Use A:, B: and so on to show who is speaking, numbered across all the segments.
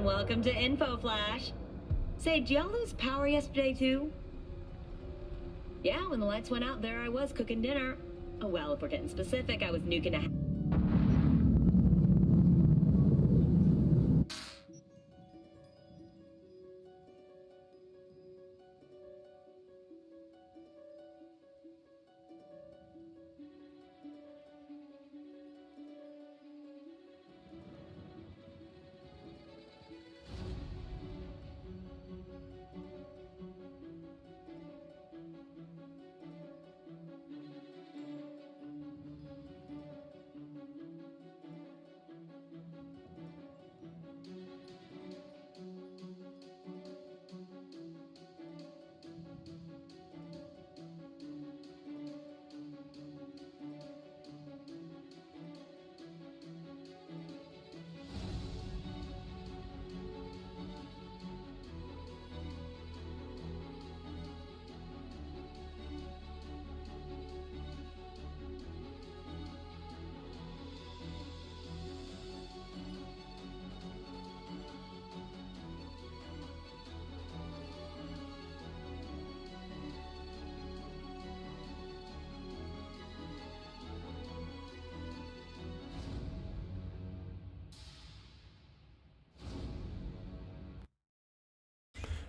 A: Welcome to Info Flash. Say, did y'all lose power yesterday too? Yeah, when the lights went out, there I was cooking dinner. Oh well, if we're getting specific, I was nuking a...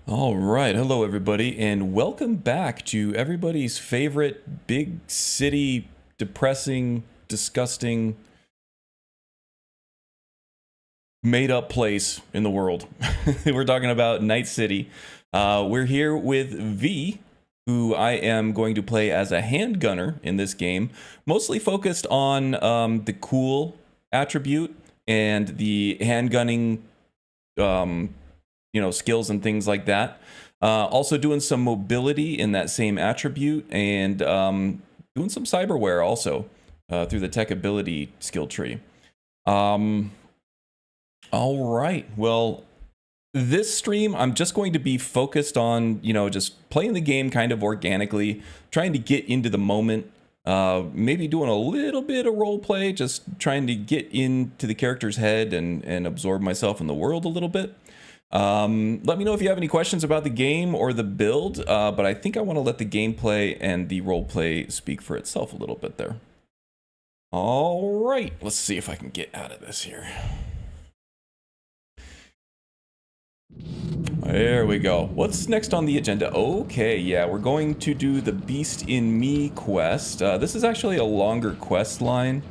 B: All right, hello everybody, and welcome back to everybody's favorite big city, depressing, disgusting, made-up place in the world. We're talking about Night City. We're here with V, who I am going to play as a handgunner in this game, mostly focused on the cool attribute and the handgunning skills and things like that. Also doing some mobility in that same attribute, and doing some cyberware also through the tech ability skill tree. All right, well, this stream I'm just going to be focused on, just playing the game kind of organically, trying to get into the moment, maybe doing a little bit of role play, just trying to get into the character's head and absorb myself in the world a little bit. Let me know if you have any questions about the game or the build, but I think I want to let the gameplay and the roleplay speak for itself a little bit there. All right, let's see if I can get out of this here. There we go. What's next on the agenda? Okay, yeah, we're going to do the Beast in Me quest. This is actually a longer quest line.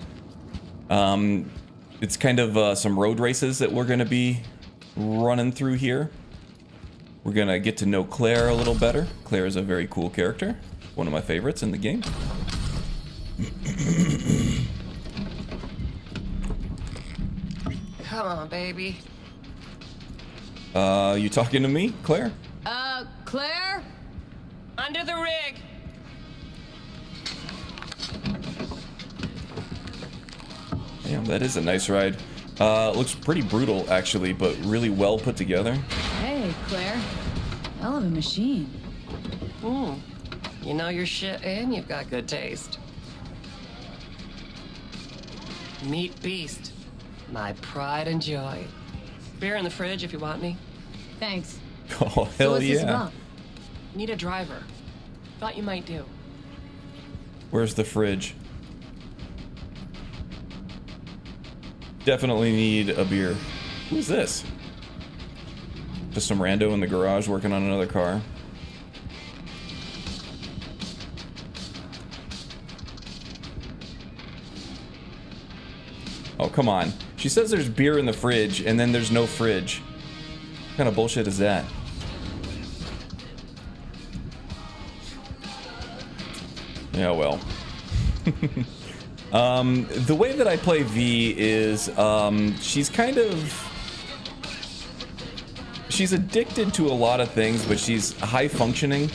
B: It's kind of some road races that we're going to be running through here. We're gonna get to know Claire a little better. Claire is a very cool character, one of my favorites in the game.
C: Come on, baby.
B: You talking to me, Claire?
C: Claire? Under the rig.
B: Damn, that is a nice ride. Looks pretty brutal, actually, but really well put together.
D: Hey, Claire. Hell of a machine.
C: You know your shit and you've got good taste. Meet Beast. My pride and joy. Beer in the fridge if you want me.
D: Thanks.
B: Oh,
D: So
B: hell
D: what's this
B: yeah.
D: about?
C: Need a driver. Thought you might do.
B: Where's the fridge? Definitely need a beer. Who's this? Just some rando in the garage working on another car. Oh, come on. She says there's beer in the fridge, and then there's no fridge. What kind of bullshit is that? Yeah, well. The way that I play V is she's kind of... She's addicted to a lot of things, but she's high functioning.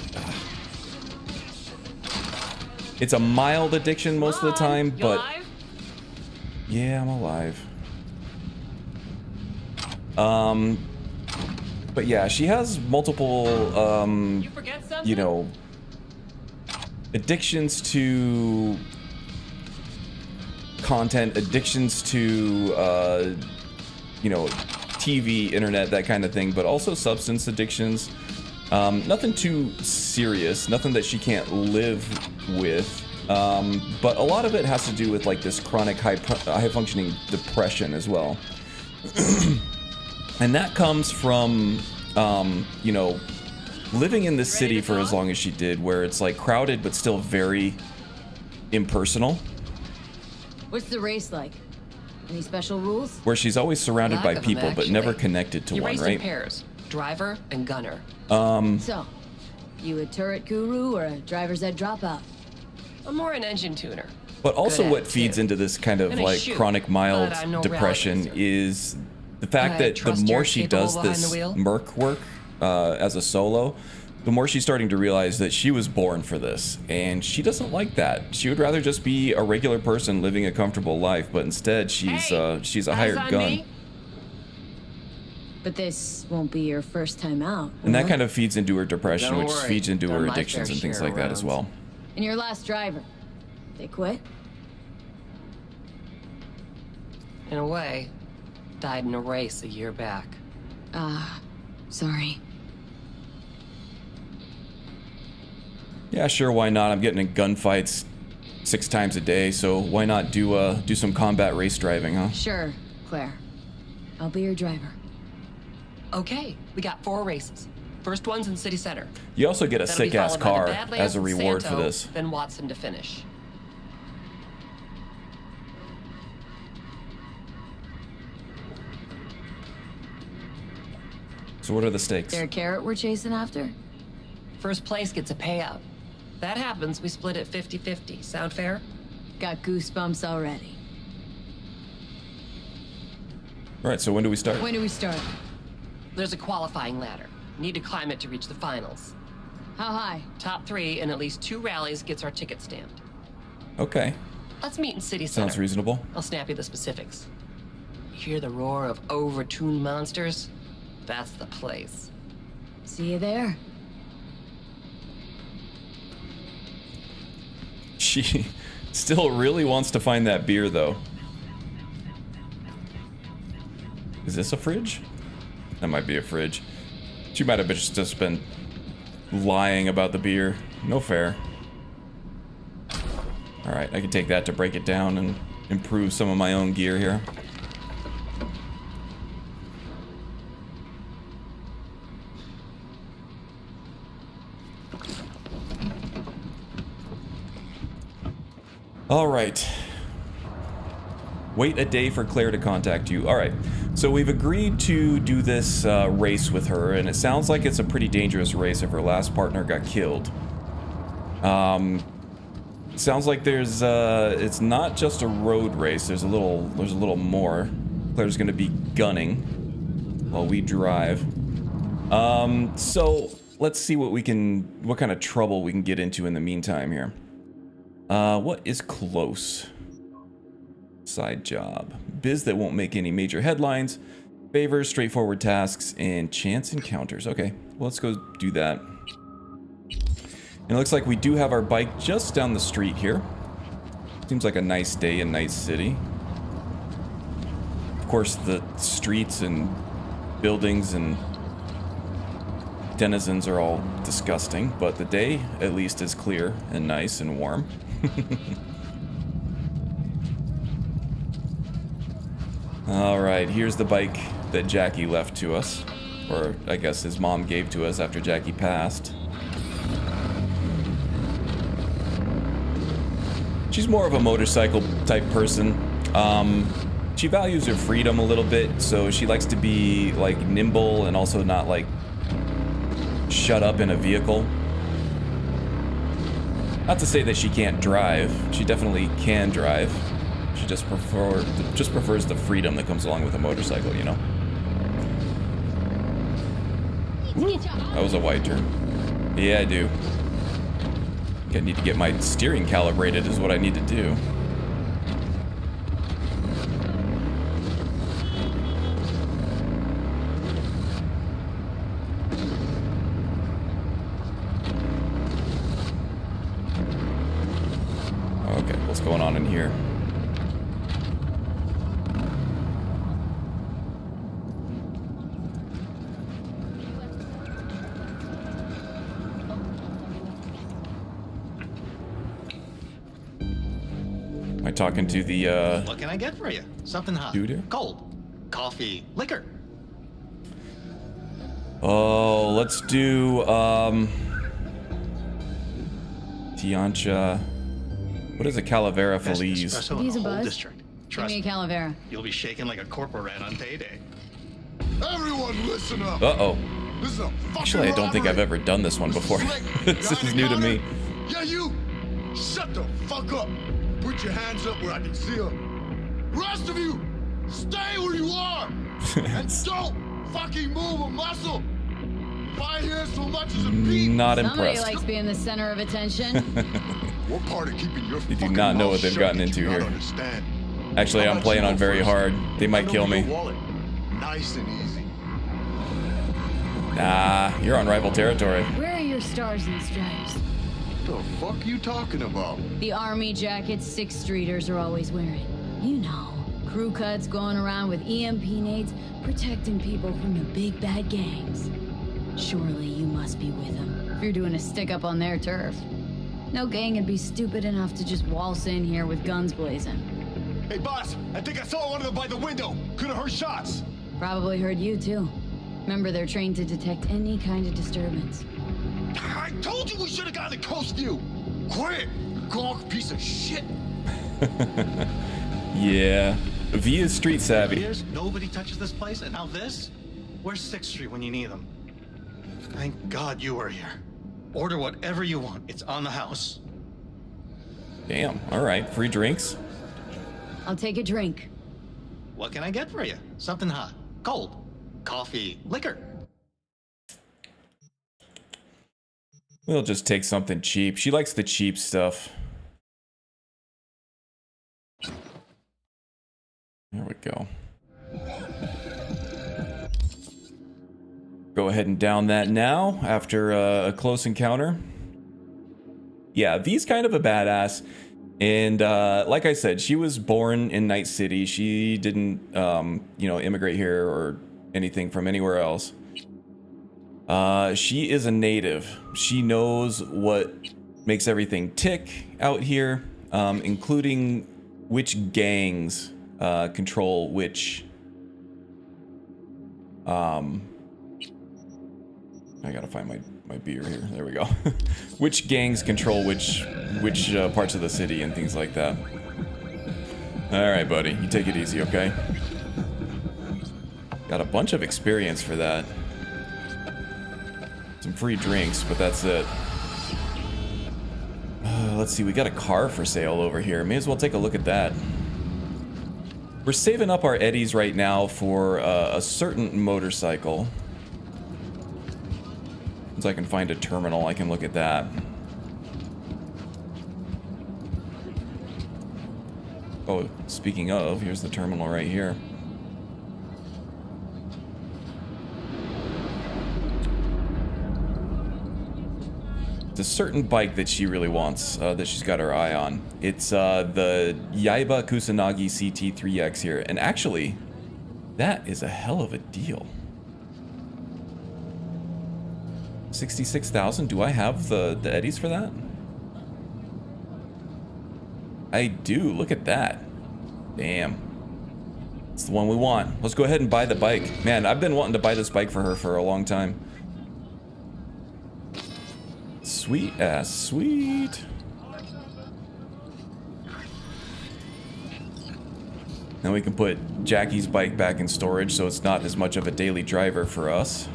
B: It's a mild addiction most of the time,
C: You
B: but...
C: alive?
B: Yeah, I'm alive. But yeah, she has multiple,
C: You forget something?
B: you know, addictions to content, addictions to, you know, TV, internet, that kind of thing, but also substance addictions. Nothing too serious, nothing that she can't live with. But a lot of it has to do with like this chronic high functioning depression as well. And that comes from, you know, living in this city for as long as she did, where it's like crowded but still very impersonal.
D: What's the race like? Any special rules?
B: Where she's always surrounded
C: Lack
B: by
C: of them,
B: people but never
C: actually.
B: connected to
C: You
B: one,
C: race in
B: right?
C: pairs, driver and gunner.
D: So, you a turret guru or a driver's ed dropout?
C: I'm more an engine tuner.
B: But also
C: Good
B: what
C: at it,
B: feeds
C: too.
B: into this kind of
C: And I
B: like
C: shoot,
B: chronic mild
C: but I'm no
B: depression
C: rally racer.
B: is the fact
C: I
B: that the
C: trust
B: more
C: you're
B: she
C: capable
B: does
C: behind
B: this
C: the wheel?
B: merc work as a solo, the more she's starting to realize that she was born for this, and she doesn't like that. She would rather just be a regular person living a comfortable life, but instead she's a
C: eyes
B: hired
C: on
B: gun.
C: me?
D: But this won't be your first time out.
B: And that
D: will
B: kind of feeds into her depression,
C: Don't
B: which
C: worry,
B: feeds into
C: done
B: her
C: my
B: addictions
C: fair
B: and things
C: share
B: like that as well.
C: rounds.
D: it? And your last driver, they quit?
C: In a way, died in a race a year back.
D: Sorry.
B: Yeah, sure, why not? I'm getting in gunfights 6 times a day, so why not do some combat race driving, huh?
D: Sure, Claire. I'll be your driver.
C: Okay, we got 4 races. First one's in city center.
B: You also get a
C: That'll be
B: sick-ass
C: followed by the
B: car
C: Badlands
B: as a
C: and
B: reward for
C: Santo,
B: this.
C: Then Watson to finish.
B: So what are the stakes?
D: There a carrot we're chasing after?
C: First place gets a payout. That happens, we split it 50-50. Sound fair?
D: Got goosebumps already.
B: All right, so when do we start?
D: When do we start?
C: There's a qualifying ladder. Need to climb it to reach the finals.
D: How high?
C: Top 3 in at least 2 rallies gets our ticket stamped.
B: Okay,
C: Let's meet in city center.
B: sounds reasonable.
C: I'll snap you the specifics. Hear the roar of overtuned monsters? That's the place.
D: See you there.
B: She still really wants to find that beer, though. Is this a fridge? That might be a fridge. She might have just been lying about the beer. No fair. Alright, I can take that to break it down and improve some of my own gear here. Alright. Wait a day for Claire to contact you. Alright, so we've agreed to do this race with her, and it sounds like it's a pretty dangerous race if her last partner got killed. Sounds like there's it's not just a road race. There's a little more. Claire's gonna be gunning while we drive. So let's see what kind of trouble we can get into in the meantime here. What is close? Side job. Biz that won't make any major headlines. Favors, straightforward tasks, and chance encounters. Okay, well, let's go do that. And it looks like we do have our bike just down the street here. Seems like a nice day in Night City. Of course, the streets and buildings and denizens are all disgusting, but the day at least is clear and nice and warm. Alright, here's the bike that Jackie left to us. Or I guess his mom gave to us after Jackie passed. She's more of a motorcycle type person. She values her freedom a little bit, so she likes to be like nimble and also not like shut up in a vehicle. Not to say that she can't drive. She definitely can drive. She just prefers the freedom that comes along with a motorcycle, you know? Woo, that was a wide turn. Yeah, I do. I need to get my steering calibrated is what I need to do. Okay, what's going on in here? Am I talking to the
E: What can I get for you? Something hot,
B: dude?
E: cold, coffee, liquor.
B: Oh, let's do Tiancha. What is a Calavera
E: Best
B: Feliz?
E: espresso in
D: He's
E: the
D: a
E: whole
D: buzz.
E: district.
D: Give
E: Trust
D: me a
E: me,
D: Calavera.
E: you'll be shaking like a corporate rat on payday.
F: Everyone listen up.
B: Uh-oh.
F: This is a fucking
B: Actually, I don't think I've
F: robbery.
B: ever done this one before. This is new to me.
F: Yeah, you. Shut the fuck up. Put your hands up where I can see them. Rest of you, stay where you are. And don't fucking move a muscle. If I hear so much as a beat.
B: Not
D: Somebody
B: impressed.
D: likes being the center of attention.
F: What part of keeping your
B: You do
F: fucking
B: not know
F: mouth
B: what they've
F: shut
B: gotten
F: did you
B: into
F: not
B: here.
F: Understand?
B: Actually,
F: How
B: I'm
F: about
B: playing
F: you
B: on
F: go
B: very
F: first?
B: hard. They might
F: Hand
B: kill
F: over
B: me.
F: your wallet. Nice and easy.
B: Nah, you're on rival territory.
D: Where are your stars and stripes?
F: What the fuck you talking about?
D: The army jackets Sixth Streeters are always wearing. You know, crew cuts going around with EMP nades, protecting people from the big bad gangs. Surely you must be with them if you're doing a stick up on their turf. No gang would be stupid enough to just waltz in here with guns blazing.
F: Hey, boss, I think I saw one of them by the window. Could have heard shots.
D: Probably heard you too. Remember, they're trained to detect any kind of disturbance.
F: I told you we should have gotten a coast view. Quick, you gawk piece of shit.
B: Yeah. V is street savvy.
E: Years, nobody touches this place, and now this? Where's 6th Street when you need them? Thank God you were here. Order whatever you want. It's on the house.
B: Damn. All right. Free drinks.
D: I'll take a drink.
E: What can I get for you? Something hot, cold, coffee, liquor.
B: We'll just take something cheap. She likes the cheap stuff. There we go. Go ahead and down that now after a close encounter. Yeah, V's kind of a badass. And like I said, she was born in Night City. She didn't, immigrate here or anything from anywhere else. She is a native. She knows what makes everything tick out here, including which gangs control which. I gotta find my beer here. There we go. Which gangs control which parts of the city and things like that. All right, buddy. You take it easy, okay? Got a bunch of experience for that. Some free drinks, but that's it. Let's see. We got a car for sale over here. May as well take a look at that. We're saving up our eddies right now for a certain motorcycle. Once I can find a terminal, I can look at that. Oh, speaking of, here's the terminal right here. It's a certain bike that she really wants, that she's got her eye on. It's the Yaiba Kusanagi CT3X here. And actually, that is a hell of a deal. 66,000. Do I have the eddies for that? I do. Look at that. Damn. It's the one we want. Let's go ahead and buy the bike. Man, I've been wanting to buy this bike for her for a long time. Sweet ass sweet. Now we can put Jackie's bike back in storage so it's not as much of a daily driver for us.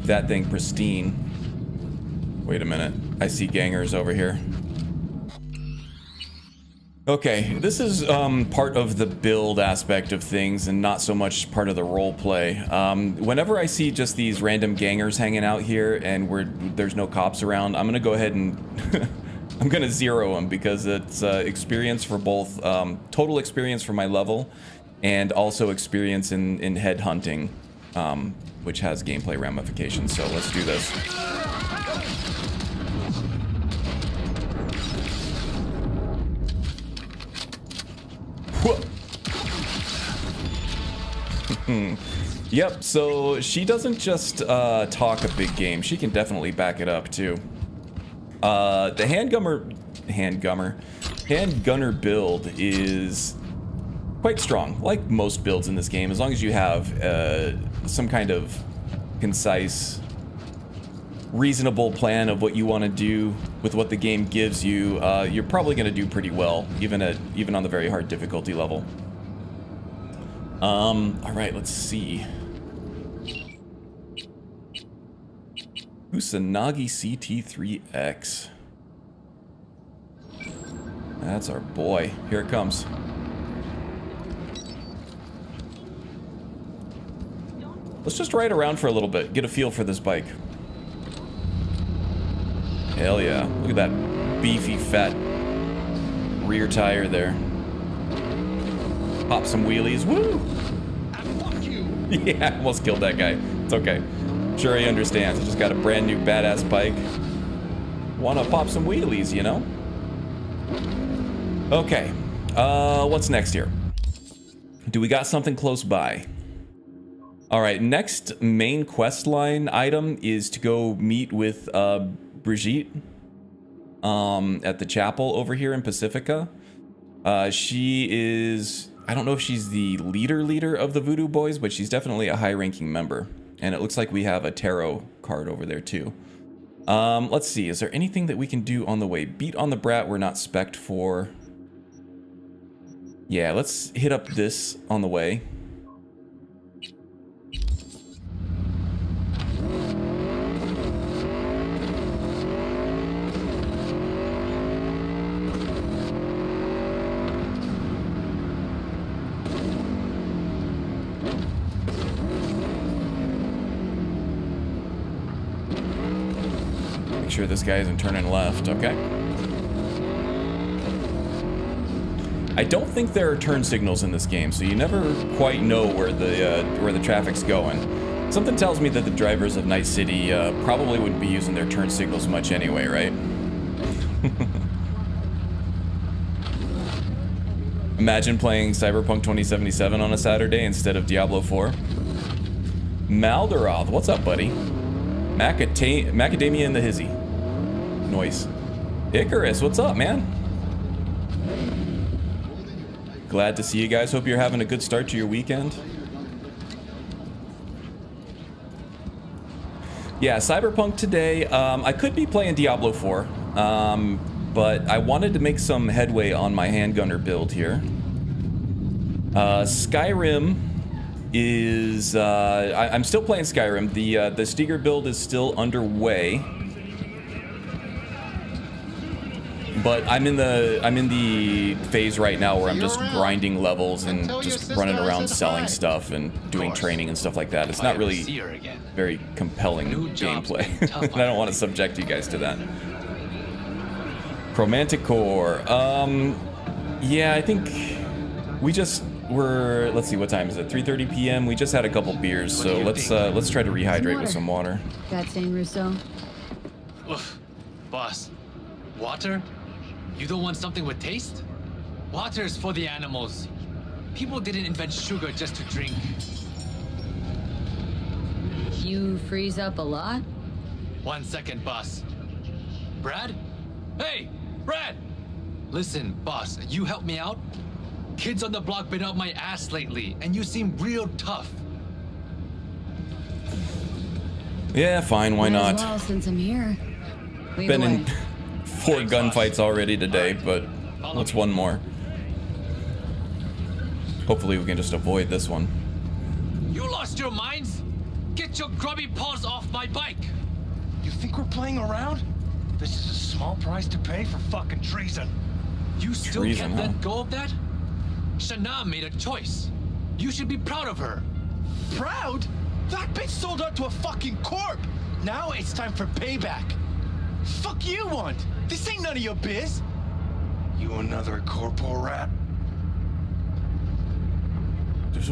B: keep that thing pristine. Wait a minute. I see gangers over here. Okay, this is part of the build aspect of things and not so much part of the role play. Whenever I see just these random gangers hanging out here and there's no cops around, I'm gonna go ahead and I'm gonna zero them because it's experience for both total experience for my level and also experience in head hunting, which has gameplay ramifications. So let's do this. Yep, so she doesn't just talk a big game, she can definitely back it up too. The handgunner build is quite strong, like most builds in this game, as long as you have some kind of concise, reasonable plan of what you want to do with what the game gives you. You're probably going to do pretty well, even on the very hard difficulty level. All right, let's see. Kusanagi CT3X. That's our boy. Here it comes. Let's just ride around for a little bit, get a feel for this bike. Hell yeah. Look at that beefy, fat rear tire there. Pop some wheelies. Woo!
F: Fuck you.
B: Yeah, I almost killed that guy. It's okay. I'm sure he understands. I just got a brand new badass bike. Wanna pop some wheelies, you know? Okay. What's next here? Do we got something close by? Alright, next main quest line item is to go meet with Brigitte at the chapel over here in Pacifica. She is, I don't know if she's the leader of the Voodoo Boys, but she's definitely a high-ranking member. And it looks like we have a tarot card over there too. Let's see, is there anything that we can do on the way? Beat on the Brat we're not spec'd for. Yeah, let's hit up this on the way. Sure this guy isn't turning left. Okay. I don't think there are turn signals in this game, so you never quite know where the traffic's going. Something tells me that the drivers of Night City probably wouldn't be using their turn signals much anyway, right? Imagine playing Cyberpunk 2077 on a Saturday instead of Diablo 4. Maldaroth, what's up, buddy? Macadamia in the hizzy. Noise. Icarus, what's up, man? Glad to see you guys. Hope you're having a good start to your weekend. Yeah, Cyberpunk today. I could be playing Diablo 4, but I wanted to make some headway on my handgunner build here. Skyrim is... I'm still playing Skyrim. The Steger build is still underway. But I'm in the phase right now where I'm just grinding levels and just running around selling stuff and doing training and stuff like that. It's not really very compelling gameplay. And I don't want to subject you guys to that. Chromantic Core. Yeah, I think we just were, let's see, what time is it? 3:30 p.m. We just had a couple beers, so let's try to rehydrate with some water.
D: Got St. Rousseau?
G: Oof. Boss, water? You don't want something with taste? Water's for the animals. People didn't invent sugar just to drink.
D: You freeze up a lot?
G: 1 second, boss. Brad? Hey, Brad! Listen, boss, you help me out? Kids on the block been up my ass lately, and you seem real tough.
B: Yeah, fine, why not?
D: Well, since I'm here.
B: Been in 4 gunfights already today, but what's one more? Hopefully we can just avoid this one.
G: You lost your minds? Get your grubby paws off my bike!
E: You think we're playing around? This is a small price to pay for fucking treason.
G: You still
B: Treason,
G: can't
B: huh?
G: let go of that? Shana made a choice. You should be proud of her.
E: Proud? That bitch sold out to a fucking corp. Now it's time for payback. Fuck you want? This ain't none of your biz. You another corporal rat?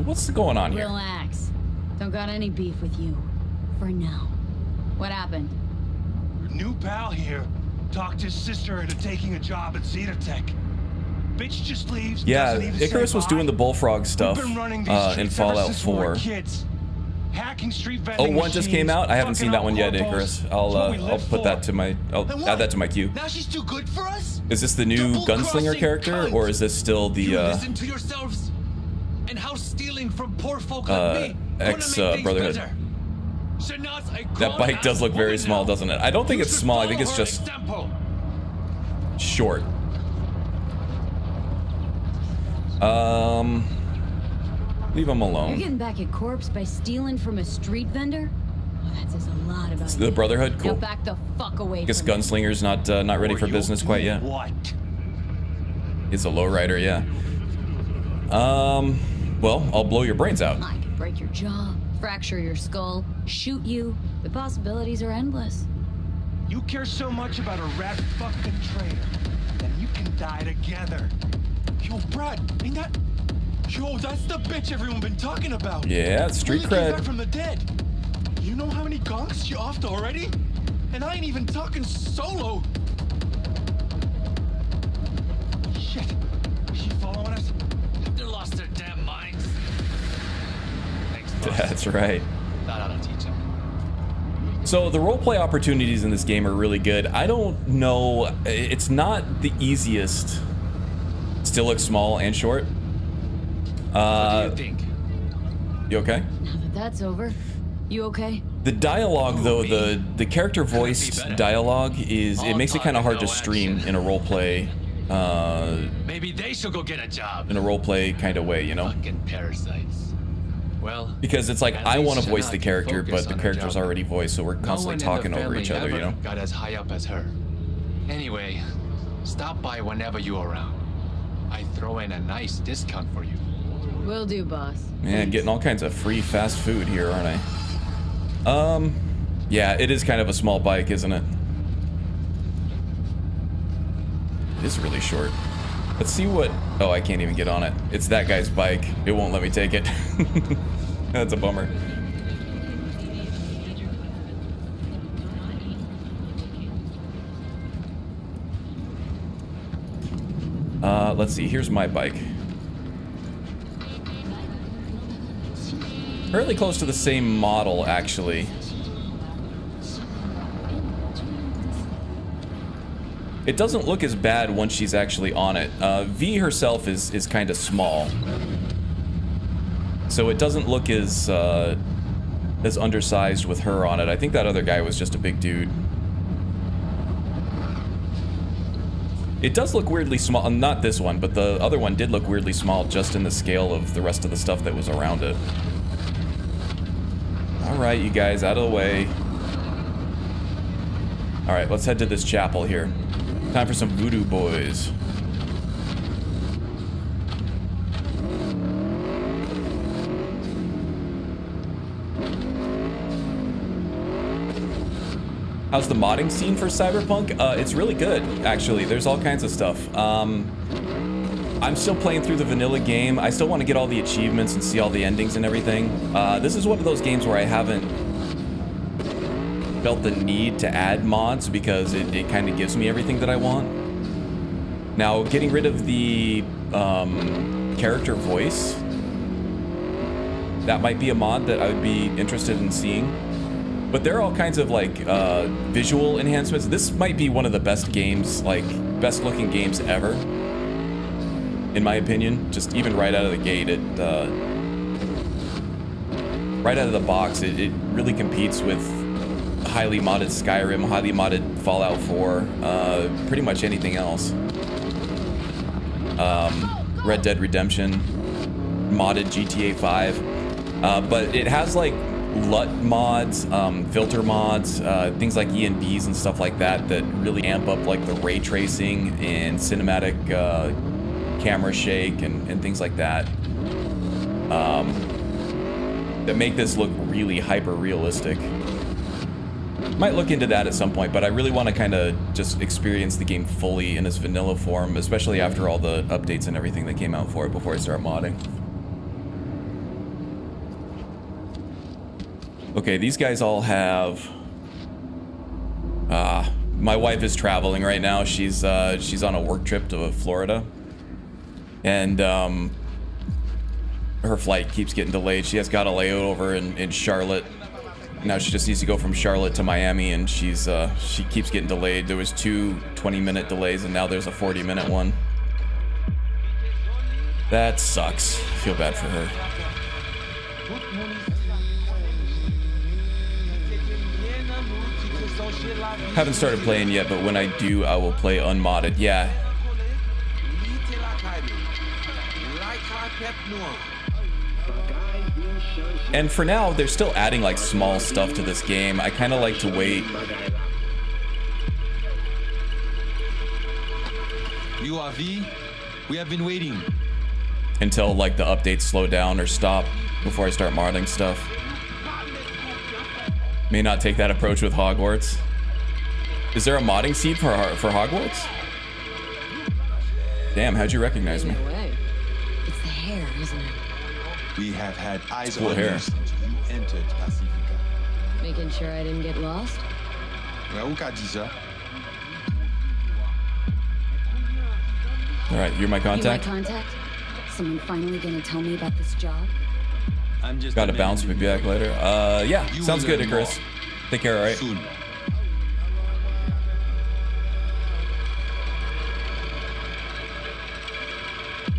B: What's going on here?
D: Relax. Don't got any beef with you. For now. What happened?
E: Your new pal here talked his sister into taking a job at Zetatech. Bitch just leaves.
B: Yeah,
E: doesn't even say
B: Icarus was
E: bye.
B: doing the bullfrog stuff
E: We've been running these
B: in
E: streets ever
B: Fallout
E: since we were
B: 4.
E: kids. Hacking street
B: Oh,
E: vending
B: one just came
E: machines,
B: out. I haven't
E: fucking
B: seen that
E: up
B: one yet,
E: corpos.
B: Icarus.
E: It's what we
B: I'll
E: live
B: put that
E: for.
B: to my. I'll
E: And
B: add
E: what?
B: that to my queue.
E: Now she's too good for us?
B: Is this the new gunslinger
E: Double-crossing
B: character,
E: cunt.
B: or is this still the
G: You listen to yourselves? And how stealing from poor folk like me gonna
B: ex,
G: make things
B: Brotherhood?
G: better? Shana's a
B: That bike does look very small, doesn't it? I don't think it's small. I think it's just short. Leave him
D: You're
B: alone.
D: getting back at Corpse by stealing from a street vendor? Oh, that says a lot about
B: The
D: you.
B: Brotherhood,
D: Now
B: cool.
D: back the fuck away
B: Guess
D: from me.
B: Gunslinger's not ready for
E: Or
B: business
E: you'll
B: quite
E: do
B: yet.
E: What?
B: He's a lowrider, yeah. Well, I'll blow your brains out.
D: I could break your jaw, fracture your skull, shoot you. The possibilities are endless.
E: You care so much about a rat fucking traitor, then you can die together. Yo, Brad, ain't that? Yo, that's the bitch everyone been talking about.
B: Yeah, it's street
E: Really came back
B: cred.
E: from the dead. You know how many gonks she offed already? And I ain't even talking solo. Shit, is she following us?
G: They lost their damn minds. Thanks, boss.
B: That's right.
G: That ought to teach them.
B: So the roleplay opportunities in this game are really good. I don't know, it's not the easiest. Still looks small and short.
G: What do you think?
B: You okay?
D: Now that that's over, you okay?
B: The dialogue, though,
G: me?
B: the character voiced
G: better.
B: dialogue is, it
G: All
B: makes it
G: talk
B: kind of
G: and
B: hard
G: no
B: to stream
G: action.
B: in a roleplay,
G: Maybe they should go get a job.
B: kind of way, you know?
G: Fucking parasites. Well,
B: Because it's like,
G: at
B: I
G: least
B: want to voice
G: Shana
B: the
G: can
B: character,
G: focus
B: but the
G: on her
B: character's
G: job.
B: already voiced, so we're
G: No
B: constantly
G: one in the
B: talking over
G: family
B: each other,
G: ever
B: you know?
G: got as high up as her. Anyway, stop by whenever you're around. I throw in a nice discount for you.
D: Will do, boss.
B: Man, getting all kinds of free fast food here, aren't I? Yeah, it is kind of a small bike, isn't it? It is really short. Let's see what... Oh, I can't even get on it. It's that guy's bike. It won't let me take it. That's a bummer. Let's see. Here's my bike. Fairly close to the same model, actually. It doesn't look as bad once she's actually on it. V herself is kind of small, so it doesn't look as undersized with her on it. I think that other guy was just a big dude. It does look weirdly small. Not this one, but the other one did look weirdly small just in the scale of the rest of the stuff that was around it. Alright, you guys, out of the way. Alright, let's head to this chapel here. Time for some voodoo boys. How's the modding scene for Cyberpunk? It's really good, actually. There's all kinds of stuff. I'm still playing through the vanilla game. I still want to get all the achievements and see all the endings and everything. This is one of those games where I haven't felt the need to add mods because it kind of gives me everything that I want. Now, getting rid of the character voice, that might be a mod that I would be interested in seeing. But there are all kinds of like visual enhancements. This might be one of the best games, like best looking games ever, in my opinion. Just even right out of the gate, right out of the box, it really competes with highly modded Skyrim, highly modded Fallout 4, pretty much anything else. Red Dead Redemption, modded GTA 5, but it has like LUT mods, filter mods, things like ENBs and stuff like that that really amp up like the ray tracing and cinematic camera shake and things like that. That make this look really hyper realistic. Might look into that at some point, but I really want to kind of just experience the game fully in its vanilla form, especially after all the updates and everything that came out for it before I start modding. Okay, these guys all have... my wife is traveling right now. She's on a work trip to Florida. And, her flight keeps getting delayed. She has got a layover in Charlotte. Now she just needs to go from Charlotte to Miami, and she keeps getting delayed. There was 2 20-minute delays, and now there's a 40-minute one. That sucks. I feel bad for her. Haven't started playing yet, but when I do, I will play unmodded. Yeah. And for now, they're still adding like small stuff to this game. I kind of like to wait.
E: UAV, we have been waiting.
B: Until like the updates slow down or stop before I start modding stuff. May not take that approach with Hogwarts. Is there a modding seed for Hogwarts? Damn, how'd you recognize me?
D: It's the hair, isn't it?
E: We have had eyes
B: cool
E: on
B: hair.
E: you since you entered Pacifica.
D: Making sure I didn't get lost?
E: Ouais, ou qu'a dit ça?
B: All right, you're my contact.
D: You my contact? Someone finally gonna tell me about this job?
E: I'm just
B: Gotta bounce me back later. Yeah,
E: You
B: sounds
E: will
B: good,
E: learn
B: Icarus.
E: more.
B: Take care, all right?
E: Soon.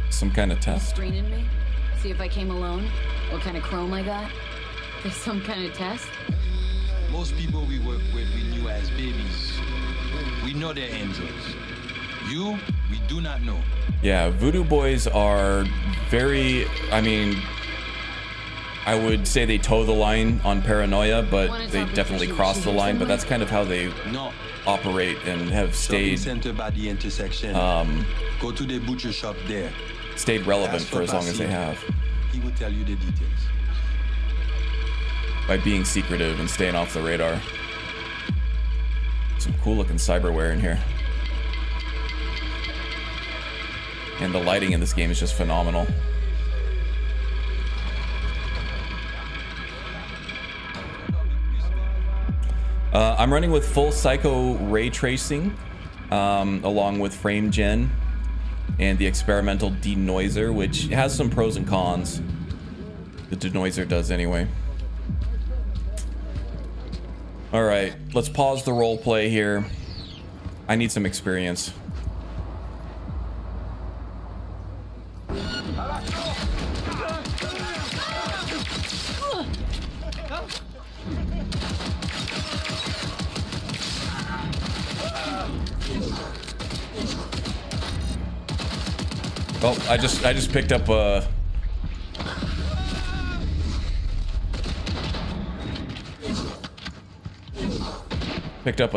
B: Some kind of test.
D: Screening me? See if I came alone? What kind of chrome I got? There's some kind of test?
E: Most people we work with we knew as babies. We know they're angels. You, we do not know.
B: Yeah, Voodoo Boys are very, I mean, I would say they toe the line on paranoia, but they definitely cross the line, but that's kind of how they
E: No.
B: operate and have
E: Shopping
B: stayed
E: center by the intersection. Go to the butcher shop there.
B: stayed relevant
E: Ask
B: for as long as they
E: Basim.
B: have
E: He will tell you the details.
B: by being secretive and staying off the radar. Some cool looking cyberware in here. And the lighting in this game is just phenomenal. I'm running with full Psycho ray tracing, along with frame gen and the experimental denoiser, which has some pros and cons. The denoiser does anyway. All right, let's pause the role play here. I need some experience. Oh, I just picked up a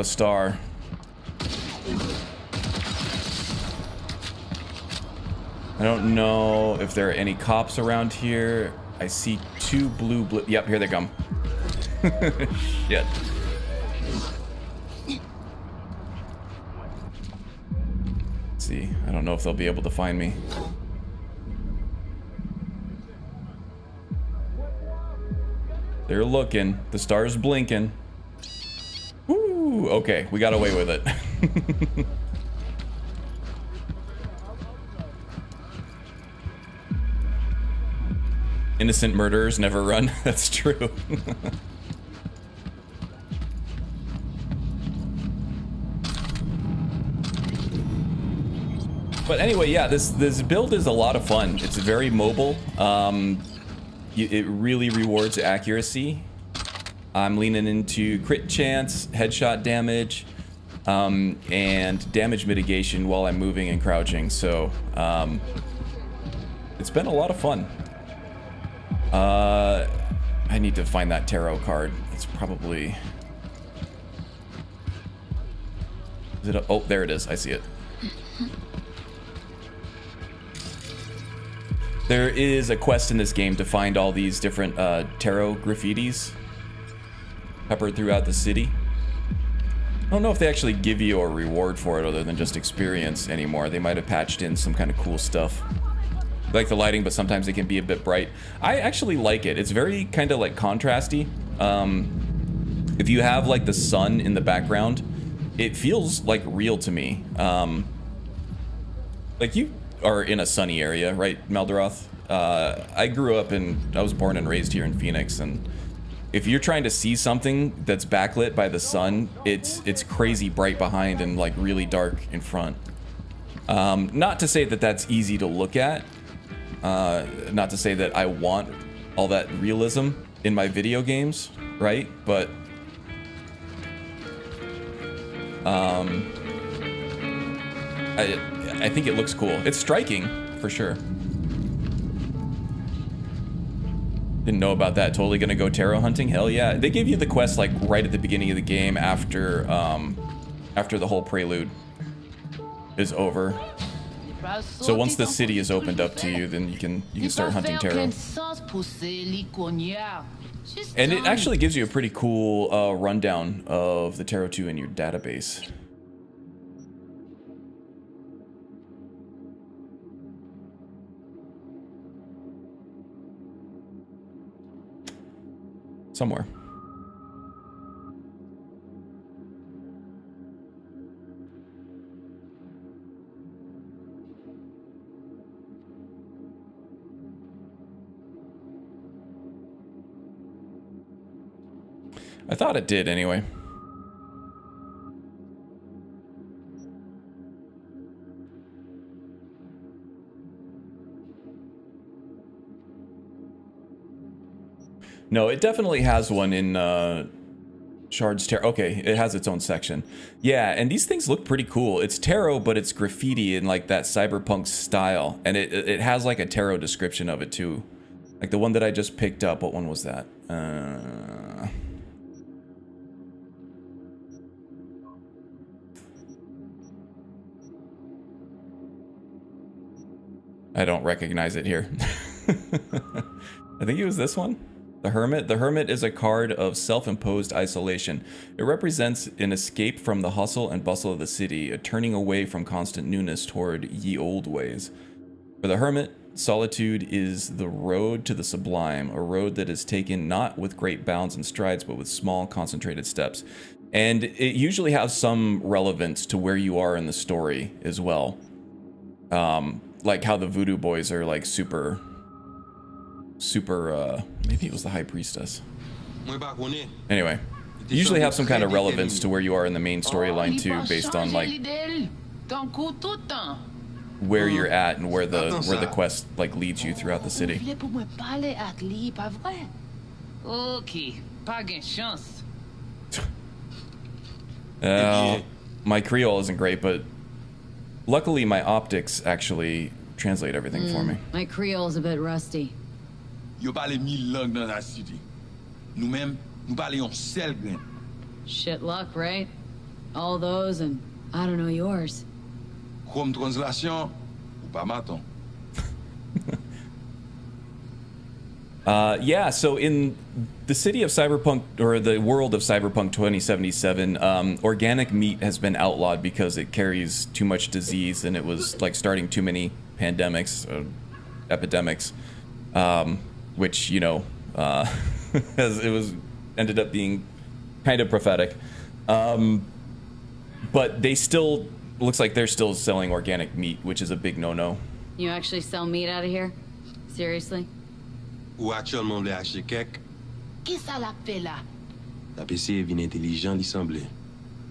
B: star. I don't know if there are any cops around here. I see 2 blue. Yep, here they come. Shit. Let's see. I don't know if they'll be able to find me. They're looking. The star's blinking. Woo! Okay, we got away with it. Innocent murderers never run. That's true. But anyway, yeah, this build is a lot of fun. It's very mobile. It really rewards accuracy. I'm leaning into crit chance, headshot damage, and damage mitigation while I'm moving and crouching. So it's been a lot of fun. I need to find that tarot card. It's probably... Is it oh, there it is. I see it. There is a quest in this game to find all these different tarot graffitis peppered throughout the city. I don't know if they actually give you a reward for it other than just experience anymore. They might have patched in some kind of cool stuff. I like the lighting, but sometimes it can be a bit bright. I actually like it. It's very kind of like contrasty. If you have like the sun in the background, it feels like real to me. Like you are in a sunny area, right, Malderoth? I was born and raised here in Phoenix, and if you're trying to see something that's backlit by the sun, it's crazy bright behind and like really dark in front. Not to say that that's easy to look at. Not to say that I want all that realism in my video games, right? But I think it looks cool. It's striking, for sure. Didn't know about that. Totally gonna go tarot hunting? Hell yeah. They gave you the quest like right at the beginning of the game after the whole prelude is over. So once the city is opened up to you, then you can start hunting tarot. And it actually gives you a pretty cool rundown of the Tarot 2 in your database. Somewhere. I thought it did anyway. No, it definitely has one in Shard's Tarot. Okay, it has its own section. Yeah, and these things look pretty cool. It's tarot, but it's graffiti in like that cyberpunk style. And it has like a tarot description of it too. Like the one that I just picked up. What one was that? I don't recognize it here. I think it was this one. The Hermit. The Hermit is a card of self-imposed isolation. It represents an escape from the hustle and bustle of the city, a turning away from constant newness toward ye old ways. For the Hermit, solitude is the road to the sublime, a road that is taken not with great bounds and strides, but with small, concentrated steps. And it usually has some relevance to where you are in the story as well. Like how the Voodoo Boys are like super, maybe it was the High Priestess. Anyway, you usually have some kind of relevance to where you are in the main storyline too, based on like where you're at and where the quest like leads you throughout the city. My Creole isn't great, but luckily my optics actually translate everything for me.
D: My Creole's a bit rusty.
F: Yo parle 1000 langues dans la cité. Nous-mêmes, nous parlions seul grain.
D: Shit luck, right? All those and I don't know yours.
F: Comme translation, ou pas maton.
B: Yeah, so in the city of Cyberpunk, or the world of Cyberpunk 2077, organic meat has been outlawed because it carries too much disease and it was like starting too many pandemics, epidemics, which, you know, ended up being kind of prophetic. But they still, looks like they're still selling organic meat, which is a big no-no.
D: You actually sell meat out of here? Seriously?
H: Ou actuellement vle acheter kek.
C: Qui ça l'a fait là?
H: La PC vin intelligent li semble.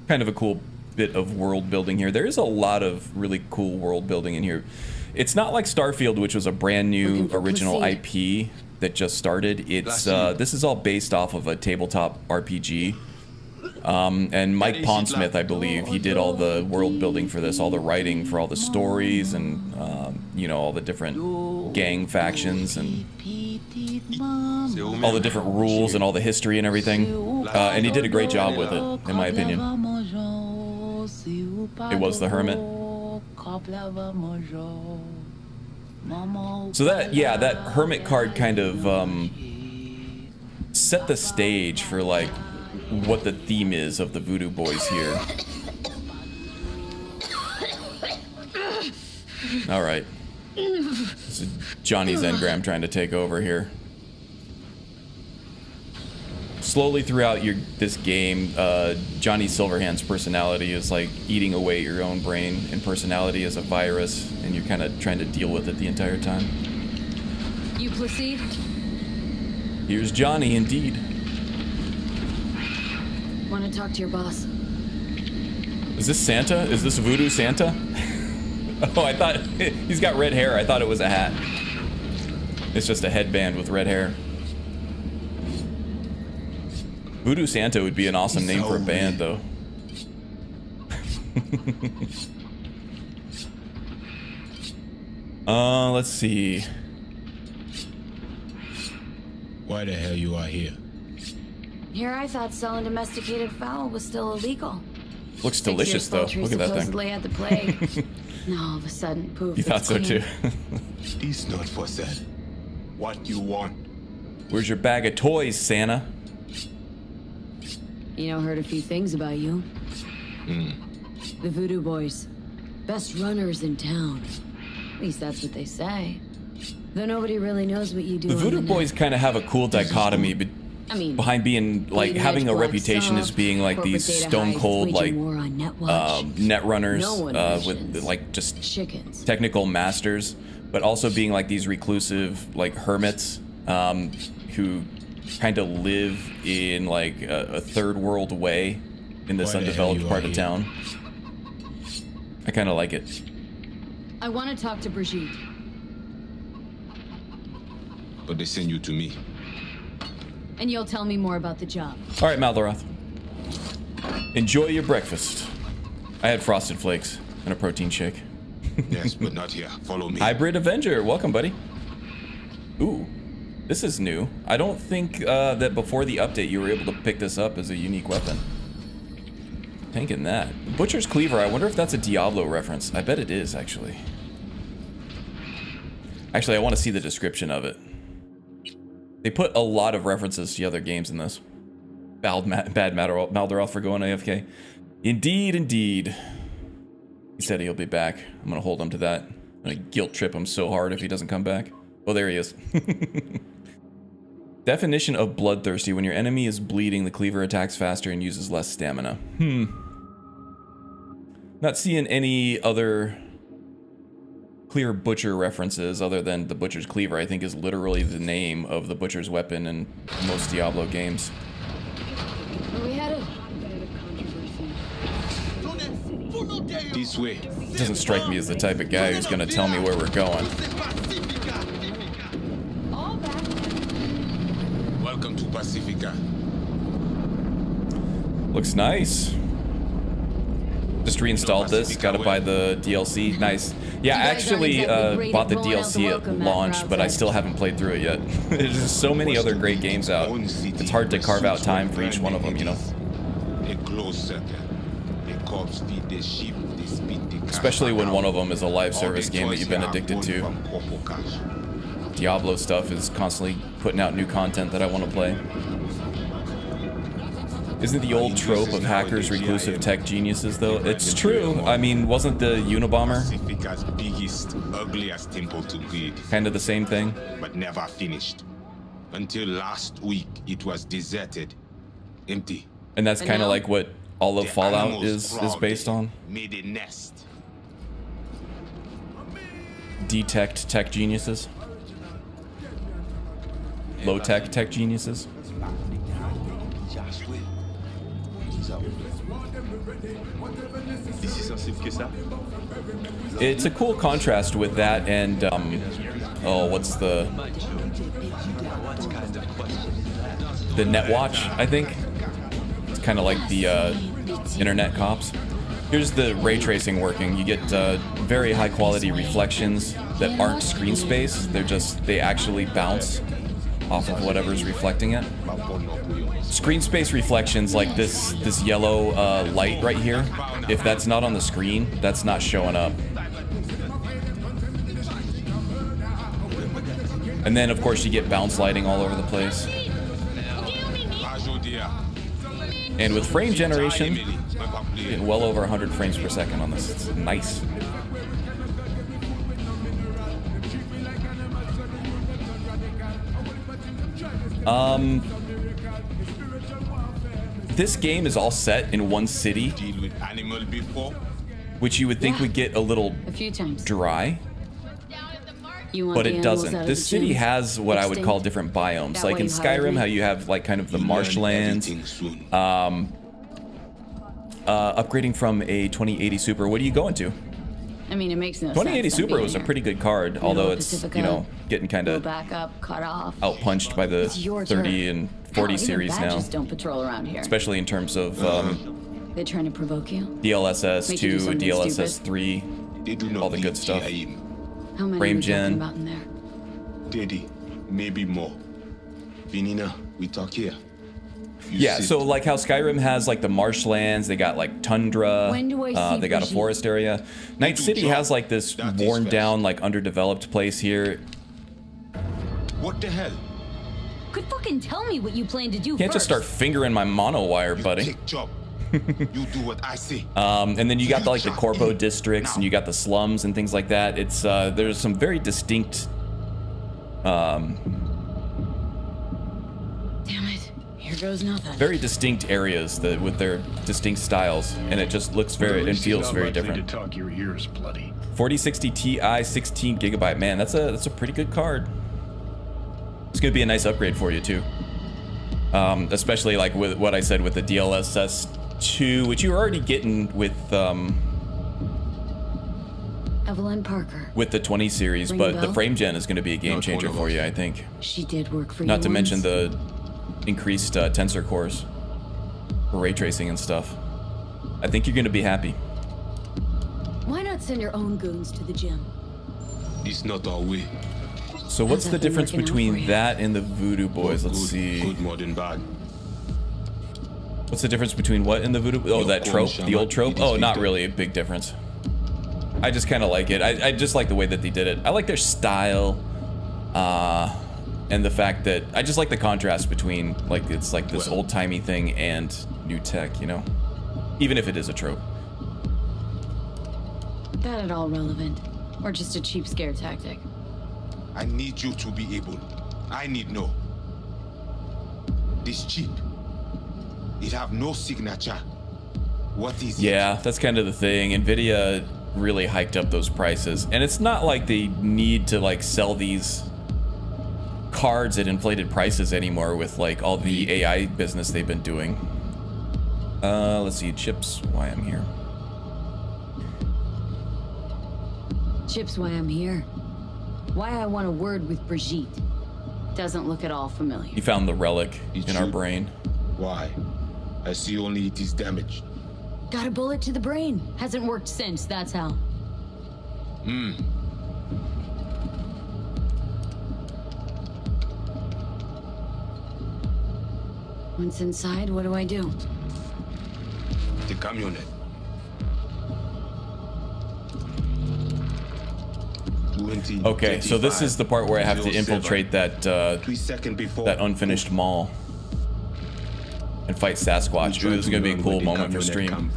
B: Kind of a cool bit of world building here. There is a lot of really cool world building in here. It's not like Starfield, which was a brand new original IP that just started. It's this is all based off of a tabletop RPG. And Mike Pondsmith, I believe, he did all the world building for this, all the writing for all the stories and you know, all the different gang factions and all the different rules and all the history and everything. And he did a great job with it, in my opinion. It was the Hermit. So that Hermit card kind of set the stage for like what the theme is of the Voodoo Boys here. All right. This is Johnny's engram trying to take over here. Slowly throughout this game, Johnny Silverhand's personality is like eating away your own brain, and personality is a virus, and you're kind of trying to deal with it the entire time.
D: You proceed?
B: Here's Johnny, indeed.
D: Want to talk to your boss?
B: Is this Santa? Is this Voodoo Santa? Oh, I thought he's got red hair. I thought it was a hat. It's just a headband with red hair. Voodoo Santa would be an awesome name for a band, though. Let's see.
F: Why the hell you are here?
D: Here I thought selling domesticated fowl was still illegal.
B: Looks delicious, though. Look at that thing.
D: Supposedly had the plague. Now all of a sudden, poof.
B: You thought so too.
F: It's not for sale. What you want?
B: Where's your bag of toys, Santa?
D: You know, heard a few things about you. The Voodoo Boys. Best runners in town. At least that's what they say. Though nobody really knows what you do.
B: The Voodoo Boys kind of have a cool dichotomy behind being like having a reputation as being like these stone cold like net runners with like just
D: chickens,
B: technical masters, but also being like these reclusive like hermits who kind of live in like a third world way in this undeveloped part of town. I kind of like it.
D: I want to talk to Brigitte.
H: But they send you to me.
D: And you'll tell me more about the job.
B: All right, Maldaroth. Enjoy your breakfast. I had Frosted Flakes and a protein shake.
H: Yes, but not here. Follow me.
B: Hybrid Avenger, welcome, buddy. Ooh, this is new. I don't think that before the update you were able to pick this up as a unique weapon. Thinking that. Butcher's Cleaver, I wonder if that's a Diablo reference. I bet it is, actually. Actually, I want to see the description of it. They put a lot of references to other games in this. Bad Maldaroth for going AFK. Indeed, indeed. He said he'll be back. I'm going to hold him to that. I'm going to guilt trip him so hard if he doesn't come back. Oh, there he is. Definition of bloodthirsty. When your enemy is bleeding, the cleaver attacks faster and uses less stamina. Not seeing any other clear butcher references other than the butcher's cleaver. I think is literally the name of the butcher's weapon in most Diablo games.
D: Where we headed?
H: This way.
B: Doesn't strike me as the type of guy who's gonna tell me where we're going.
H: Welcome to Pacifica.
B: Looks nice. Just reinstalled this. Gotta buy the DLC. Nice. Yeah, I actually bought the DLC at launch, but I still haven't played through it yet. There's just so many other great games out. It's hard to carve out time for each one of them, you know. Especially when one of them is a live service game that you've been addicted to. Diablo stuff is constantly putting out new content that I want to play. Isn't the old trope of hackers reclusive tech geniuses, though? It's true. I mean, wasn't the Unabomber kind of the same thing?
H: But never finished. Until last week, it was deserted, empty.
B: And that's kind of like what all of Fallout is based on.
H: Made a nest.
B: Detect tech geniuses. Low-tech tech geniuses. It's a cool contrast with that and oh, what's the Netwatch, I think. It's kind of like the internet cops. Here's the ray tracing working. You get very high quality reflections that aren't screen space. They actually bounce off of whatever's reflecting it. Screen space reflections, like this yellow light right here. If that's not on the screen, that's not showing up. And then, of course, you get bounce lighting all over the place. And with frame generation, getting well over 100 frames per second on this. It's nice. This game is all set in one city, which you would think would get a little
D: A few times.
B: dry.
D: You want
B: But
D: the
B: it
D: animals
B: doesn't.
D: out of
B: This
D: the
B: city
D: gym?
B: has what I would call
D: Extinct?
B: different biomes.
D: That
B: Like
D: way
B: in
D: you hired
B: Skyrim,
D: me?
B: how you have like kind of the marshlands. Upgrading from a 2080 Super. What are you going to?
D: I mean, it makes no
B: 2080
D: sense. them
B: Super
D: being
B: was a
D: here.
B: pretty good card,
D: Middle
B: although
D: of
B: it's,
D: Pacifica,
B: you know, getting kind
D: Go
B: of
D: back up, cut off.
B: outpunched by the
D: It's your
B: 30
D: turn.
B: and
D: Hell,
B: 40
D: even
B: series now.
D: badges don't patrol around here.
B: Especially in terms of
D: They trying to provoke you?
B: DLSS
D: Make you do
B: 2,
D: something
B: DLSS
D: stupid?
B: 3,
H: They do not
B: all the good
H: need
B: stuff.
H: GIM.
D: How many
B: Frame
D: are we talking
B: gen.
D: about in there?
H: Daddy, maybe more. Vinina, we talk here. You
B: Yeah,
H: sit.
B: so like how Skyrim has like the marshlands, they got like tundra,
D: When do I see
B: they got a
D: Brigitte?
B: forest area. Night City
H: job.
B: has like this
H: That is
B: worn
H: fair.
B: down, like underdeveloped place here.
H: What the hell?
D: Could fucking tell me what you plan to do
B: You can't just start fingering my monowire, buddy.
H: Take job. You do what I say.
B: And then you got like the corpo districts, and you got the slums and things like that. It's there's some very distinct.
D: Damn it. Here goes nothing.
B: Very distinct areas that with their distinct styles, and it just looks very and feels very different.
F: To talk your ears bloody.
B: 4060 Ti 16 gigabyte. Man, that's a pretty good card. It's gonna be a nice upgrade for you too. Especially like with what I said with the DLSS 2, which you're already getting with
D: Evelyn Parker.
B: with the 20 series,
D: Ring a
B: but the
D: bell?
B: frame gen is going to be a game
H: Not
B: changer
H: one of
B: for
H: us.
B: you, I think.
D: She did work for you.
B: Not to mention
D: once.
B: the increased tensor cores for ray tracing and stuff. I think you're going to be happy.
D: Why not send your own goons to the gym?
H: It's not our way.
B: So what's
D: How's
B: the
D: that been
B: difference
D: working out for
B: between
D: you?
B: that and the Voodoo Boys? Let's
H: Good,
B: see.
H: Good more than bad.
B: What's the difference between what and the Voodoo? Oh,
H: Your
B: that trope,
H: own
B: the old
H: shaman,
B: trope.
H: it is
B: Oh, not
H: Victor.
B: really a big difference. I just kind of like it. I just like the way that they did it. I like their style, and the fact that I just like the contrast between like it's like this
H: Well.
B: old timey thing and new tech. You know, even if it is a trope.
D: That at all relevant? Or just a cheap scare tactic?
H: I need you to be able. I need no. This chip. It have no signature. What is it?
B: Yeah, that's kind of the thing. Nvidia really hiked up those prices, and it's not like they need to like sell these cards at inflated prices anymore with like all the AI business they've been doing. Let's see, chips. Why I'm here?
D: Chip's why I'm here. Why I want a word with Brigitte. Doesn't look at all familiar.
B: You found the relic
H: It
B: in our
H: should-
B: brain.
H: Why? I see only it is damaged.
D: Got a bullet to the brain. Hasn't worked since, that's how. Once inside, what do I do?
H: The camionette. 20,
B: Okay, so this is the part where I have to
H: 07.
B: infiltrate that
H: 3 seconds before.
B: that unfinished mall and fight Sasquatch. Ooh, this is gonna be a cool moment for stream.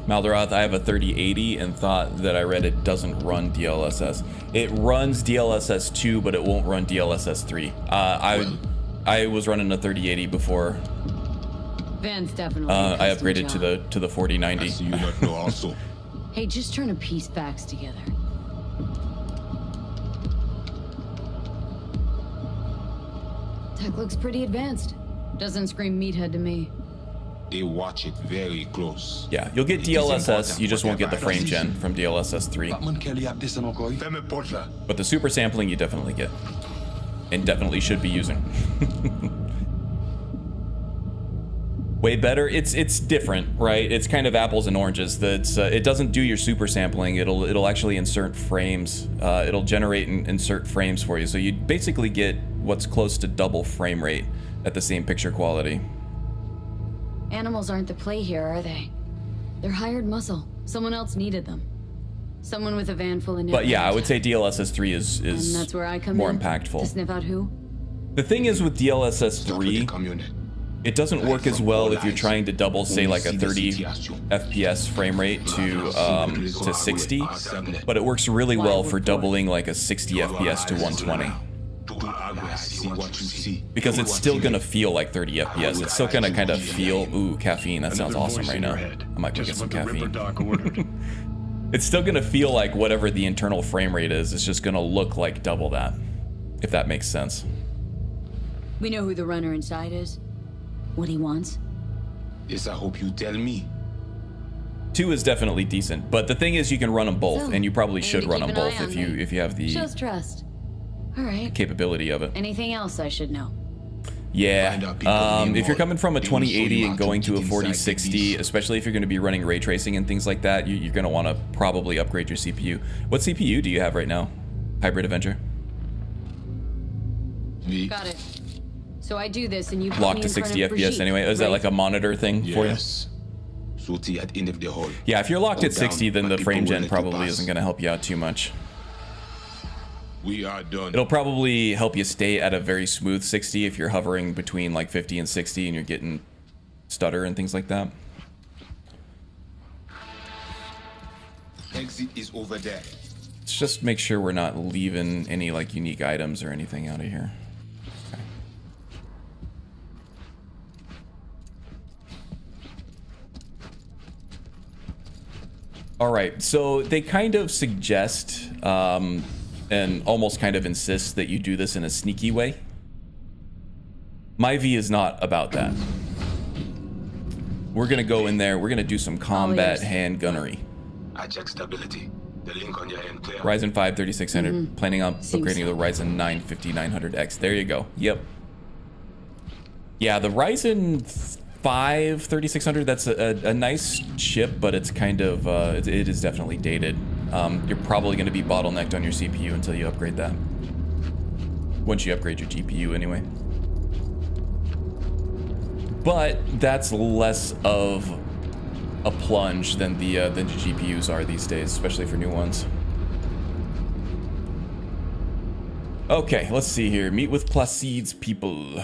B: Maldorath, I have a 3080 and thought that I read it doesn't run DLSS. It runs DLSS 2, but it won't run DLSS 3. I was running a 3080 before
D: Van's definitely.
B: I upgraded to the 4090.
H: I see you not know also.
D: Hey, just trying to piece facts together. Tech looks pretty advanced. Doesn't scream meathead to me.
H: They watch it very close.
B: Yeah, you'll get
H: It is
B: DLSS,
H: important
B: you just won't get the
H: whatever.
B: frame gen from DLSS 3.
F: Femme porte là.
B: But the super sampling you definitely get. And definitely should be using. way better. It's different, right? It's kind of apples and oranges. That's it doesn't do your super sampling. It'll actually insert frames. It'll generate and insert frames for you. So you basically get what's close to double frame rate at the same picture quality.
D: Animals aren't the play here, are they? They're hired muscle. Someone else needed them. Someone with a van full of.
B: But yeah, I would say DLSS 3 is
D: and that's where I come
B: more
D: in,
B: impactful.
D: To sniff out who?
B: The thing is with DLSS 3, it doesn't work as well if you're trying to double, say, like a 30 FPS frame rate to 60, but it works really well for doubling like a 60 FPS to 120. Because it's still gonna feel like 30 FPS. It's still gonna kind of feel, ooh, caffeine. That sounds awesome right now. I might go get some caffeine. It's still gonna feel like whatever the internal frame rate is. It's just gonna look like double that, if that makes sense.
D: We know who the runner inside is. What he wants.
H: Yes, I hope you tell me.
B: 2 is definitely decent, but the thing is, you can run them both,
D: So,
B: and you probably
D: I need
B: should
D: to
B: run
D: keep
B: them
D: an
B: both
D: eye on
B: if you have the
D: Shows trust. All right.
B: capability of it.
D: Anything else I should know?
B: Yeah, if you're coming from a 2080 and going to a 4060, especially if you're going to be running ray tracing and things like that, you're going to want to probably upgrade your CPU. What CPU do you have right now? Hybrid Avenger?
D: Got it. So I do this and you put
B: Lock
D: me
B: to
D: in front
B: 60
D: of
B: FPS
D: Brigitte,
B: anyway. Is that
D: right?
B: like a monitor thing for you?
H: Yes. Sortie at end of the hall.
B: Yeah, if you're locked at 60, then the frame gen probably
H: pass.
B: isn't going to help you out too much.
H: We are done.
B: It'll probably help you stay at a very smooth 60 if you're hovering between like 50 and 60 and you're getting stutter and things like that.
H: Exit is over there.
B: Let's just make sure we're not leaving any like unique items or anything out of here. Okay. All right, so they kind of suggest and almost kind of insist that you do this in a sneaky way. My V is not about that. We're gonna go in there, we're gonna do some combat hand gunnery.
H: I check stability. The link on your end clear.
B: Ryzen 5 3600, planning on upgrading the Ryzen 9 5900X. There you go. Yep. Yeah, the Ryzen 5 3600, that's a nice chip, but it's kind of, it is definitely dated. You're probably going to be bottlenecked on your CPU until you upgrade that. Once you upgrade your GPU anyway. But that's less of a plunge than the GPUs are these days, especially for new ones. Okay, let's see here. Meet with Placide's people.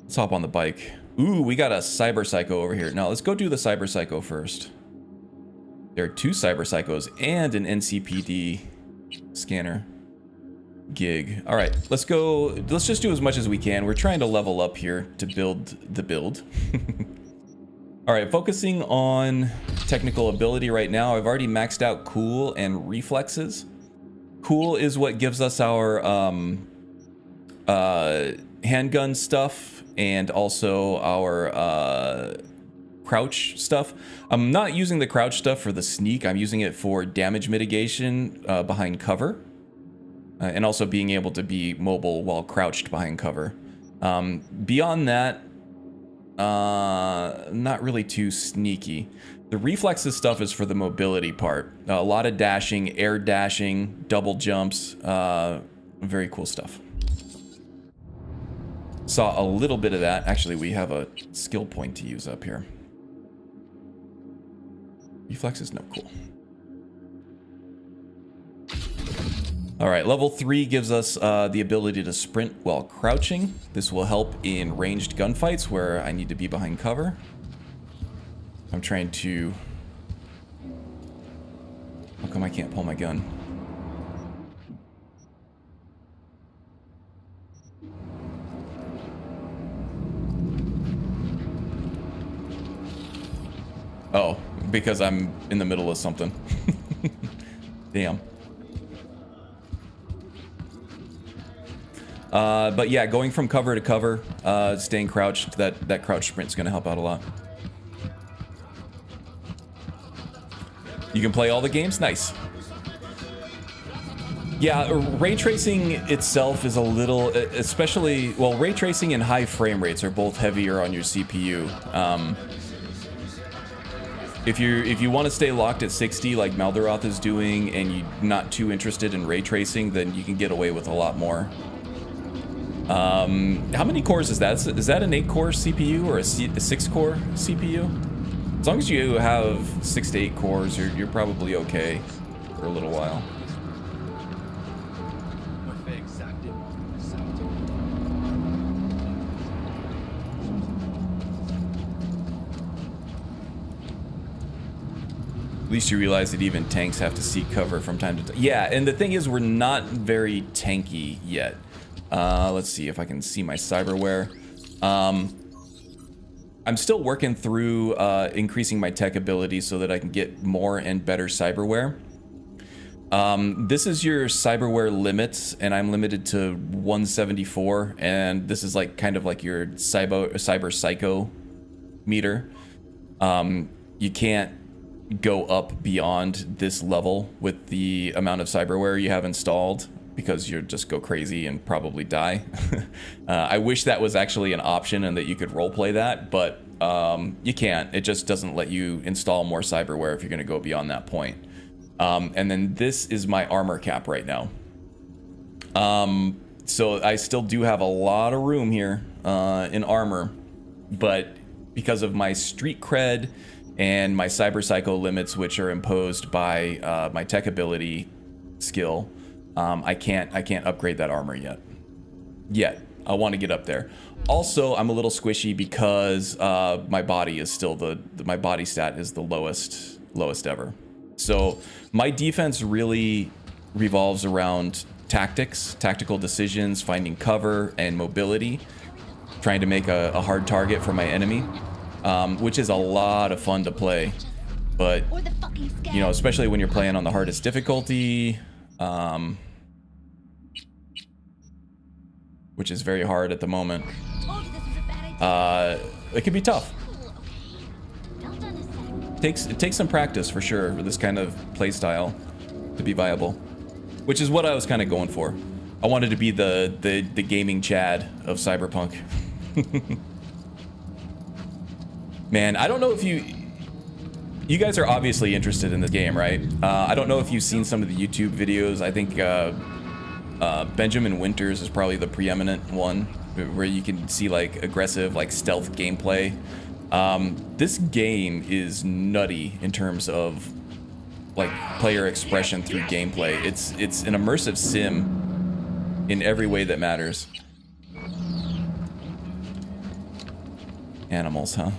B: Let's hop on the bike. Ooh, we got a Cyber Psycho over here. Now, let's go do the Cyber Psycho first. There are 2 Cyber Psychos and an NCPD scanner gig. All right, let's go. Let's just do as much as we can. We're trying to level up here to build the build. All right, focusing on technical ability right now. I've already maxed out Cool and Reflexes. Cool is what gives us our handgun stuff and also our crouch stuff. I'm not using the crouch stuff for the sneak. I'm using it for damage mitigation behind cover. And also being able to be mobile while crouched behind cover. Beyond that, not really too sneaky. The reflexes stuff is for the mobility part. A lot of dashing, air dashing, double jumps, very cool stuff. Saw a little bit of that. Actually, we have a skill point to use up here. Reflexes, no, cool. All right, level 3 gives us the ability to sprint while crouching. This will help in ranged gunfights where I need to be behind cover. I'm trying to... How come I can't pull my gun? Oh, because I'm in the middle of something. Damn. But yeah, going from cover to cover, staying crouched, that crouch sprint is going to help out a lot. You can play all the games? Nice. Yeah, ray tracing itself is a little, especially, well, ray tracing and high frame rates are both heavier on your CPU. If you want to stay locked at 60 like Malderoth is doing, and you're not too interested in ray tracing, then you can get away with a lot more. How many cores is that? Is that an 8-core CPU or a 6-core CPU? As long as you have 6 to 8 cores, you're probably okay for a little while. At least you realize that even tanks have to seek cover from time to time. Yeah, and the thing is, we're not very tanky yet. Let's see if I can see my cyberware. I'm still working through increasing my tech ability so that I can get more and better cyberware. This is your cyberware limits, and I'm limited to 174, and this is like kind of like your cyber psycho meter. You can't go up beyond this level with the amount of cyberware you have installed, because you'll just go crazy and probably die. I wish that was actually an option and that you could roleplay that, but you can't. It just doesn't let you install more cyberware if you're going to go beyond that point. And then this is my armor cap right now. So I still do have a lot of room here in armor, but because of my street cred and my cyber psycho limits, which are imposed by my tech ability skill, I can't upgrade that armor yet. I want to get up there. Also, I'm a little squishy because my body is still my body stat is the lowest ever. So my defense really revolves around tactics, tactical decisions, finding cover, and mobility, trying to make a hard target for my enemy, which is a lot of fun to play. But, you know, especially when you're playing on the hardest difficulty, which is very hard at the moment, it can be tough. It takes some practice for sure for this kind of play style to be viable, which is what I was kind of going for. I wanted to be the gaming Chad of Cyberpunk. Man, I don't know if you guys are obviously interested in this game, right? I don't know if you've seen some of the YouTube videos. I think Benjamin Winters is probably the preeminent one, where you can see like aggressive, like stealth gameplay. This game is nutty in terms of like player expression through gameplay. It's an immersive sim in every way that matters. Animals, huh?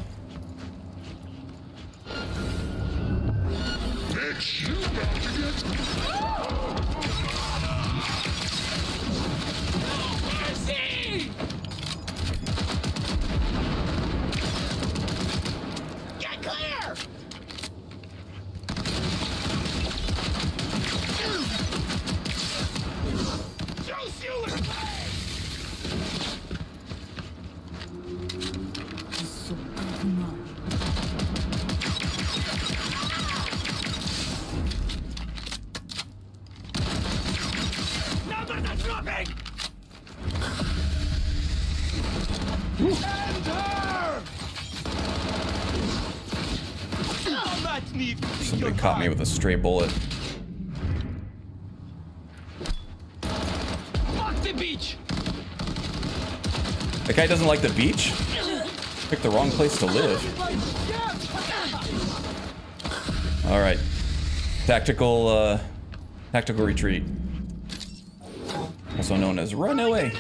B: Somebody caught me with a stray bullet.
E: Fuck the beach!
B: That guy doesn't like the beach? Picked the wrong place to live. Alright. Tactical retreat. Also known as run away.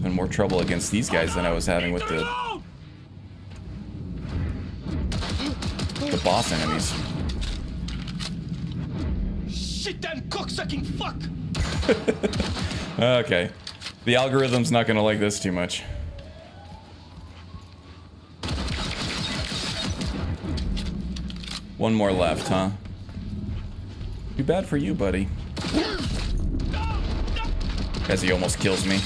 B: Been more trouble against these guys than I was having with the boss enemies.
E: Shit, damn cocksucking fuck!
B: Okay. The algorithm's not gonna like this too much. One more left, huh? Too bad for you, buddy. As he almost kills me.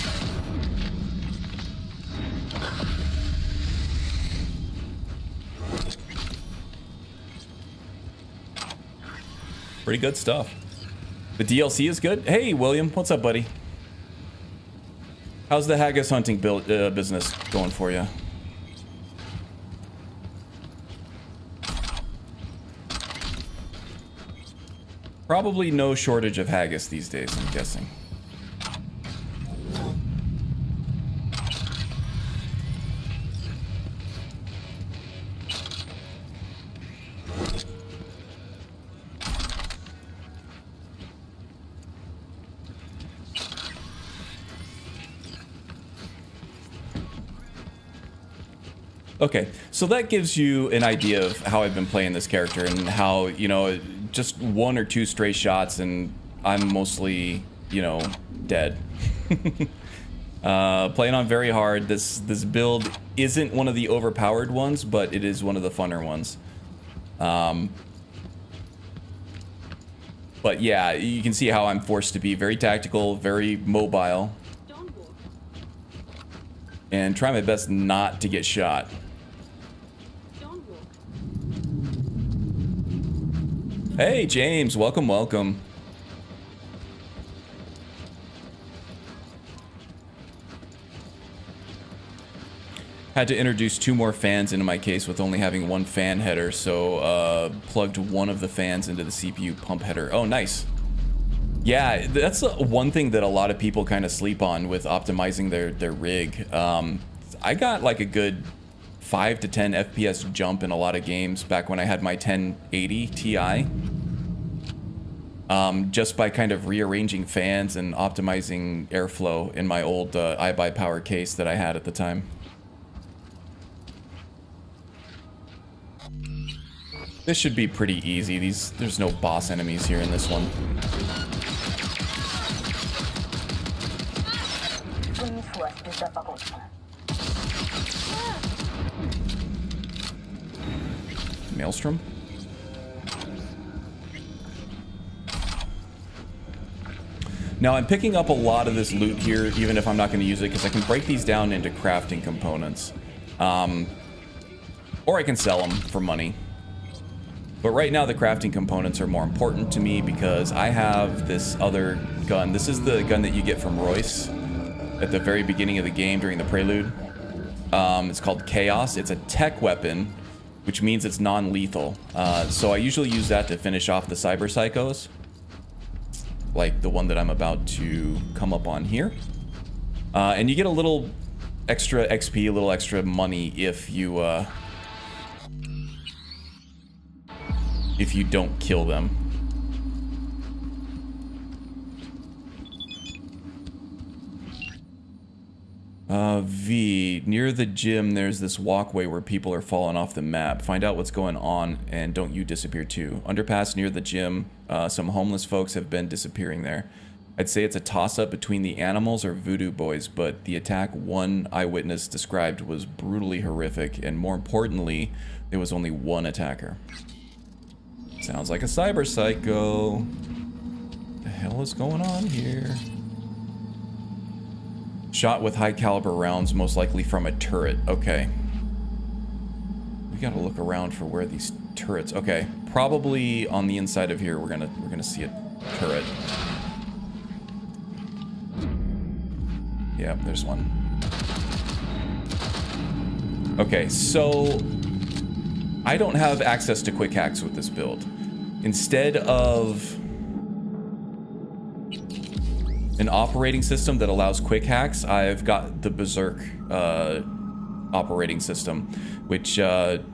B: Pretty good stuff. The DLC is good. Hey, William, what's up, buddy? How's the haggis hunting business going for you? Probably no shortage of haggis these days, I'm guessing. Okay, so that gives you an idea of how I've been playing this character and how, you know, just one or two stray shots and I'm mostly, you know, dead. Playing on very hard. This build isn't one of the overpowered ones, but it is one of the funner ones. But yeah, you can see how I'm forced to be very tactical, very mobile, and try my best not to get shot. Hey, James, welcome, welcome. Had to introduce 2 more fans into my case with only having 1 fan header, so plugged one of the fans into the CPU pump header. Oh, nice. Yeah, that's one thing that a lot of people kind of sleep on with optimizing their rig. I got like a good 5 to 10 FPS jump in a lot of games back when I had my 1080 Ti. Just by kind of rearranging fans and optimizing airflow in my old iBuyPower case that I had at the time. This should be pretty easy. There's no boss enemies here in this one. Maelstrom? Now I'm picking up a lot of this loot here, even if I'm not going to use it, because I can break these down into crafting components. Or I can sell them for money. But right now the crafting components are more important to me because I have this other gun. This is the gun that you get from Royce at the very beginning of the game during the prelude. It's called Chaos. It's a tech weapon, which means it's non-lethal. So I usually use that to finish off the cyber psychos, like the one that I'm about to come up on here. And you get a little extra XP, a little extra money if you don't kill them. V, near the gym, there's this walkway where people are falling off the map. Find out what's going on and don't you disappear too. Underpass near the gym. Some homeless folks have been disappearing there. I'd say it's a toss-up between the animals or voodoo boys, but the attack one eyewitness described was brutally horrific, and more importantly, there was only one attacker. Sounds like a cyber psycho. What the hell is going on here? Shot with high caliber rounds, most likely from a turret. Okay. We gotta look around for where these turrets. Okay, probably on the inside of here. We're gonna see a turret. Yeah, there's one. Okay, so I don't have access to quick hacks with this build. Instead of an operating system that allows quick hacks, I've got the Berserk operating system, which, let's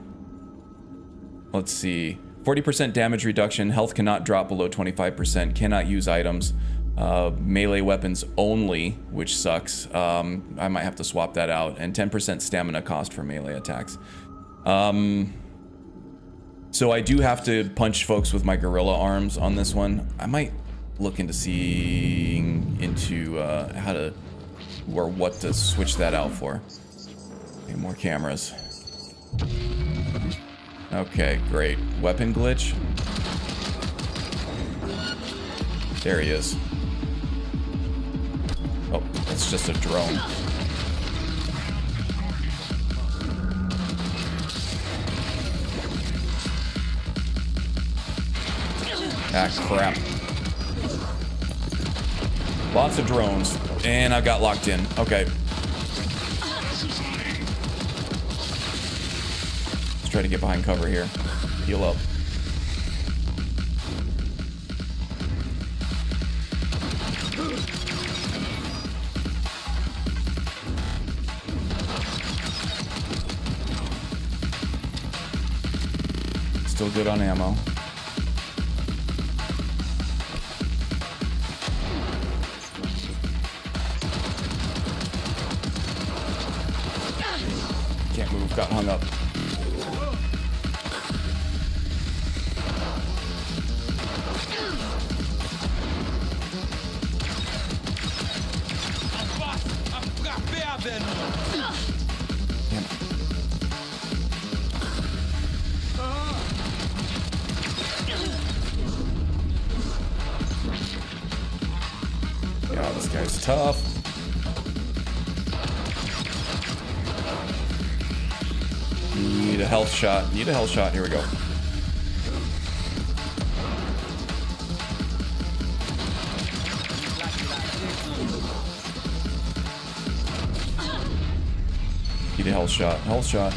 B: see, 40% damage reduction, health cannot drop below 25%, cannot use items, melee weapons only, which sucks. I might have to swap that out, and 10% stamina cost for melee attacks. So I do have to punch folks with my gorilla arms on this one. I might look into seeing into how to or what to switch that out for. Okay, more cameras. Okay, great. Weapon glitch. There he is. Oh, that's just a drone. Ah, crap. Lots of drones. And I got locked in. Okay. Let's try to get behind cover here. Heal up. Still good on ammo. Can't move, got hung up. Damn it. Yeah, this guy's tough. Need a health shot. Need a health shot. Here we go. Need a health shot. Health shot.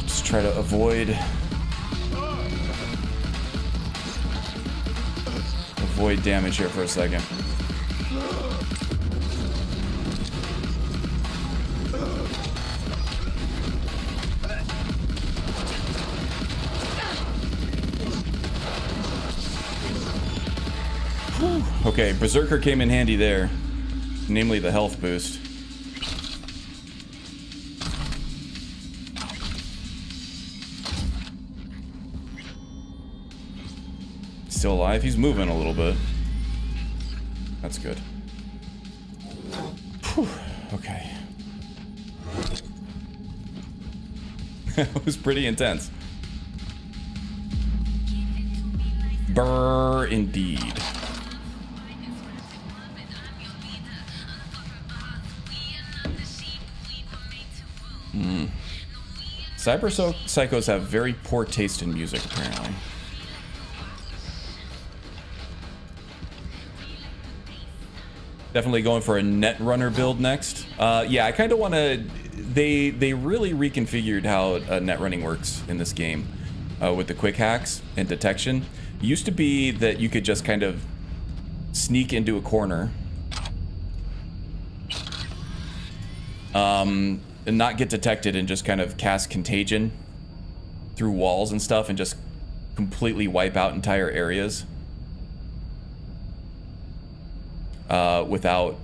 B: Just try to avoid damage here for a second. Okay, Berserker came in handy there, namely the health boost. Still alive? He's moving a little bit. That's good. Whew. Okay. That was pretty intense. Brr, indeed. Cyber psychos have very poor taste in music, apparently. Definitely going for a Netrunner build next. Yeah, I kind of want to... They really reconfigured how netrunning works in this game with the quick hacks and detection. It used to be that you could just kind of sneak into a corner and not get detected and just kind of cast contagion through walls and stuff and just completely wipe out entire areas without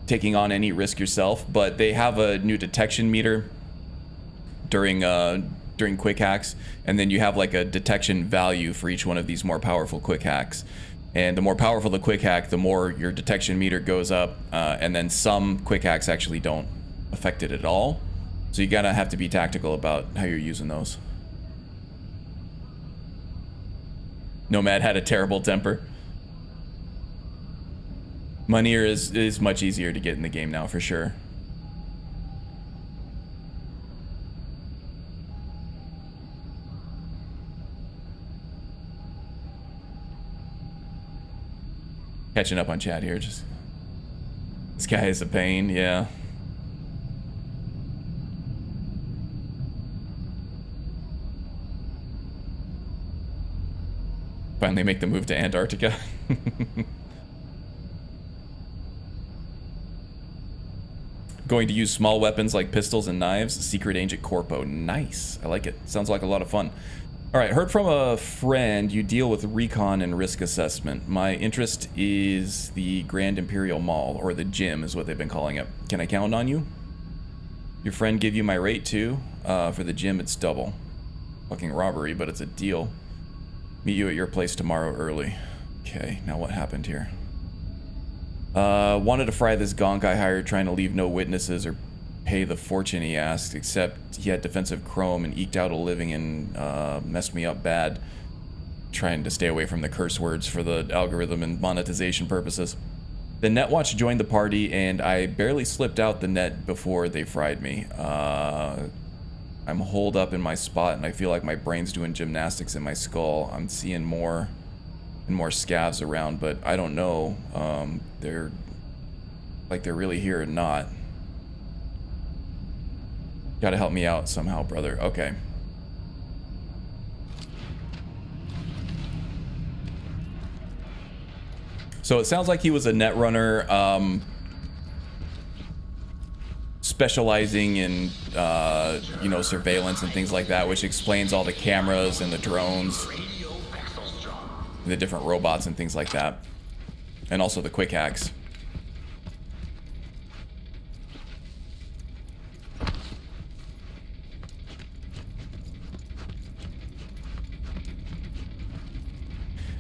B: taking on any risk yourself. But they have a new detection meter during quick hacks, and then you have like a detection value for each one of these more powerful quick hacks. And the more powerful the quick hack, the more your detection meter goes up, and then some quick hacks actually don't affect it at all. So you gotta have to be tactical about how you're using those. Nomad had a terrible temper. Munir is much easier to get in the game now, for sure. Catching up on chat here, just... This guy is a pain, yeah. Finally make the move to Antarctica. Going to use small weapons like pistols and knives. Secret Agent Corpo. Nice. I like it. Sounds like a lot of fun. Alright, heard from a friend you deal with recon and risk assessment. My interest is the Grand Imperial Mall, or the gym is what they've been calling it. Can I count on you? Your friend give you my rate too? For the gym it's double. Fucking robbery, but it's a deal. Meet you at your place tomorrow early. Okay, now what happened here? Wanted to fry this gonk I hired, trying to leave no witnesses or pay the fortune he asked, except he had defensive chrome and eked out a living and messed me up bad, trying to stay away from the curse words for the algorithm and monetization purposes. The Netwatch joined the party and I barely slipped out the net before they fried me. I I'm holed up in my spot and I feel like my brain's doing gymnastics in my skull. I'm seeing more and more scavs around, but I don't know. They're really here or not. Gotta help me out somehow, brother. Okay. So it sounds like he was a net runner, specializing in, you know, surveillance and things like that, which explains all the cameras and the drones, the different robots and things like that, and also the quick hacks.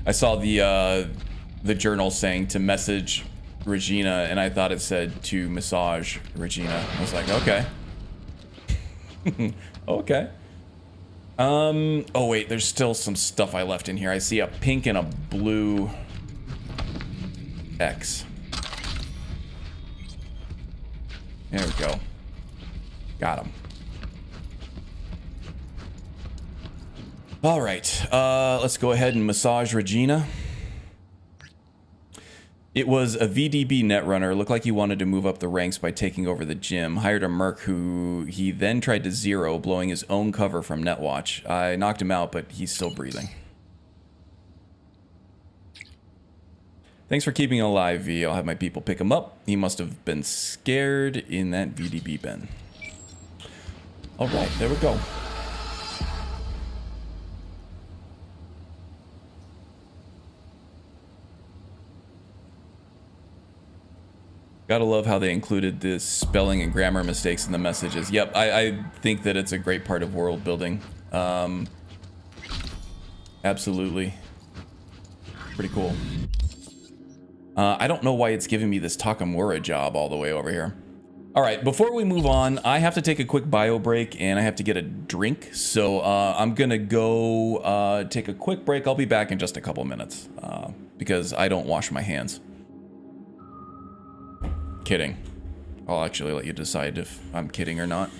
B: I saw the journal saying to message Regina, and I thought it said to massage Regina. I was like, okay. Okay. Oh wait, there's still some stuff I left in here. I see a pink and a blue X. There we go. Got him. All right, let's go ahead and massage Regina. It was a VDB netrunner. Looked like he wanted to move up the ranks by taking over the gym. Hired a merc who he then tried to zero, blowing his own cover from Netwatch. I knocked him out, but he's still breathing. Thanks for keeping him alive, V. I'll have my people pick him up. He must have been scared in that VDB bin. All right, there we go. Gotta love how they included this spelling and grammar mistakes in the messages. Yep, I think that it's a great part of world building. Absolutely. Pretty cool. I don't know why it's giving me this Takamura job all the way over here. All right, before we move on, I have to take a quick bio break and I have to get a drink. So I'm gonna go take a quick break. I'll be back in just a couple minutes because I don't wash my hands. Kidding. I'll actually let you decide if I'm kidding or not.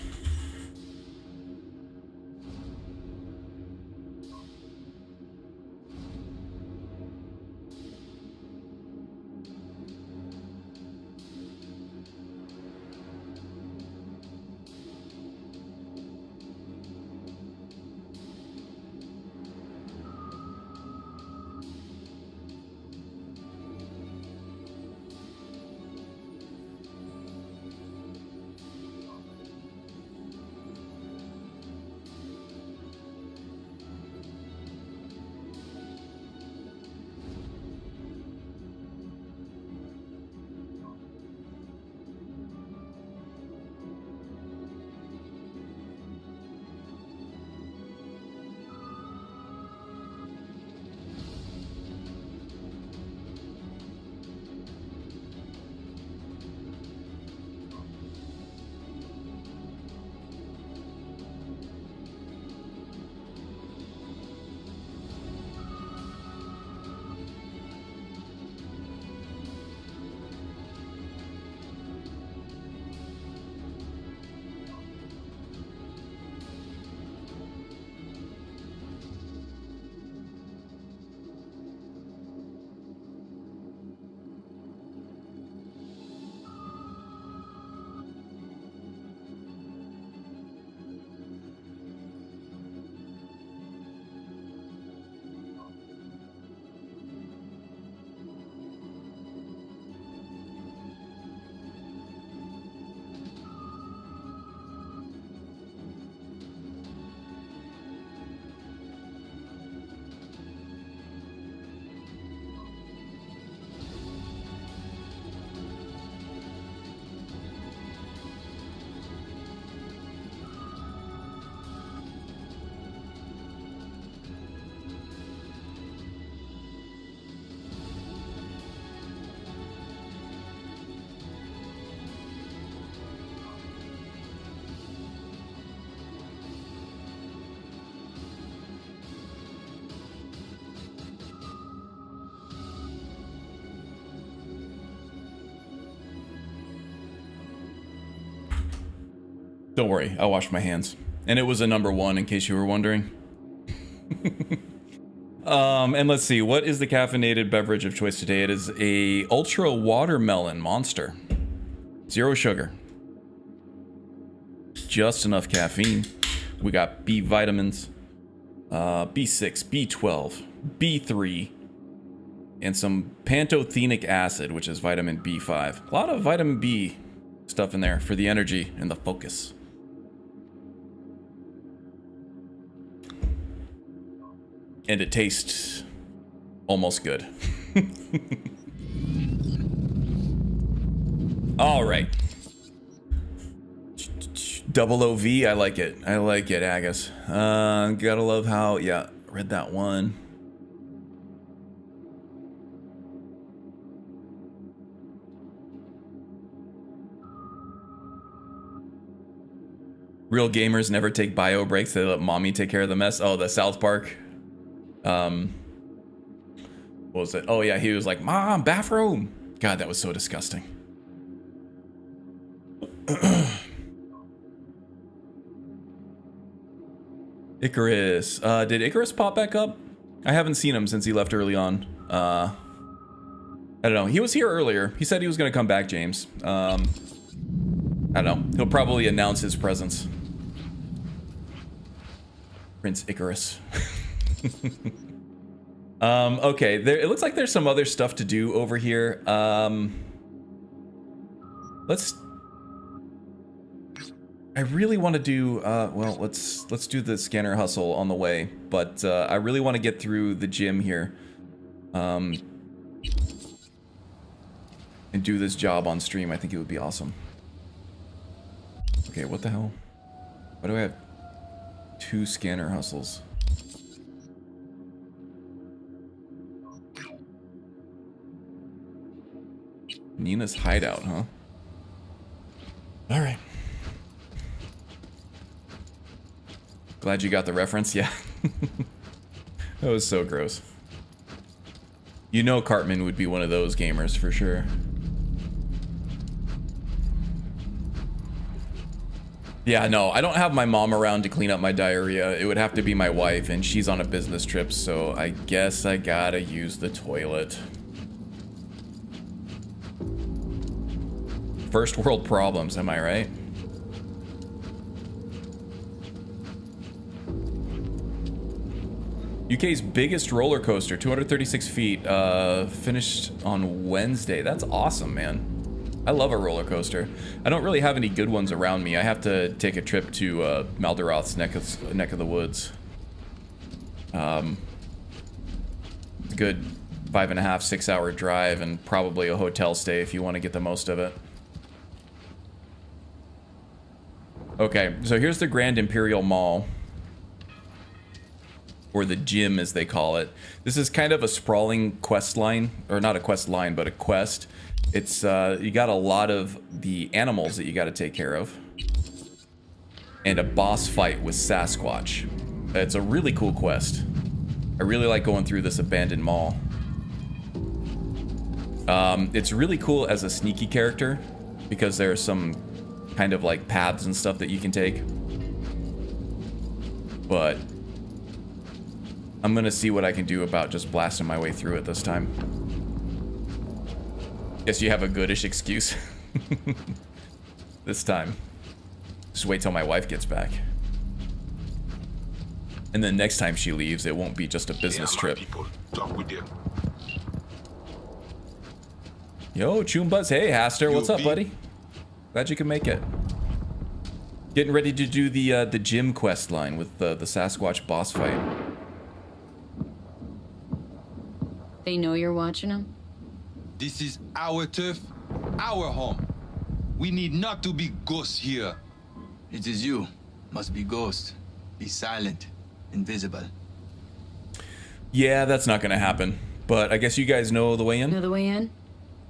B: Don't worry, I'll wash my hands. And it was a number 1 in case you were wondering. And let's see, what is the caffeinated beverage of choice today? It is a ultra watermelon monster. 0 sugar. Just enough caffeine. We got B vitamins, B6, B12, B3, and some pantothenic acid, which is vitamin B5. A lot of vitamin B stuff in there for the energy and the focus. And it tastes almost good. All right. Double OV, I like it. I like it, Agus. Gotta love how, yeah, read that one. Real gamers never take bio breaks. They let mommy take care of the mess. Oh, the South Park. What was it? Oh yeah, he was like, "Mom, bathroom." God, that was so disgusting. Icarus. Did Icarus pop back up? I haven't seen him since he left early on. I don't know. He was here earlier. He said he was going to come back, James. I don't know. He'll probably announce his presence. Prince Icarus. Okay, it looks like there's some other stuff to do over here. I really want to do, well, let's do the scanner hustle on the way, but I really want to get through the gym here. And do this job on stream. I think it would be awesome. Okay, what the hell? Why do I have 2 scanner hustles? Nina's hideout, huh? All right. Glad you got the reference. Yeah. That was so gross. You know Cartman would be one of those gamers for sure. Yeah, no, I don't have my mom around to clean up my diarrhea. It would have to be my wife, and she's on a business trip, so I guess I gotta use the toilet. First world problems, am I right? UK's biggest roller coaster, 236 feet, finished on Wednesday. That's awesome, man. I love a roller coaster. I don't really have any good ones around me. I have to take a trip to Malderoth's neck of the woods. It's a good 5.5, 6 hour drive and probably a hotel stay if you want to get the most of it. Okay, so here's the Grand Imperial Mall. Or the gym, as they call it. This is kind of a sprawling quest line, or not a quest line, but a quest. It's, you got a lot of the animals that you got to take care of. And a boss fight with Sasquatch. It's a really cool quest. I really like going through this abandoned mall. It's really cool as a sneaky character, because there are some kind of like paths and stuff that you can take. But I'm gonna see what I can do about just blasting my way through it this time. Guess you have a goodish excuse. This time. Just wait till my wife gets back. And then next time she leaves, it won't be just a business trip.
H: People. Talk with them.
B: Yo, Choombuzz. Hey, Haster. What's up,
H: V.
B: buddy? Glad you can make it. Getting ready to do the gym quest line with the Sasquatch boss fight.
D: They know you're watching them?
E: This is our turf, our home. We need not to be ghosts here.
I: It is you. Must be ghost. Be silent. Invisible.
B: Yeah, that's not gonna happen. But I guess you guys know the way in?
D: Know the way in?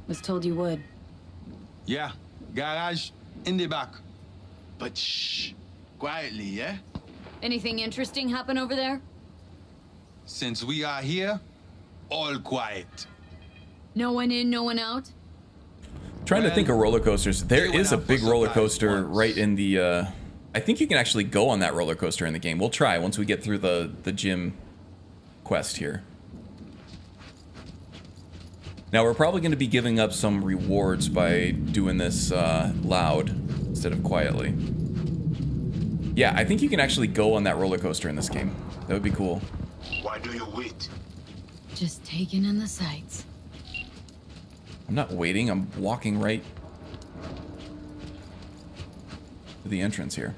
D: Was told you would.
E: Yeah, garage in the back.
I: But shh. Quietly, yeah?
D: Anything interesting happen over there?
E: Since we are here, all quiet.
D: No one in, no one out?
B: Trying to think of roller coasters. There
E: they went
B: is a
E: out for
B: big roller
E: supplies
B: coaster
E: once.
B: right in the I think you can actually go on that roller coaster in the game. We'll try once we get through the gym quest here. Now we're probably going to be giving up some rewards by doing this loud instead of quietly. Yeah, I think you can actually go on that roller coaster in this game. That would be cool.
H: Why do you wait?
D: Just taking in the sights.
B: I'm not waiting, I'm walking right to the entrance here.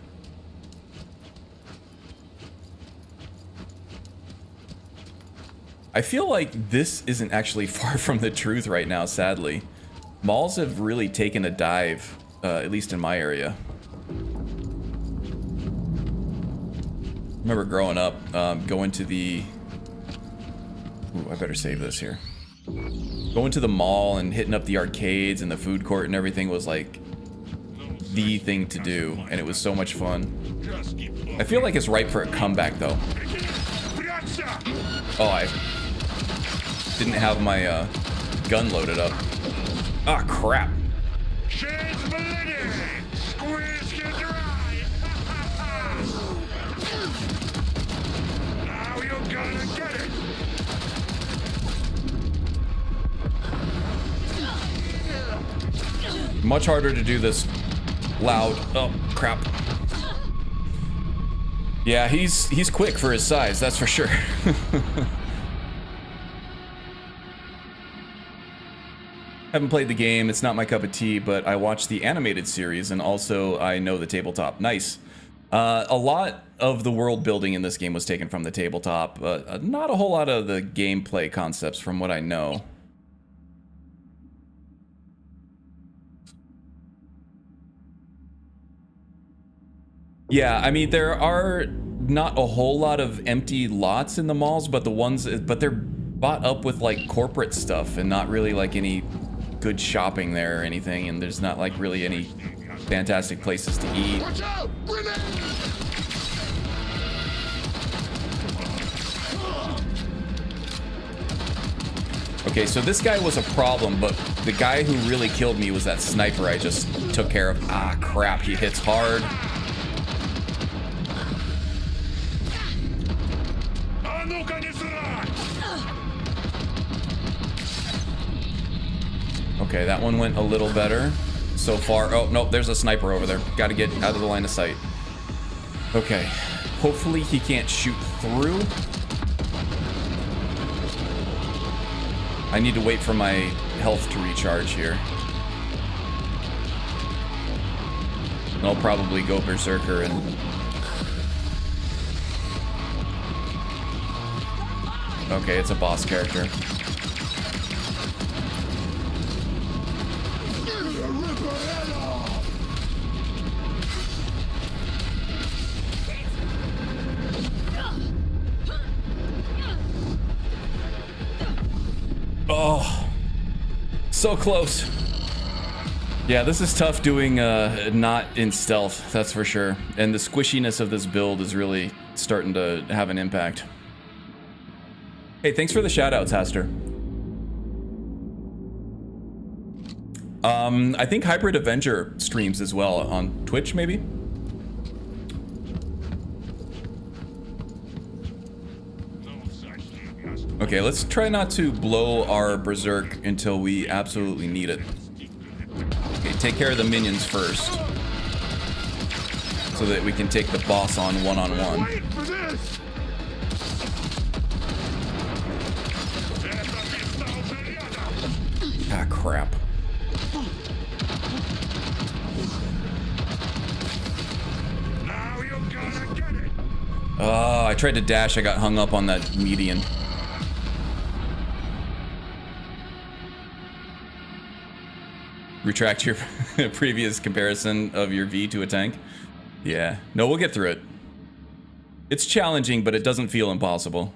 B: I feel like this isn't actually far from the truth right now, sadly. Malls have really taken a dive, at least in my area. Remember growing up, going to the... Ooh, I better save this here. Going to the mall and hitting up the arcades and the food court and everything was like the thing to do, and it was so much fun. I feel like it's ripe for a comeback, though. Oh, I didn't have my gun loaded up. Ah, crap.
F: Now you're gonna get it.
B: Much harder to do this loud. Oh, crap. Yeah, he's quick for his size, that's for sure. Haven't played the game, it's not my cup of tea, but I watched the animated series and also I know the tabletop. Nice. A lot of the world building in this game was taken from the tabletop. Not a whole lot of the gameplay concepts from what I know. Yeah, I mean, there are not a whole lot of empty lots in the malls, but they're bought up with like corporate stuff and not really like any good shopping there or anything, and there's not like really any fantastic places to eat.
F: Watch out! Grenade!
B: Okay, so this guy was a problem, but the guy who really killed me was that sniper I just took care of. Ah, crap, he hits hard. Okay, that one went a little better so far. Oh, no, there's a sniper over there. Got to get out of the line of sight. Okay, hopefully he can't shoot through. I need to wait for my health to recharge here. And I'll probably go berserker and... Okay, it's a boss character. Oh, so close. Yeah, this is tough doing not in stealth, that's for sure. And the squishiness of this build is really starting to have an impact. Hey, thanks for the shoutouts, Haster. I think Hybrid Avenger streams as well on Twitch, maybe? Okay, let's try not to blow our berserk until we absolutely need it. Okay, take care of the minions first, so that we can take the boss on one-on-one. Ah, crap. Oh, I tried to dash, I got hung up on that median. Retract your previous comparison of your V to a tank. Yeah, no, we'll get through it. It's challenging, but it doesn't feel impossible.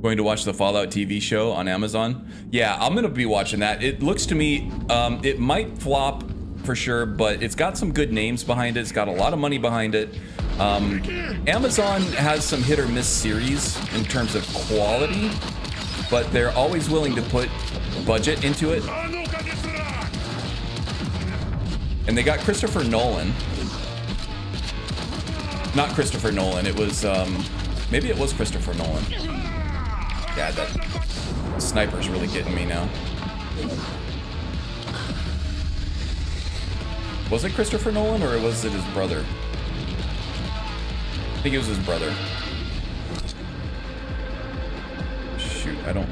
B: Going to watch the Fallout TV show on Amazon? Yeah, I'm gonna be watching that. It looks to me, it might flop for sure, but it's got some good names behind it. It's got a lot of money behind it. Amazon has some hit or miss series in terms of quality, but they're always willing to put budget into it. And they got Christopher Nolan. Not Christopher Nolan, it was, maybe it was Christopher Nolan. Yeah, that sniper's really getting me now. Was it Christopher Nolan or was it his brother? I think it was his brother. Shoot, I don't...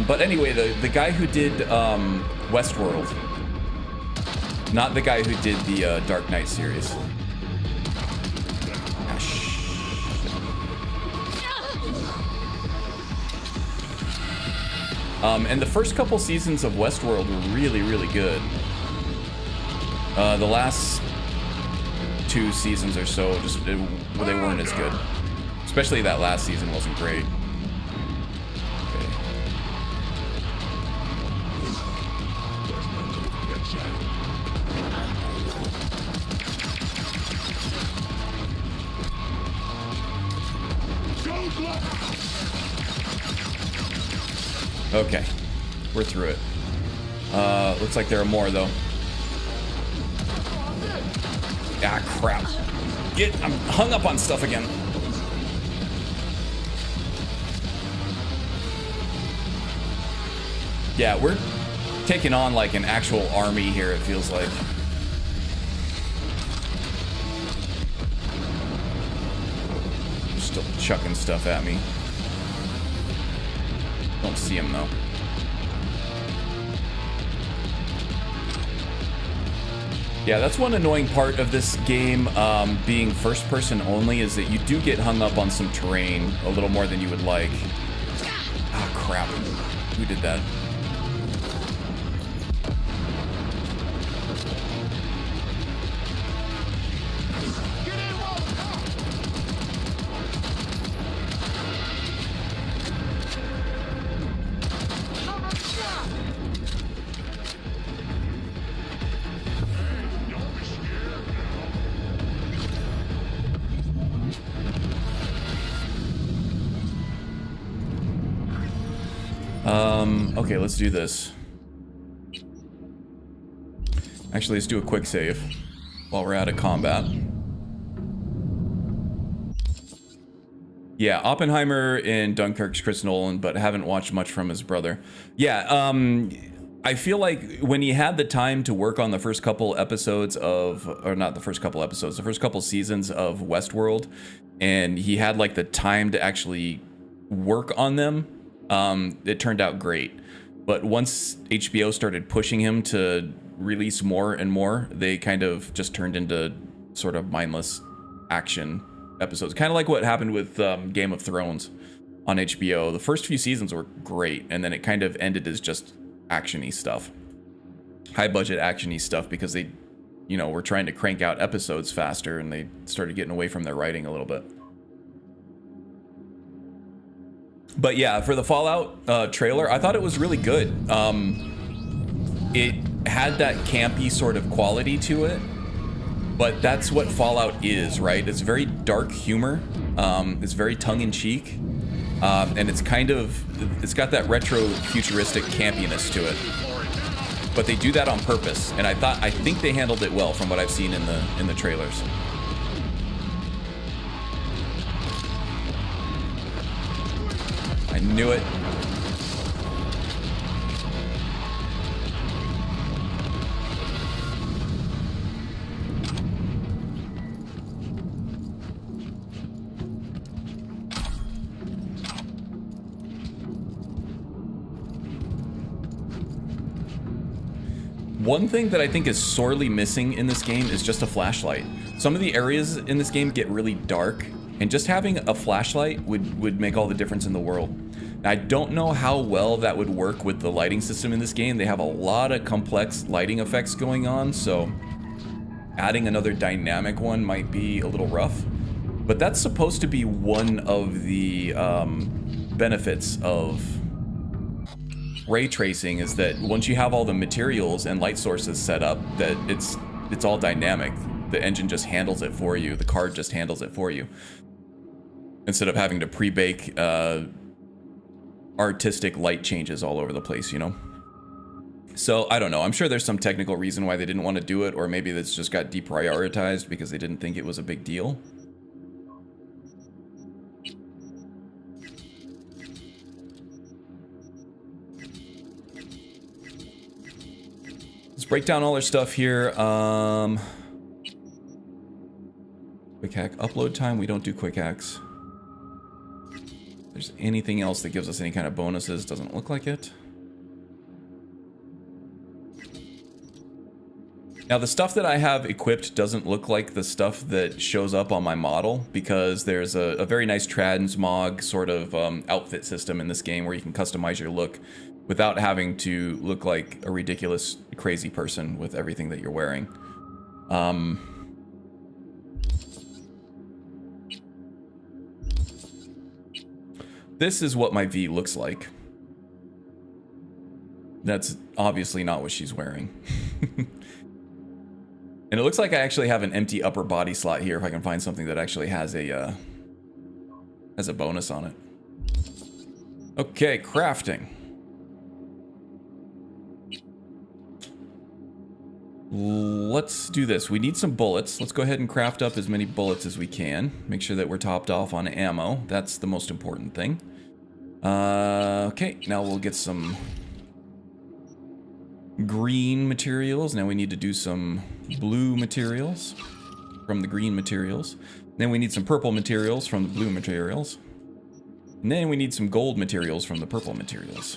B: But anyway, the guy who did Westworld, not the guy who did the Dark Knight series. And the first couple seasons of Westworld were really, really good. The last 2 seasons or so, just they weren't as good. Especially that last season wasn't great. Okay, we're through it. Looks like there are more though. Ah, crap. I'm hung up on stuff again. Yeah, we're taking on like an actual army here, it feels like. Still chucking stuff at me. Don't see him though. Yeah, that's one annoying part of this game, being first person only, is that you do get hung up on some terrain a little more than you would like. Ah, crap. Who did that? Okay, let's do this. Actually, let's do a quick save while we're out of combat. Yeah, Oppenheimer in Dunkirk's Chris Nolan, but haven't watched much from his brother. Yeah, I feel like when he had the time to work on the first couple episodes of, or not the first couple episodes, the first couple seasons of Westworld, and he had like the time to actually work on them, it turned out great. But once HBO started pushing him to release more and more, they kind of just turned into sort of mindless action episodes. Kind of like what happened with Game of Thrones on HBO. The first few seasons were great, and then it kind of ended as just action-y stuff. High budget action-y stuff, because they, you know, were trying to crank out episodes faster, and they started getting away from their writing a little bit. But yeah, for the Fallout trailer, I thought it was really good. It had that campy sort of quality to it, but that's what Fallout is, right? It's very dark humor. It's very tongue-in-cheek, and it's got that retro futuristic campiness to it. But they do that on purpose, and I think they handled it well from what I've seen in the trailers. I knew it. One thing that I think is sorely missing in this game is just a flashlight. Some of the areas in this game get really dark, and just having a flashlight would make all the difference in the world. Now, I don't know how well that would work with the lighting system in this game. They have a lot of complex lighting effects going on, so adding another dynamic one might be a little rough. But that's supposed to be one of the benefits of ray tracing, is that once you have all the materials and light sources set up, that it's all dynamic. The engine just handles it for you. The card just handles it for you. instead of having to pre-bake artistic light changes all over the place, you know? So I don't know. I'm sure there's some technical reason why they didn't want to do it, or maybe this just got deprioritized because they didn't think it was a big deal. Let's break down all our stuff here. Quick hack upload time. We don't do quick hacks. If there's anything else that gives us any kind of bonuses, doesn't look like it. Now the stuff that I have equipped doesn't look like the stuff that shows up on my model, because there's a very nice transmog sort of outfit system in this game where you can customize your look without having to look like a ridiculous, crazy person with everything that you're wearing. This is what my V looks like. That's obviously not what she's wearing. And it looks like I actually have an empty upper body slot here if I can find something that actually has a bonus on it. Okay, crafting. Let's do this. We need some bullets. Let's go ahead and craft up as many bullets as we can. Make sure that we're topped off on ammo. That's the most important thing. Okay, now we'll get some green materials. Now we need to do some blue materials from the green materials. Then we need some purple materials from the blue materials. And then we need some gold materials from the purple materials.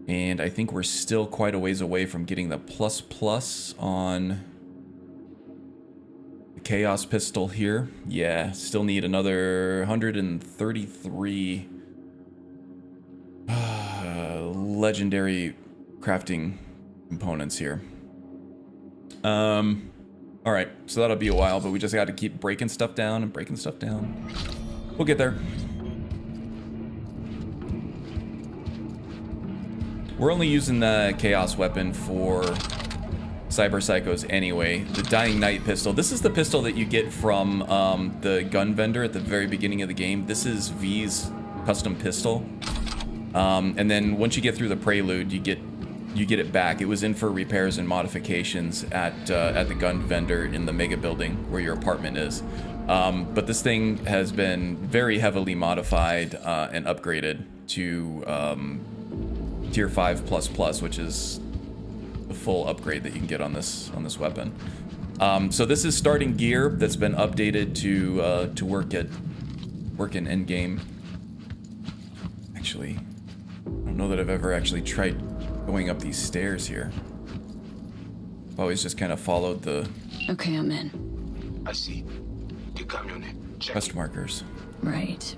B: And I think we're still quite a ways away from getting the ++ on the Chaos Pistol here. Yeah, still need another 133 legendary crafting components here. Alright, so that'll be a while, but we just gotta keep breaking stuff down and breaking stuff down. We'll get there. We're only using the Chaos weapon for Cyber Psychos anyway. The Dying Knight pistol. This is the pistol that you get from the gun vendor at the very beginning of the game. This is V's custom pistol. And then once you get through the prelude, you get it back. It was in for repairs and modifications at the gun vendor in the mega building where your apartment is. But this thing has been very heavily modified and upgraded to Tier 5++, which is the full upgrade that you can get on this weapon. So this is starting gear that's been updated to work in endgame. Actually, I don't know that I've ever actually tried going up these stairs here. I've always just kind of followed the...
D: Okay, I'm in.
H: I see. The camionette. Check.
B: Quest markers.
D: Right.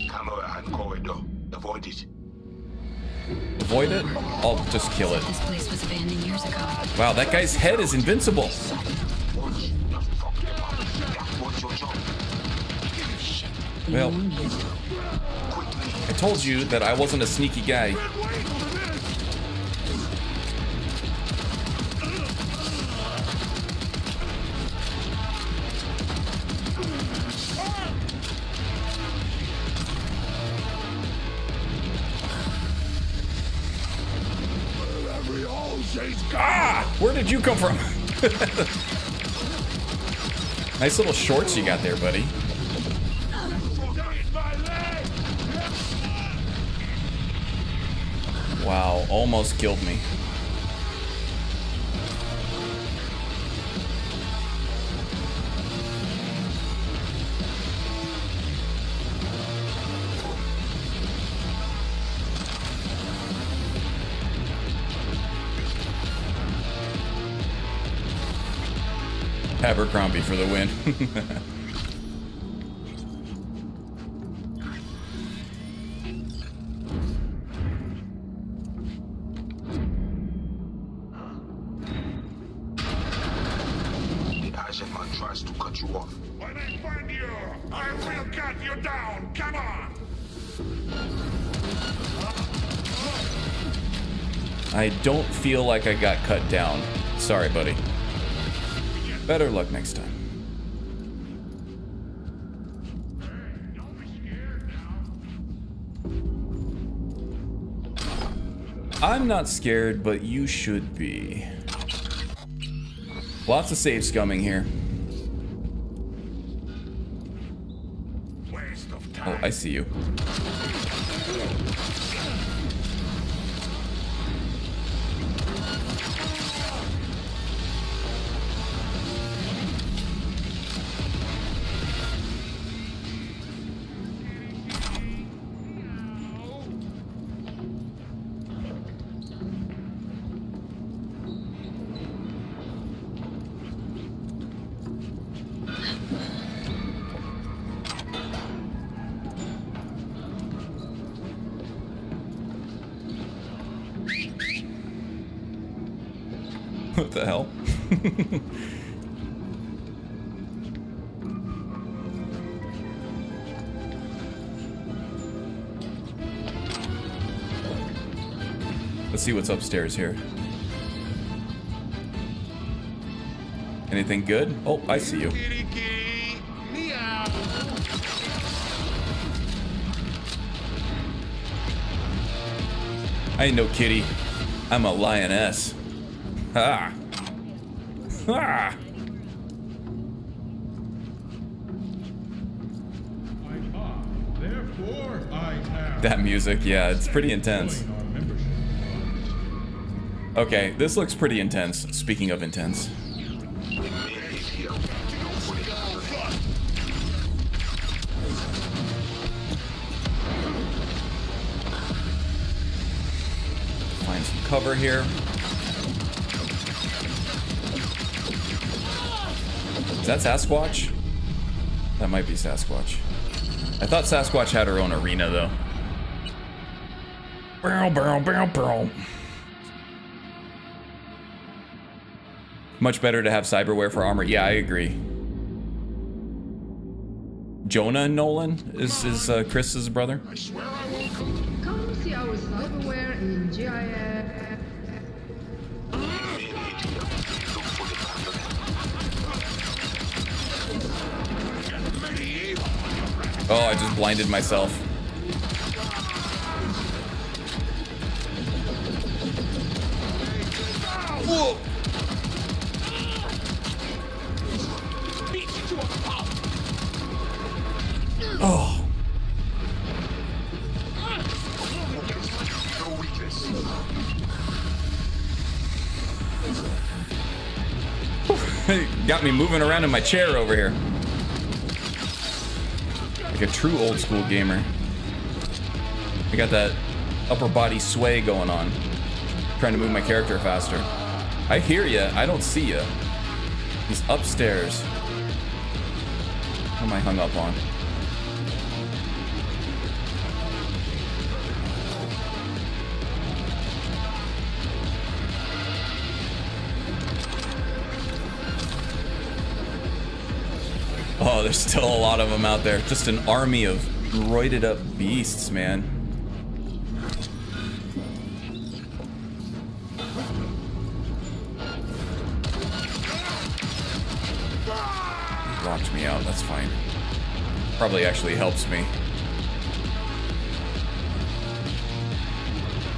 H: Camera and corridor. Avoid it.
B: Avoid it? I'll just kill it.
D: This place was abandoned years ago.
B: Wow, that guy's head is invincible. Well, I told you that I wasn't a sneaky guy. Ah! Where did you come from? Nice little shorts you got there, buddy. Wow, almost killed me. Abercrombie for the win.
H: The Asian man tries to cut you off.
F: When I find you, I will cut you down. Come on.
B: I don't feel like I got cut down. Sorry, buddy. Better luck next time. I'm not scared, but you should be. Lots of save scumming here. Oh, I see you. What the hell? Let's see what's upstairs here. Anything good? Oh, I see you. I ain't no kitty. I'm a lioness. Ah. Ah. That music, yeah, it's pretty intense. Okay, this looks pretty intense. Speaking of intense. Find some cover here. Is that Sasquatch? That might be Sasquatch. I thought Sasquatch had her own arena, though. Barrel, barrel, barrel, barrel. Much better to have cyberware for armor. Yeah, I agree. Jonah Nolan is Chris's brother.
F: I swear I won't
J: Come see our cyberware in GIF.
B: Oh, I just blinded myself. Whoa! Oh. Got me moving around in my chair over here. Like a true old school gamer. I got that upper body sway going on. Trying to move my character faster. I hear ya. I don't see ya. He's upstairs. What am I hung up on? Oh, there's still a lot of them out there. Just an army of roided up beasts, man. Locked me out, that's fine. Probably actually helps me.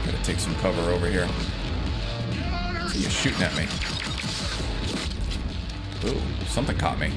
B: Gotta take some cover over here. He's shooting at me. Ooh, something caught me.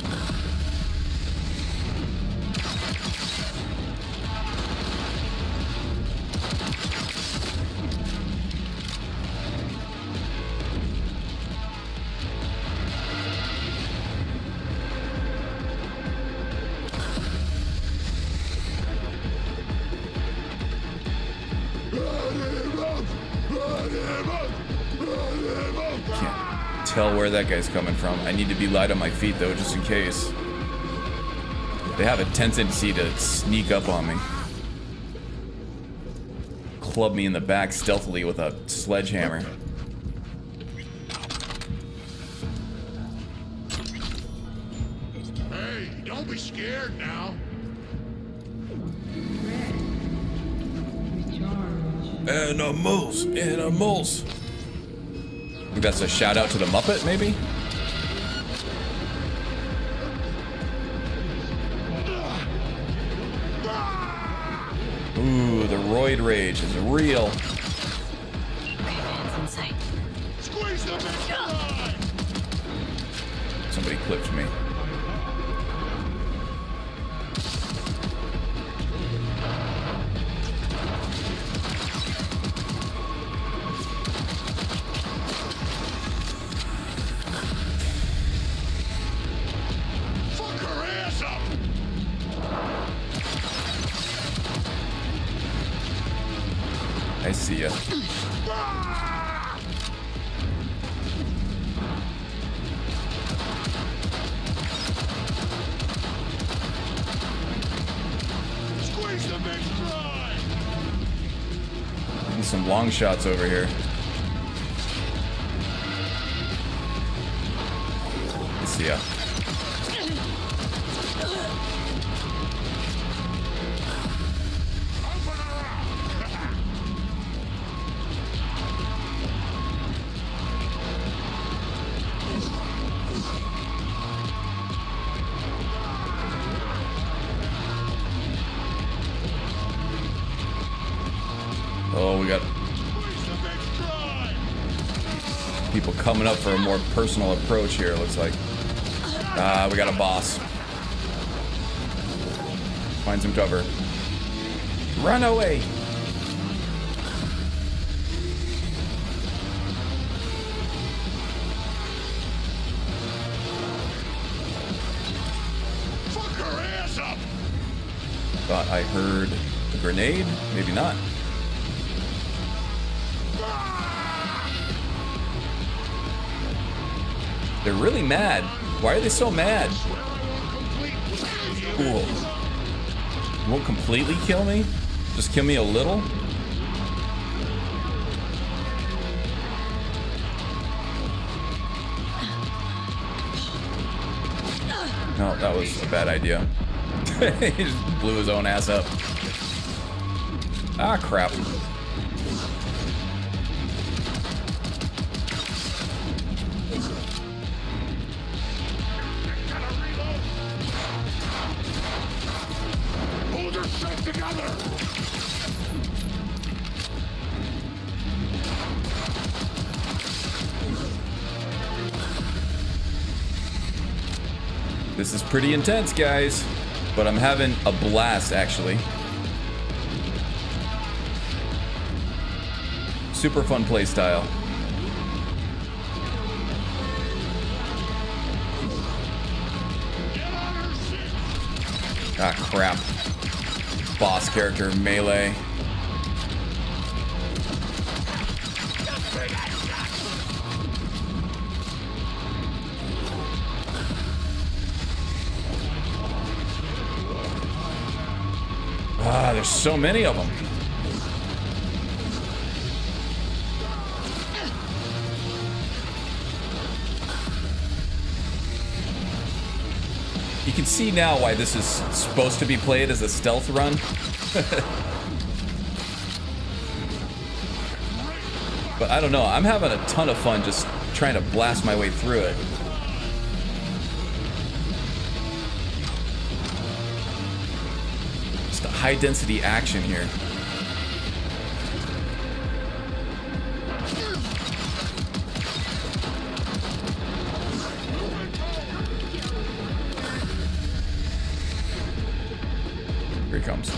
B: Tell where that guy's coming from. I need to be light on my feet though, just in case. They have a tendency to sneak up on me. Club me in the back stealthily with a sledgehammer.
F: Hey, Don't be scared now.
B: Animals, animals. I think that's a shout out to the Muppet, maybe? Ooh, the roid rage is real.
F: Squeeze them inside.
B: Somebody clipped me.
F: Fuck her ass up.
B: I see ya.
F: Squeeze the bitch dry.
B: Getting some long shots over here. I see ya. Oh, we got people coming up for a more personal approach here, it looks like. Ah, we got a boss. Find some cover. Run away!
F: Fuck her ass up.
B: Thought I heard a grenade? Maybe not. They're really mad. Why are they so mad? Cool. You won't completely kill me? Just kill me a little? No, that was a bad idea. He just blew his own ass up. Ah, crap.
F: Hold yourself together.
B: This is pretty intense, guys. But I'm having a blast, actually. Super fun playstyle. Ah, crap. Boss character, melee. Ah, there's so many of them. You can see now why this is supposed to be played as a stealth run. But I don't know, I'm having a ton of fun just trying to blast my way through it. Just a high density action here. Here he comes.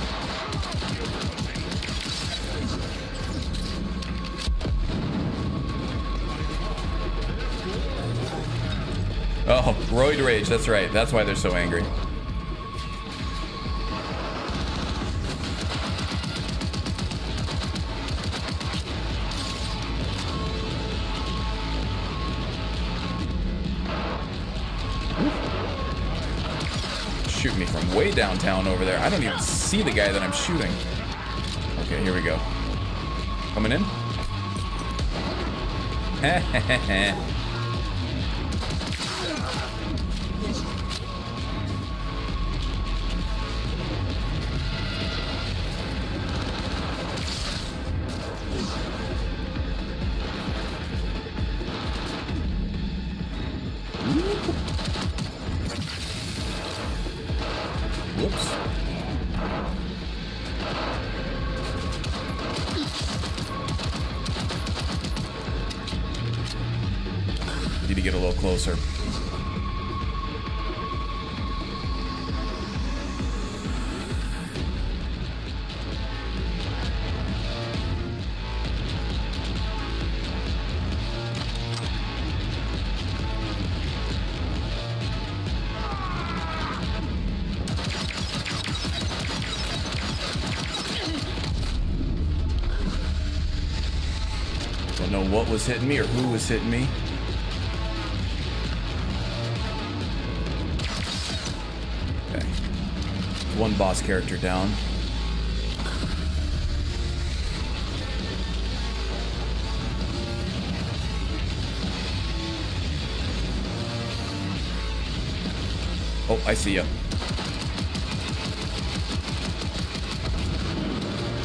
B: Oh, roid rage, that's right. That's why they're so angry. Shoot me from way downtown over there. I don't even see the guy that I'm shooting. Okay, here we go. Coming in. Whoops. Need to get a little closer. Don't know what was hitting me or who was hitting me. Okay. One boss character down. Oh, I see you.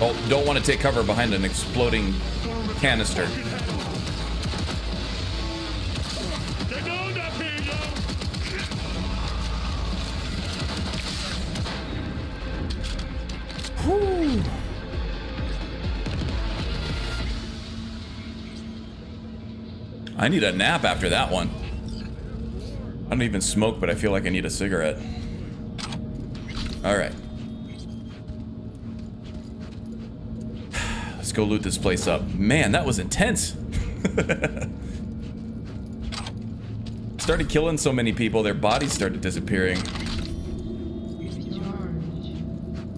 B: Oh, don't want to take cover behind an exploding canister. Whew. I need a nap after that one. I don't even smoke, but I feel like I need a cigarette. All right. Let's go loot this place up. Man, that was intense. Started killing so many people, their bodies started disappearing.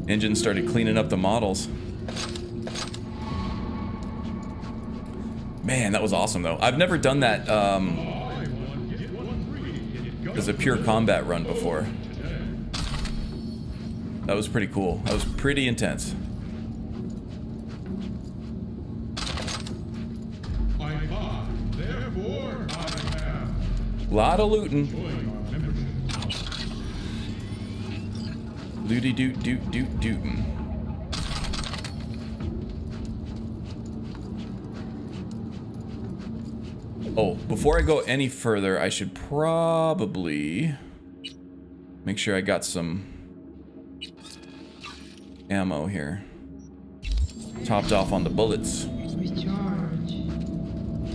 B: Engine started cleaning up the models. Man, that was awesome though. I've never done that as a pure combat run before. That was pretty cool. That was pretty intense. Lot of looting. Looty doot doot doot dootin'. Oh, before I go any further, I should probably make sure I got some ammo here. Topped off on the bullets.
J: Recharge.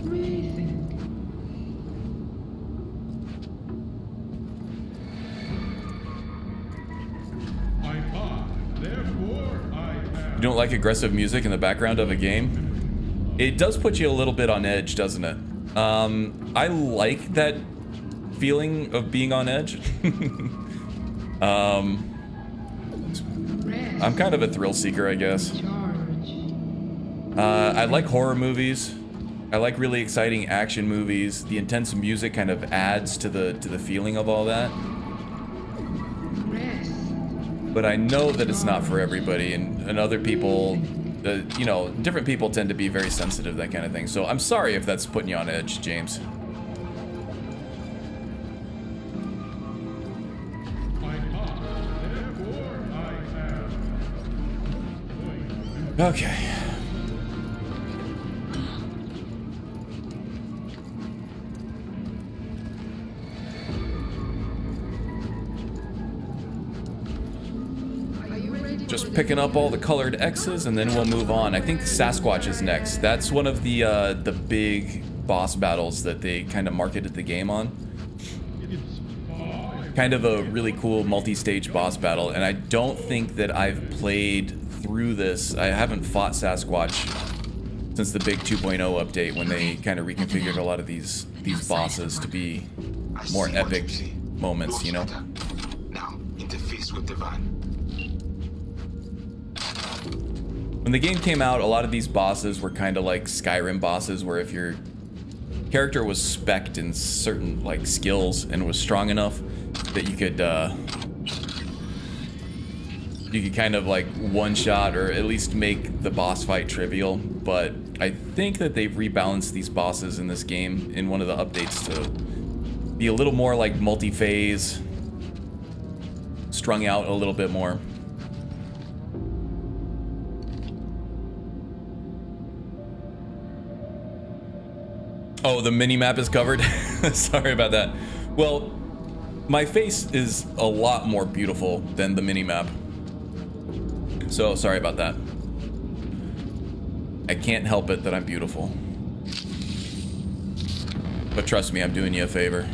J: Rethink.
B: You don't like aggressive music in the background of a game? It does put you a little bit on edge, doesn't it? I like that feeling of being on edge. I'm kind of a thrill seeker, I guess. I like horror movies. I like really exciting action movies. The intense music kind of adds to the feeling of all that. But I know that it's not for everybody, and other people, you know, different people tend to be very sensitive to that kind of thing. So I'm sorry if that's putting you on edge, James. Okay. Just picking up all the colored X's, and then we'll move on. I think Sasquatch is next. That's one of the big boss battles that they kind of marketed the game on. Kind of a really cool multi-stage boss battle, and I don't think that I've played through this. I haven't fought Sasquatch since the big 2.0 update, when they kind of reconfigured a lot of these bosses to be more epic moments, you know?
H: Now, interface with the van.
B: When the game came out, a lot of these bosses were kind of like Skyrim bosses, where if your character was spec'd in certain like skills and was strong enough that you could kind of like one shot or at least make the boss fight trivial. But I think that they've rebalanced these bosses in this game in one of the updates to be a little more like multi-phase, strung out a little bit more. Oh, the mini-map is covered? Sorry about that. Well, My face is a lot more beautiful than the minimap. So sorry about that. I can't help it that I'm beautiful. But trust me, I'm doing you a favor.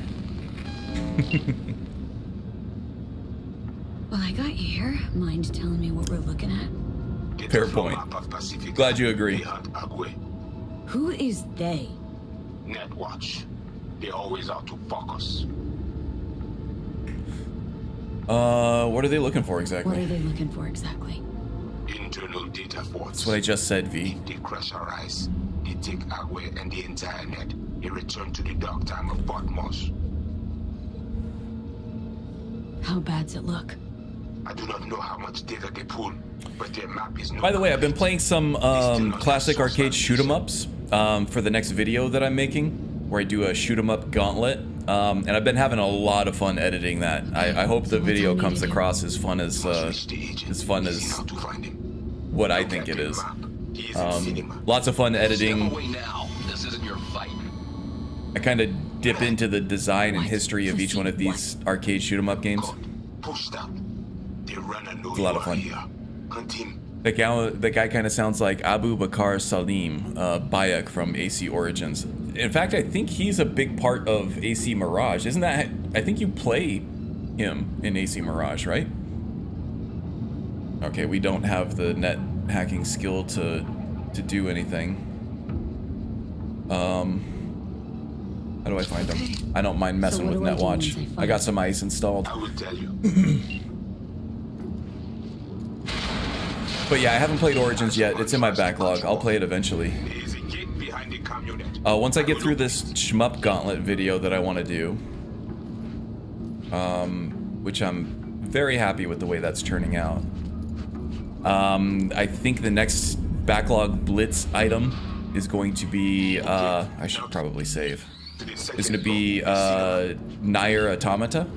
D: Well, I got you here. Mind telling me what we're looking at?
B: Fair point. Glad you agree.
D: Who is they?
H: Netwatch. They always out to fuck us.
B: What are they looking for exactly?
D: What are they looking for exactly?
H: Internal data force.
B: That's what I just said, V.
H: They crush our eyes. They take Agwe and the entire net. They return to the dark time of Botmos.
D: How bad's it look?
H: I do not know how much data they pull, but their map is no.
B: By the way, I've been playing some classic arcade shoot 'em ups for the next video that I'm making, where I do a shoot 'em up gauntlet, and I've been having a lot of fun editing that. I hope the video comes across as fun as what I think it is. Lots of fun editing.
G: This isn't your fight.
B: I kind of dip into the design and history of each one of these arcade shoot 'em up games. It's a lot of fun. The guy kind of sounds like Abu Bakr Salim, Bayek from AC Origins. In fact, I think he's a big part of AC Mirage. Isn't that? I think you play him in AC Mirage, right? Okay, we don't have the net hacking skill to do anything. How do I find them? I don't mind messing with Netwatch. I got some ice installed.
H: I will tell you.
B: But yeah, I haven't played Origins yet. It's in my backlog. I'll play it eventually. Once I get through this shmup gauntlet video that I want to do, which I'm very happy with the way that's turning out. I think the next backlog blitz item is going to be, I should probably save. It's going to be Nier Automata.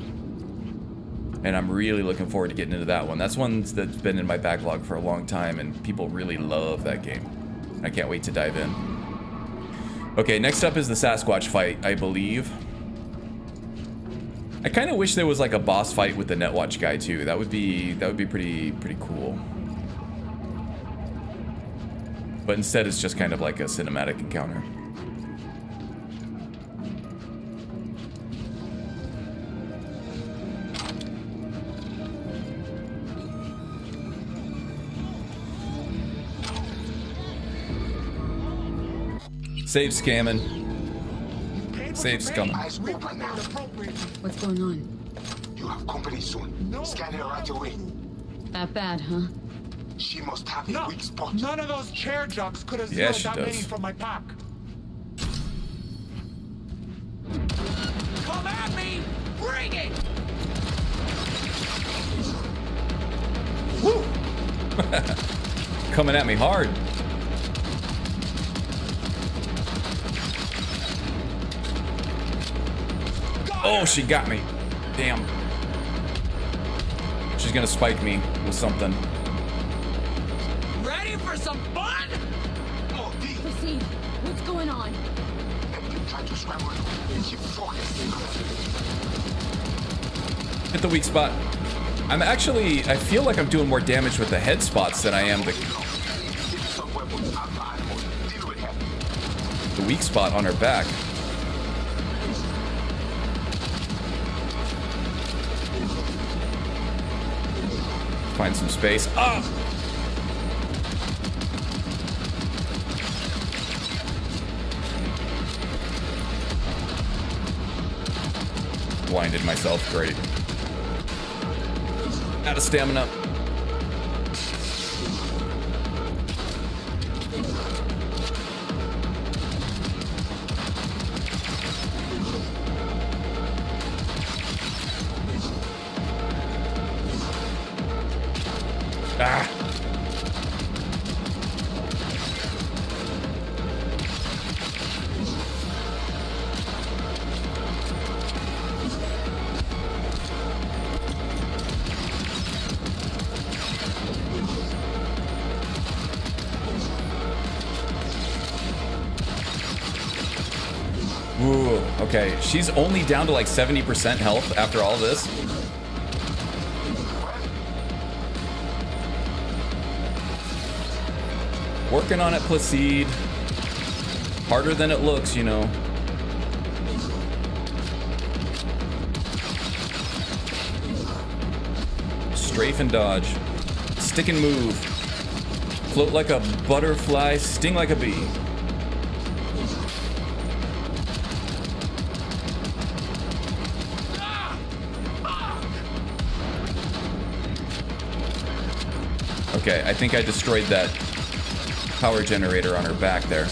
B: And I'm really looking forward to getting into that one. That's one that's been in my backlog for a long time, and people really love that game. I can't wait to dive in. Okay, next up is the Sasquatch fight, I believe. I kind of wish there was like a boss fight with the Netwatch guy too. That would be pretty cool. But instead, it's just kind of like a cinematic encounter. Save scamming. Save scumming.
D: What's going on?
H: You have company soon. Scan her right away.
D: That bad, huh?
H: She must have a weak spot.
E: None of those chair jocks could have
B: Yeah,
E: zeroed
B: she
E: that
B: does.
E: many from my pack. Come at me! Bring it!
B: Woo! Coming at me hard. Oh, she got me. Damn. She's gonna spike me with something.
E: Ready for some fun?
D: Proceed. What's going on?
B: Hit the weak spot. I feel like I'm doing more damage with the head spots than I am the weak spot on her back. Find some space. Ah! Blinded myself. Great. Out of stamina. Ah. Ooh. Okay, she's only down to like 70% health after all this. Working on it, Placide. Harder than it looks, you know. Strafe and dodge. Stick and move. Float like a butterfly, sting like a bee. Okay, I think I destroyed that power generator on her back there.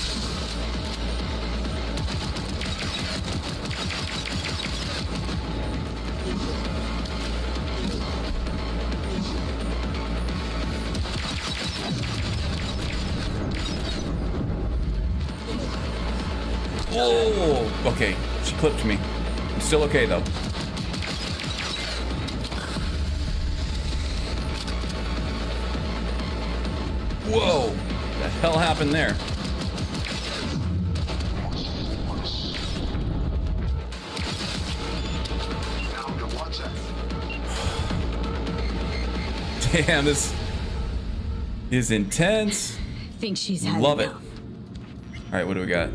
B: Oh, okay. She clipped me. I'm still okay though. Whoa! What the hell happened there? Damn, this is intense.
D: Think she's had
B: Love it.
D: enough.
B: All right, what do we got?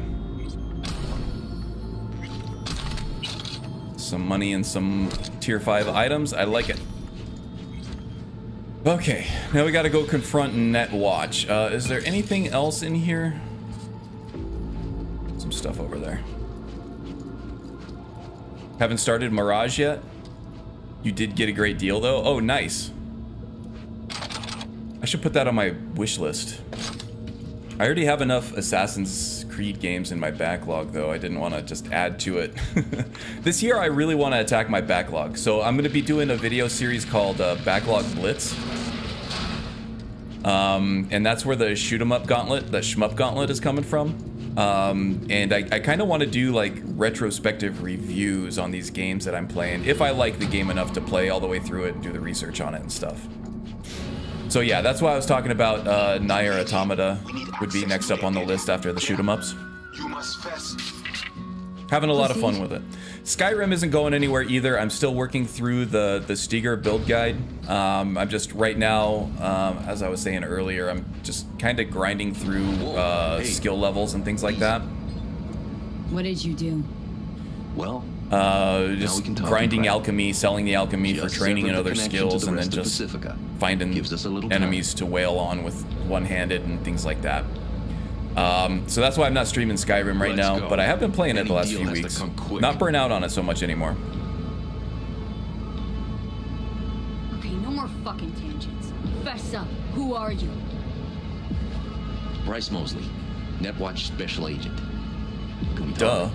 B: Some money and some tier 5 items. I like it. Okay, now we gotta go confront Netwatch. Is there anything else in here? Some stuff over there. Haven't started Mirage yet? You did get a great deal though? Oh, nice. I should put that on my wish list. I already have enough Assassin's Creed games in my backlog though. I didn't want to just add to it. This year I really want to attack my backlog. So I'm going to be doing a video series called Backlog Blitz. And that's where the shoot 'em up gauntlet, the shmup gauntlet is coming from. And I kind of want to do like retrospective reviews on these games that I'm playing, if I like the game enough to play all the way through it and do the research on it and stuff. So yeah, that's why I was talking about Nier Automata would be next up on the list after the shoot 'em ups. Having a lot of fun with it. Skyrim isn't going anywhere either. I'm still working through the Steger build guide. I'm just right now, as I was saying earlier, I'm just kind of grinding through skill levels and things like that.
D: What did you do?
K: Well,
B: just grinding alchemy, selling the alchemy for training and other skills, and then just finding enemies to wail on with one-handed and things like that. So that's why I'm not streaming Skyrim right now, but I have been playing it the last few weeks. Not burn out on it so much anymore.
D: Okay, no more fucking tangents. Fess up. Who are you?
K: Bryce Mosley, Netwatch Special Agent. Can we talk?
B: Duh.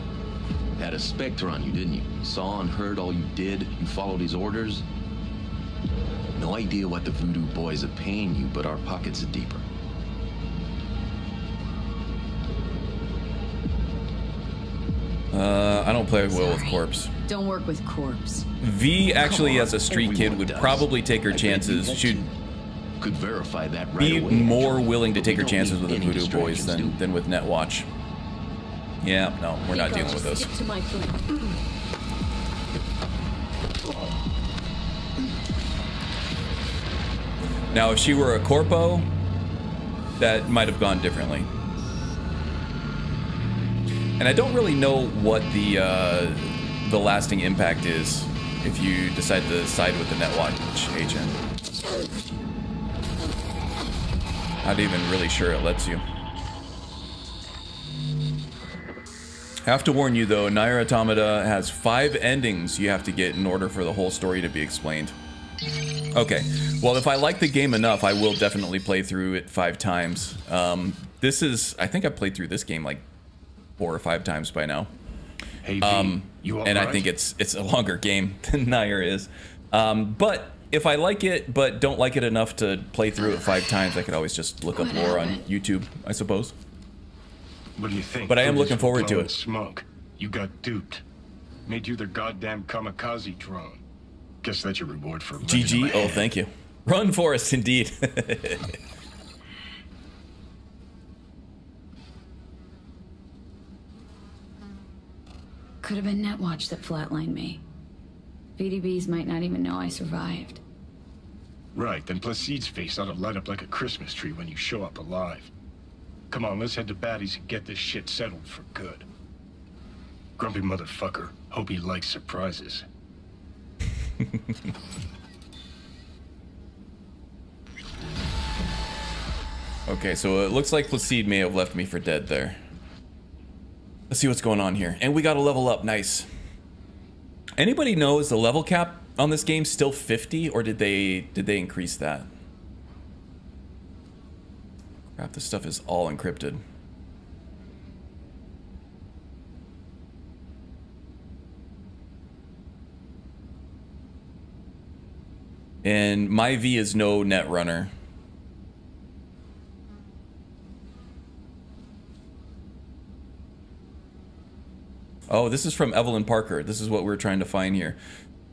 K: Had a Spectre on you, didn't you? Saw and heard all you did. You followed his orders. No idea what the Voodoo Boys are paying you, but our pockets are deeper.
B: I don't play well with Corpse.
D: Don't work with Corpse.
B: V actually, as a street kid, would probably take her chances. She'd
K: could verify that right
B: be
K: away.
B: more willing to take her chances with the Voodoo Boys than with Netwatch. Yeah, no, we're not dealing with those.
D: Stick to my foot.
B: Now, if she were a Corpo, that might have gone differently. And I don't really know what the lasting impact is if you decide to side with the Netwatch agent. Not even really sure it lets you. Have to warn you though, Nier Automata has 5 endings you have to get in order for the whole story to be explained. Okay, well if I like the game enough, I will definitely play through it 5 times. This is, I think I've played through this game like 4 or 5 times by now.
H: Hey, V, you all
B: and
H: right?
B: I think it's a longer game than Nier is. But if I like it but don't like it enough to play through it 5 times, I could always just look up lore on YouTube, I suppose.
H: What do you think?
B: But I am
H: Police
B: looking forward
H: were
B: to
H: blowing
B: it.
H: Smoke. You got duped. Made you their goddamn kamikaze drone. Guess that's your reward for living in my
B: GG, oh
H: head.
B: thank you. Run, Forrest, indeed.
D: Could have been Netwatch that flatlined me. VDBs might not even know I survived.
H: Right, then Placide's face ought to light up like a Christmas tree when you show up alive. Come on, let's head to Batty's and get this shit settled for good. Grumpy motherfucker. Hope he likes surprises.
B: Okay, so it looks like Placide may have left me for dead there. Let's see what's going on here. And we got a level up. Nice. Anybody know, is the level cap on this game still 50, or did they increase that? Crap, this stuff is all encrypted. And my V is no Netrunner. Oh, this is from Evelyn Parker. This is what we're trying to find here.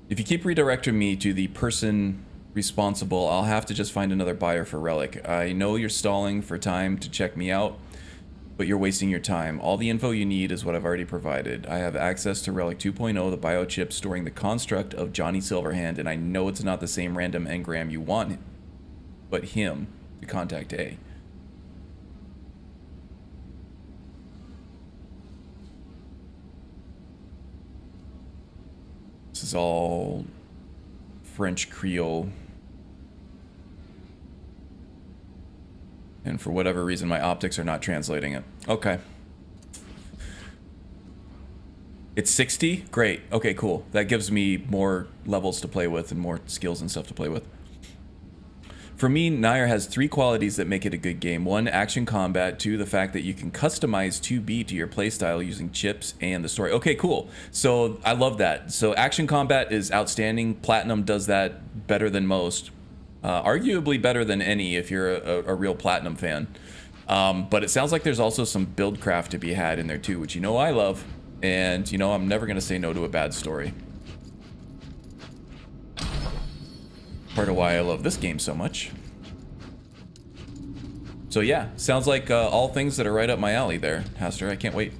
B: If you keep redirecting me to the person responsible, I'll have to just find another buyer for Relic. I know you're stalling for time to check me out, but you're wasting your time. All the info you need is what I've already provided. I have access to Relic 2.0, the biochip storing the construct of Johnny Silverhand, and I know it's not the same random engram you want, but him to contact A. This is all French Creole. And for whatever reason, my optics are not translating it. Okay. It's 60? Great. Okay, cool. That gives me more levels to play with and more skills and stuff to play with. For me, Nier has 3 qualities that make it a good game. 1, action combat. 2, the fact that you can customize 2B to your playstyle using chips, and the story. Okay, cool. So I love that. So action combat is outstanding. Platinum does that better than most. Arguably better than any if you're a real Platinum fan. But it sounds like there's also some buildcraft to be had in there too, which you know I love. And you know I'm never going to say no to a bad story. Part of why I love this game so much. So yeah, sounds like all things that are right up my alley there, Haster. I can't wait.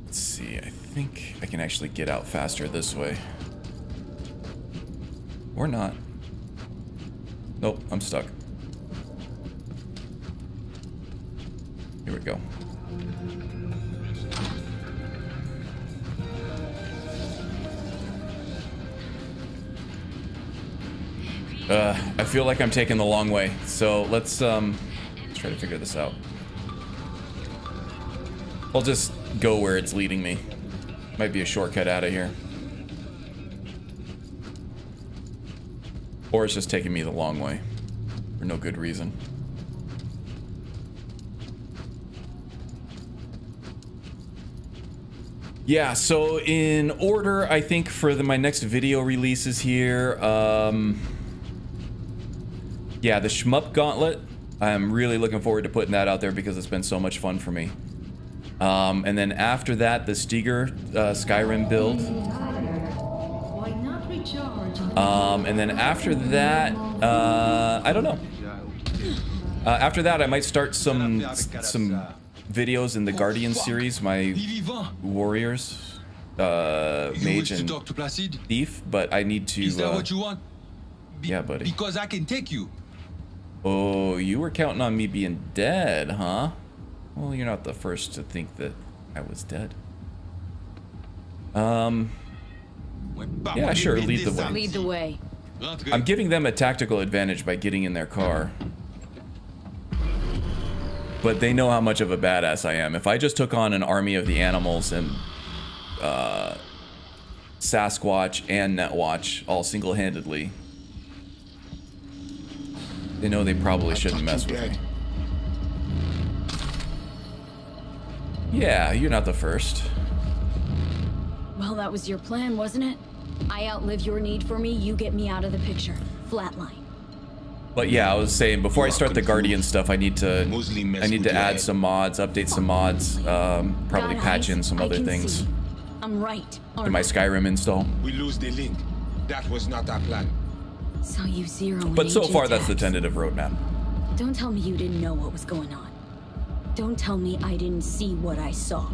B: Let's see, I think I can actually get out faster this way. Or not. Nope, I'm stuck. Here we go. I feel like I'm taking the long way, so let's try to figure this out. I'll just go where it's leading me. Might be a shortcut out of here. Or it's just taking me the long way for no good reason. Yeah, so in order, I think, for my next video releases here, yeah, the Shmup Gauntlet. I'm really looking forward to putting that out there because it's been so much fun for me. And then after that, the Steger Skyrim build. And then after that, I don't know. After that, I might start some videos in the Guardian series, my warriors, mage and thief. But I need to.
G: Is that what you want?
B: Yeah, buddy.
G: Because I can take you.
B: Oh, you were counting on me being dead, huh? Well, you're not the first to think that I was dead. Yeah, sure, lead the way.
D: Lead the way.
B: I'm giving them a tactical advantage by getting in their car. But they know how much of a badass I am. If I just took on an army of the animals and Sasquatch and Netwatch all single-handedly, they know they probably shouldn't mess with me. Yeah, you're not the first.
D: Well, that was your plan, wasn't it? I outlive your need for me, you get me out of the picture. Flatline.
B: But yeah, I was saying before I start the Guardian stuff, I need to add some mods, update some mods, probably patch in some other things.
D: I'm right.
B: To my Skyrim install.
F: We lose the link. That was not our plan.
D: So you zero in
B: But so
D: agent
B: far, that's the
D: tags.
B: tentative roadmap.
D: Don't tell me you didn't know what was going on. Don't tell me I didn't see what I saw.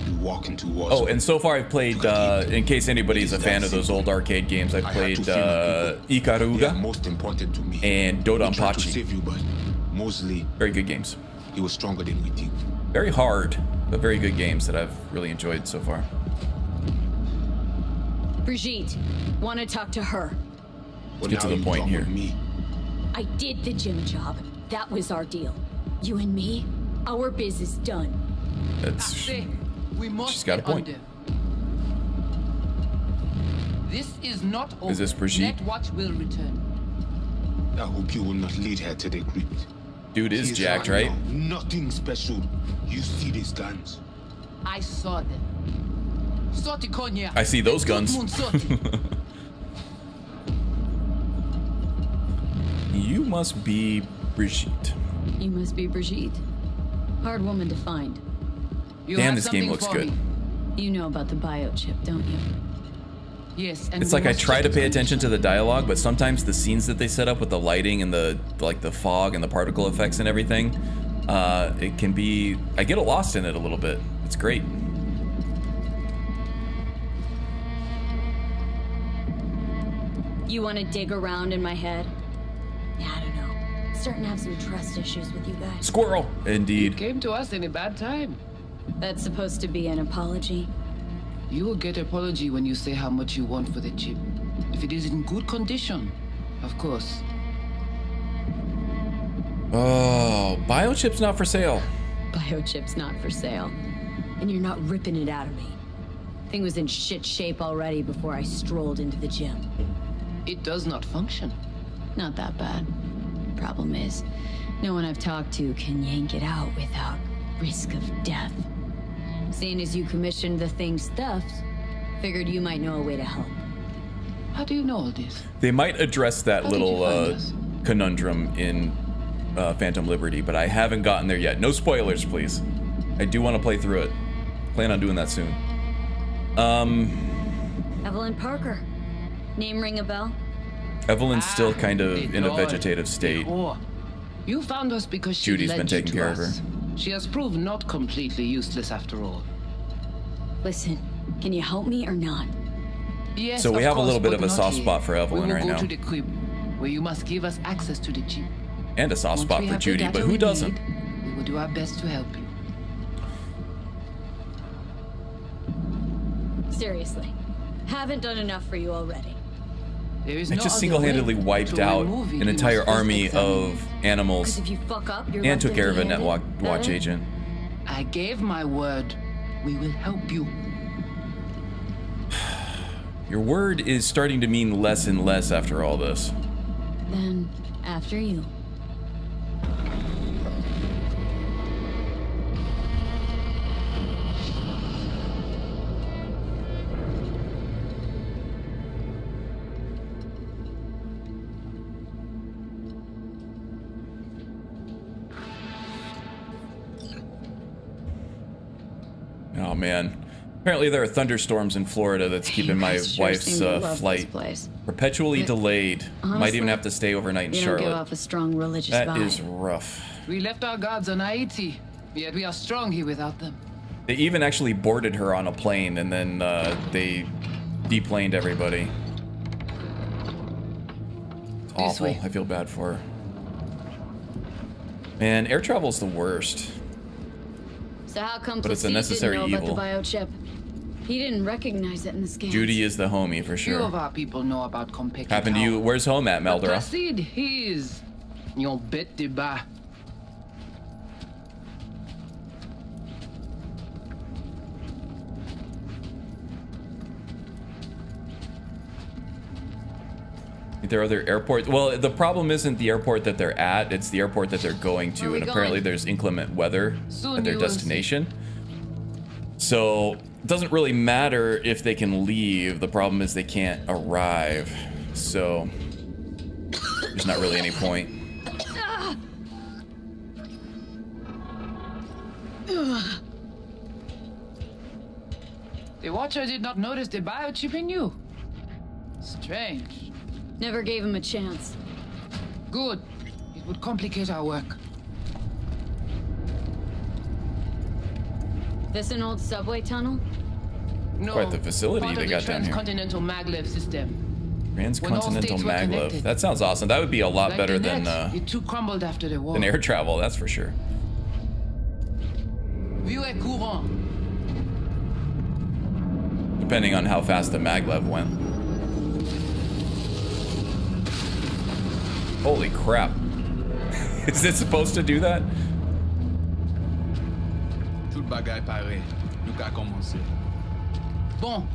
L: You walk into war.
B: Oh, and so far I've played, in case anybody's a fan of those old arcade games, I've played Ikaruga
L: most important to me.
B: and
L: To save
B: Dodonpachi.
L: you, but mostly
B: Very good games.
L: he was stronger than we think.
B: Very hard, but very good games that I've really enjoyed so far.
D: Brigitte, want to talk to her.
B: Let's get to the point here.
D: I did the gym job. That was our deal. You and me, our biz is done.
B: That's...
C: We must
B: She's got a
C: get
B: point.
C: under. This is not over.
B: Is this Brigitte?
C: Netwatch will return.
L: I hope you will not lead her to the crypt.
B: Dude is
L: He
B: jacked,
L: right
B: right?
L: now nothing special. You see these guns?
C: I saw them. Sorti Konya.
B: I see those guns. You must be Brigitte.
D: You must be Brigitte. Hard woman to find.
B: Damn, this game looks good.
D: You know about the biochip, don't you?
C: Yes, and
B: It's like I try to pay attention to the dialogue, but sometimes the scenes that they set up with the lighting and the fog and the particle effects and everything, it can be, I get lost in it a little bit. It's great.
D: You want to dig around in my head? Yeah, I don't know. Starting to have some trust issues with you guys.
B: Squirrel, indeed.
C: Came to us in a bad time.
D: That's supposed to be an apology.
C: You will get apology when you say how much you want for the chip. If it is in good condition, of course.
B: Oh, biochip's not for sale.
D: Biochip's not for sale. And you're not ripping it out of me. Thing was in shit shape already before I strolled into the gym.
C: It does not function.
D: Not that bad. Problem is, no one I've talked to can yank it out without risk of death. Seeing as you commissioned the thing's theft, figured you might know a way to help.
C: How do you know all this?
B: They might address that
C: How did you
B: little
C: find us?
B: conundrum in Phantom Liberty, but I haven't gotten there yet. No spoilers, please. I do want to play through it. Plan on doing that soon.
D: Evelyn Parker. Name ring a bell?
B: Evelyn's still kind of in a
C: Lord.
B: vegetative state.
C: Oh, you found us because she
B: Judy's
C: led
B: been
C: you
B: taking
C: to
B: care of
C: us.
B: her.
C: She has proved not completely useless after all.
D: Listen, can you help me or not?
C: Yes,
B: So we
C: of
B: have a
C: course,
B: little bit
C: but
B: of a
C: not
B: soft
C: here.
B: spot for Evelyn
C: we will
B: right
C: go
B: now.
C: to the crib, where you must give us access to the chip.
B: And a soft
C: Once
B: spot
C: we
B: for
C: have the
B: Judy,
C: data
B: but who
C: we
B: doesn't?
C: need, we will do our best to help you.
D: Seriously. Haven't done enough for you already.
C: There is
B: I
C: no
B: just
C: other
B: single-handedly
C: way.
B: wiped
C: To
B: out
C: remove you,
B: an
C: you
B: entire
C: must first
B: army
C: examine
B: of
C: you.
B: animals
D: Because if you fuck up, you're
B: and
D: left
B: took care of a net
D: empty-handed.
B: watch
D: That it?
B: agent.
C: I gave my word. We will help you.
B: Your word is starting to mean less and less after all this.
D: Then, after you.
B: Oh man. Apparently there are thunderstorms in Florida that's keeping my
D: guys sure
B: wife's
D: seem to love this
B: flight
D: place.
B: perpetually
D: But
B: delayed. Might
D: honestly,
B: even have to stay overnight in
D: You don't give
B: Charlotte.
D: off a strong religious
B: That
D: vibe.
B: is rough.
C: We left our gods on Haiti, yet we are strong here without them.
B: They even actually boarded her on a plane and then they deplaned everybody. It's awful.
C: way.
B: I feel bad for her. Man, air travel's the worst.
D: So how come
B: But it's a
D: Placide
B: necessary
D: didn't know
B: evil.
D: about the biochip? He didn't recognize it in the scans.
B: Judy is the homie for
C: Few of
B: sure.
C: our people know about Compeki.
B: Happened to you. Where's home at, Meldra?
C: Placide, he is your bête de bas.
B: There are other airports. Well, the problem isn't the airport that they're at, it's the airport that they're going
D: Where
B: to.
D: we
B: And apparently
D: going?
B: there's inclement weather
C: Soon
B: at their
C: you will see.
B: destination. So it doesn't really matter if they can leave. The problem is they can't arrive. So there's not really any point.
C: The Watcher did not notice the biochip in you. Strange.
D: Never gave him a chance.
C: Good. It would complicate our work.
D: This an old subway tunnel?
J: No,
B: Quite the facility
J: part
B: they
J: of
B: got
J: the
B: down here.
J: transcontinental maglev system.
B: Transcontinental
J: states were
B: maglev.
J: connected.
B: That sounds awesome. That would be a lot
J: Like
B: better
J: the
B: than
J: net, it too crumbled after the war.
B: air travel, that's for sure.
J: Vieux et courant.
B: Depending on how fast the maglev went. Holy crap. Is it supposed to do that?
I: Tout bagay pare. Nou ka komanse.
J: Bon.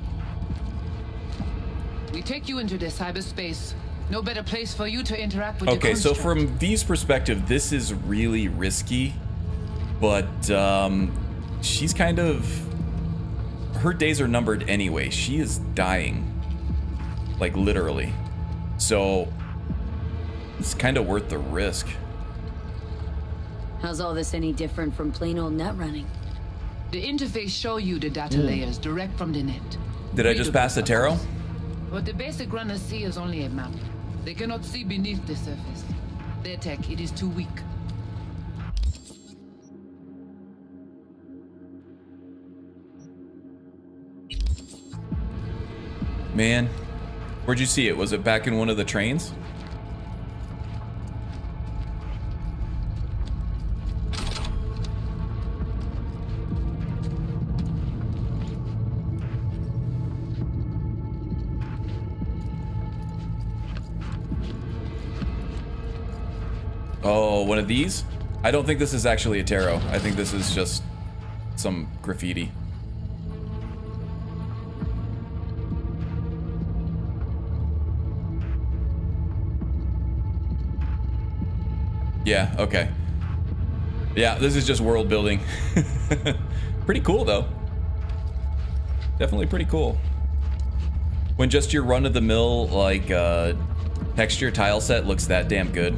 J: We take you into the cyberspace. No better place for you to interact with the
B: Okay, so
J: construct.
B: from V's perspective, this is really risky, but she's kind of, her days are numbered anyway. She is dying, like literally. So it's kind of worth the risk.
D: How's all this any different from plain old net running?
J: The interface show you the data layers direct from the net.
B: Did I just pass the tarot?
J: What the basic runners see is only a map. They cannot see beneath the surface. Their tech, it is too weak.
B: Man, where'd you see it? Was it back in one of the trains? Oh, one of these? I don't think this is actually a tarot. I think this is just some graffiti. Yeah, okay. Yeah, this is just world building. Pretty cool, though. Definitely pretty cool. When just your run-of-the-mill, like, texture tile set looks that damn good.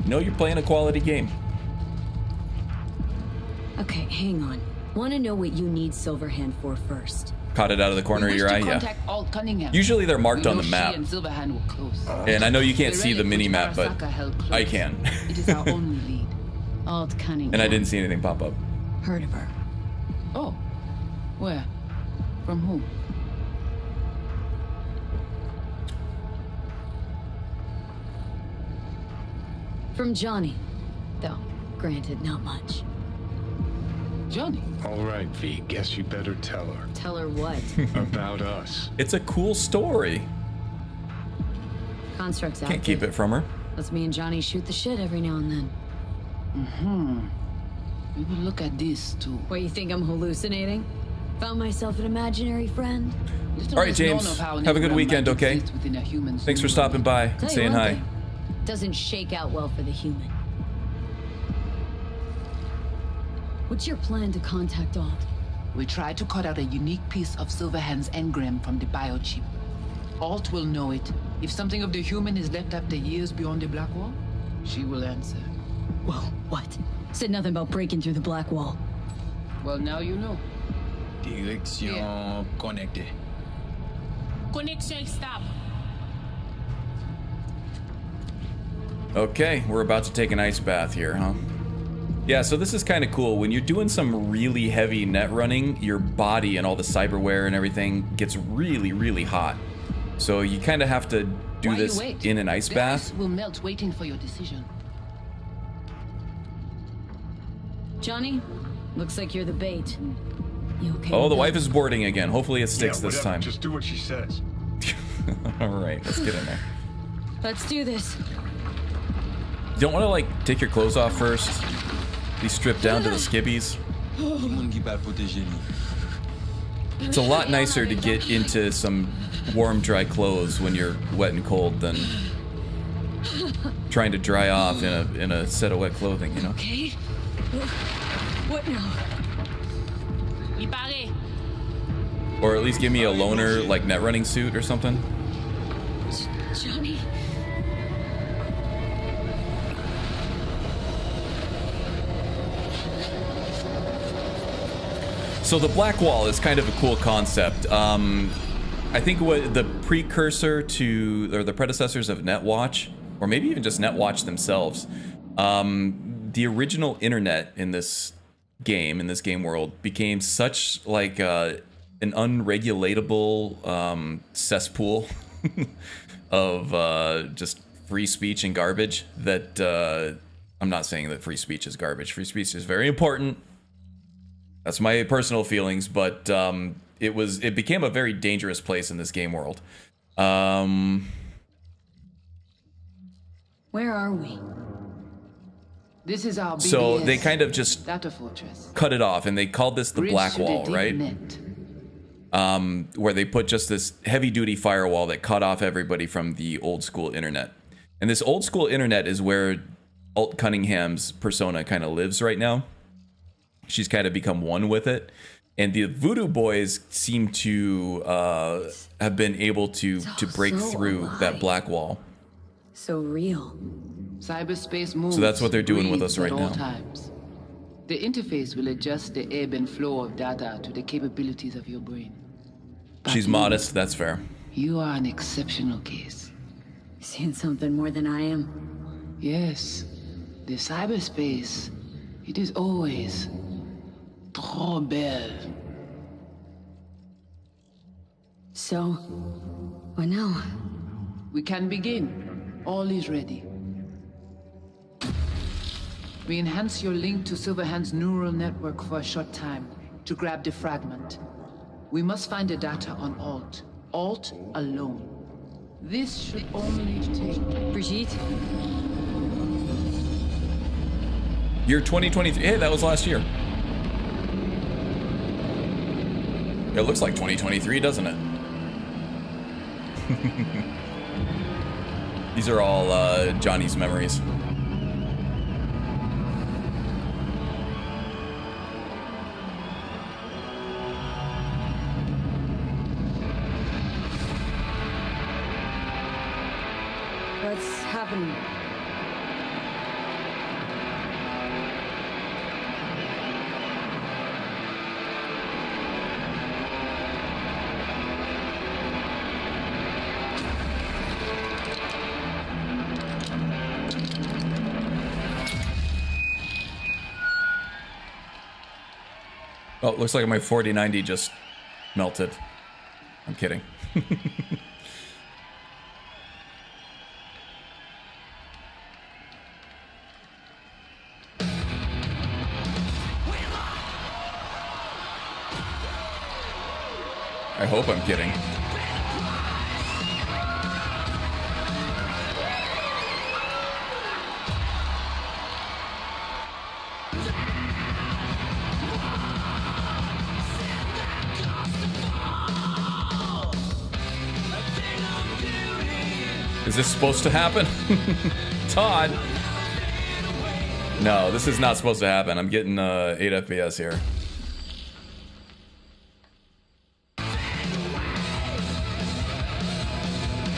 B: You know you're playing a quality game.
D: Okay, hang on. Want to know what you need Silverhand for first.
B: Caught it out of the corner of your eye, yeah. Usually they're marked on the map. And I know you can't see the mini-map, but I can.
J: It is our only lead.
D: Alt Cunningham.
B: And I didn't see anything pop up.
D: Heard of her.
J: Oh. Where? From who?
D: From Johnny. Though, granted, not much.
J: Johnny?
H: All right, V, guess you better tell her.
D: Tell her what?
H: About us.
B: It's a cool story.
D: Constructs out.
B: Can't keep it from her.
D: Lets me and Johnny shoot the shit every now and then.
J: We will look at this, too.
D: What, you think I'm hallucinating? Found myself an imaginary friend?
B: All right, James. Have a good weekend, okay? Thanks for stopping by and saying hi.
D: Doesn't shake out well for the human. What's your plan to contact Alt?
J: We tried to cut out a unique piece of Silverhand's engram from the biochip. Alt will know it. If something of the human is left after years beyond the Black Wall, she will answer.
D: Whoa, what? Said nothing about breaking through the Black Wall.
J: Well, now you know.
I: Direction connectée.
J: Connection stop.
B: Okay, we're about to take an ice bath here, huh? Yeah, so this is kind of cool. When you're doing some really heavy net running, your body and all the cyberware and everything gets really, really hot. So you kind of have to do this in an ice bath.
J: The ice will melt waiting for your decision.
D: Johnny, looks like you're the bait. You okay?
B: Oh, the wife is boarding again. Hopefully it sticks this time.
H: Just do what she says.
B: All right, let's get in there.
D: Let's do this.
B: You don't want to, like, take your clothes off first? Be stripped down to the skibbies? It's a lot nicer to get into some warm, dry clothes when you're wet and cold than trying to dry off in a set of wet clothing, you know?
D: Okay. What now?
B: Or at least give me a loner, like, net running suit or something.
D: Johnny.
B: So the Black Wall is kind of a cool concept. I think what the precursor to, or the predecessors of Netwatch, or maybe even just Netwatch themselves, the the original internet in this game world became such like an unregulatable cesspool of just free speech and garbage that I'm not saying that free speech is garbage. Free speech is very important. That's my personal feelings, but it became a very dangerous place in this game world.
D: Where are we?
J: This is our BBS
B: So they kind of just
J: data fortress.
B: cut it off, and they called this the
J: Bridge
B: Black
J: to the
B: Wall,
J: deep
B: right?
J: net.
B: Where they put just this heavy-duty firewall that cut off everybody from the old school internet. And this old school internet is where Alt Cunningham's persona kind of lives right now. She's kind of become one with it. And the Voodoo Boys seem to have been able to break
D: so
B: through
D: alive.
B: that black wall.
D: So real.
J: Cyberspace moves.
B: So that's what they're doing with us
J: breathes
B: right
J: at all
B: now.
J: times. The interface will adjust the ebb and flow of data to the capabilities of your brain. But
B: She's modest, that's fair.
J: You are an exceptional case.
D: Seeing something more than I am.
J: Yes. The cyberspace, it is always trop belle.
D: So, what now?
J: We can begin. All is ready. We enhance your link to Silverhand's neural network for a short time to grab the fragment. We must find the data on Alt. Alt alone. This should only take...
D: Brigitte?
B: Year 2023. Hey, that was last year. It looks like 2023, doesn't it? These are all Johnny's memories.
D: What's happening?
B: Oh, looks like my 4090 just melted. I'm kidding. I hope I'm kidding. Is this supposed to happen? Todd? No, this is not supposed to happen. I'm getting 8 FPS here.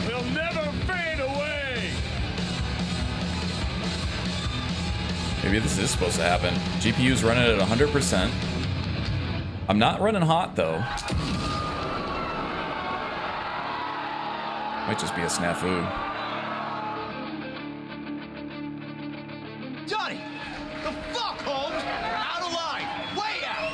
F: They'll never fade away.
B: Maybe this is supposed to happen. GPU's running at 100%. I'm not running hot though. Might just be a snafu.
E: Johnny! The fuck, Holmes? Out of line! Way out!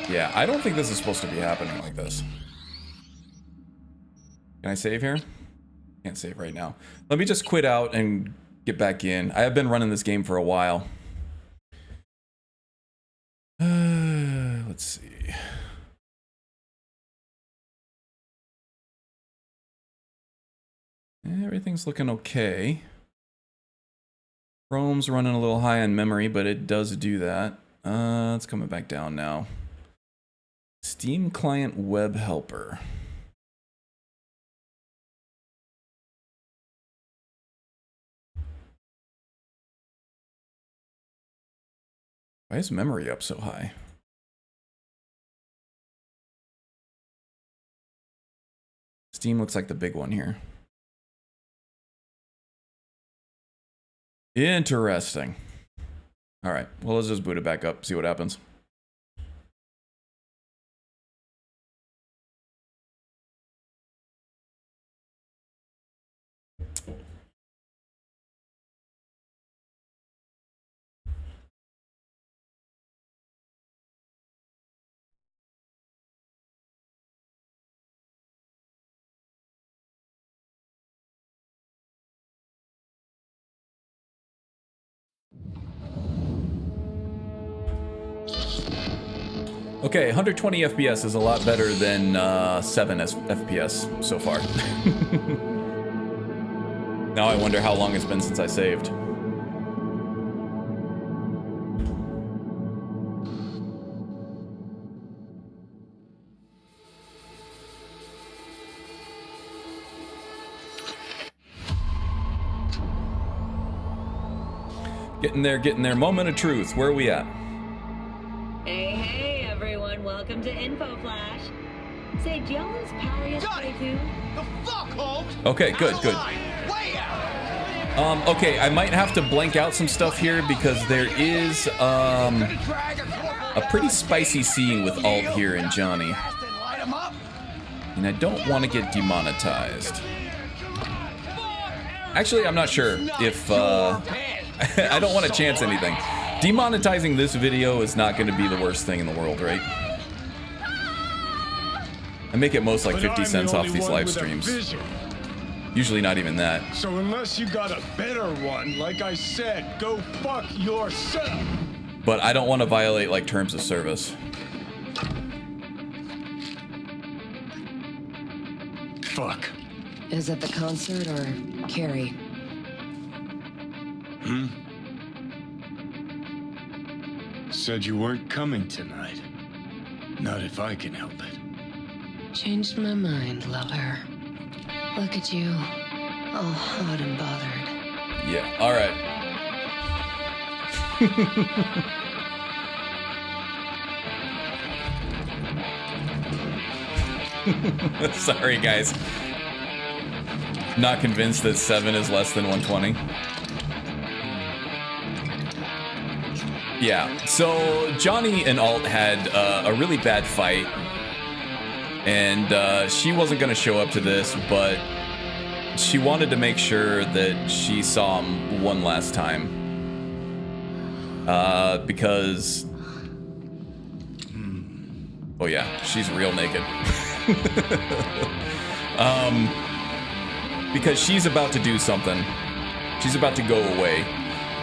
B: Yeah, I don't think this is supposed to be happening like this. Can I save here? Can't save right now. Let me just quit out and get back in. I have been running this game for a while. Let's see. Everything's looking okay. Chrome's running a little high on memory, but it does do that. It's coming back down now. Steam Client Web Helper. Why is memory up so high? Steam looks like the big one here. Interesting. All right, well, let's just boot it back up, see what happens. Okay, 120 FPS is a lot better than 7 FPS so far. Now I wonder how long it's been since I saved. Getting there. Moment of truth. Where are we at?
A: Hey, everyone. Welcome to Info Flash. Say, did y'all lose power yesterday, too?
E: The fuck, Holmes?
B: Okay, good.
E: Way out.
B: Okay, I might have to blank out some stuff here because there is a pretty spicy scene with Alt here and Johnny. And I don't want to get demonetized. Actually, I'm not sure if I don't want to chance anything. Demonetizing this video is not going to be the worst thing in the world, right? I make it most like 50 cents off these live streams. Usually not even that.
H: So unless you got a better one, like I said, go fuck yourself.
B: But I don't want to violate like terms of service.
H: Fuck.
C: Is it the concert or Carrie?
H: Said you weren't coming tonight. Not if I can help it.
C: Changed my mind, lover. Look at you, all hot and bothered.
B: Yeah, all right. Sorry, guys. Not convinced that 7 is less than 120. Yeah, so Johnny and Alt had a really bad fight. And she wasn't going to show up to this, but she wanted to make sure that she saw him one last time. Because... Oh yeah, she's real naked. Because she's about to do something. She's about to go away.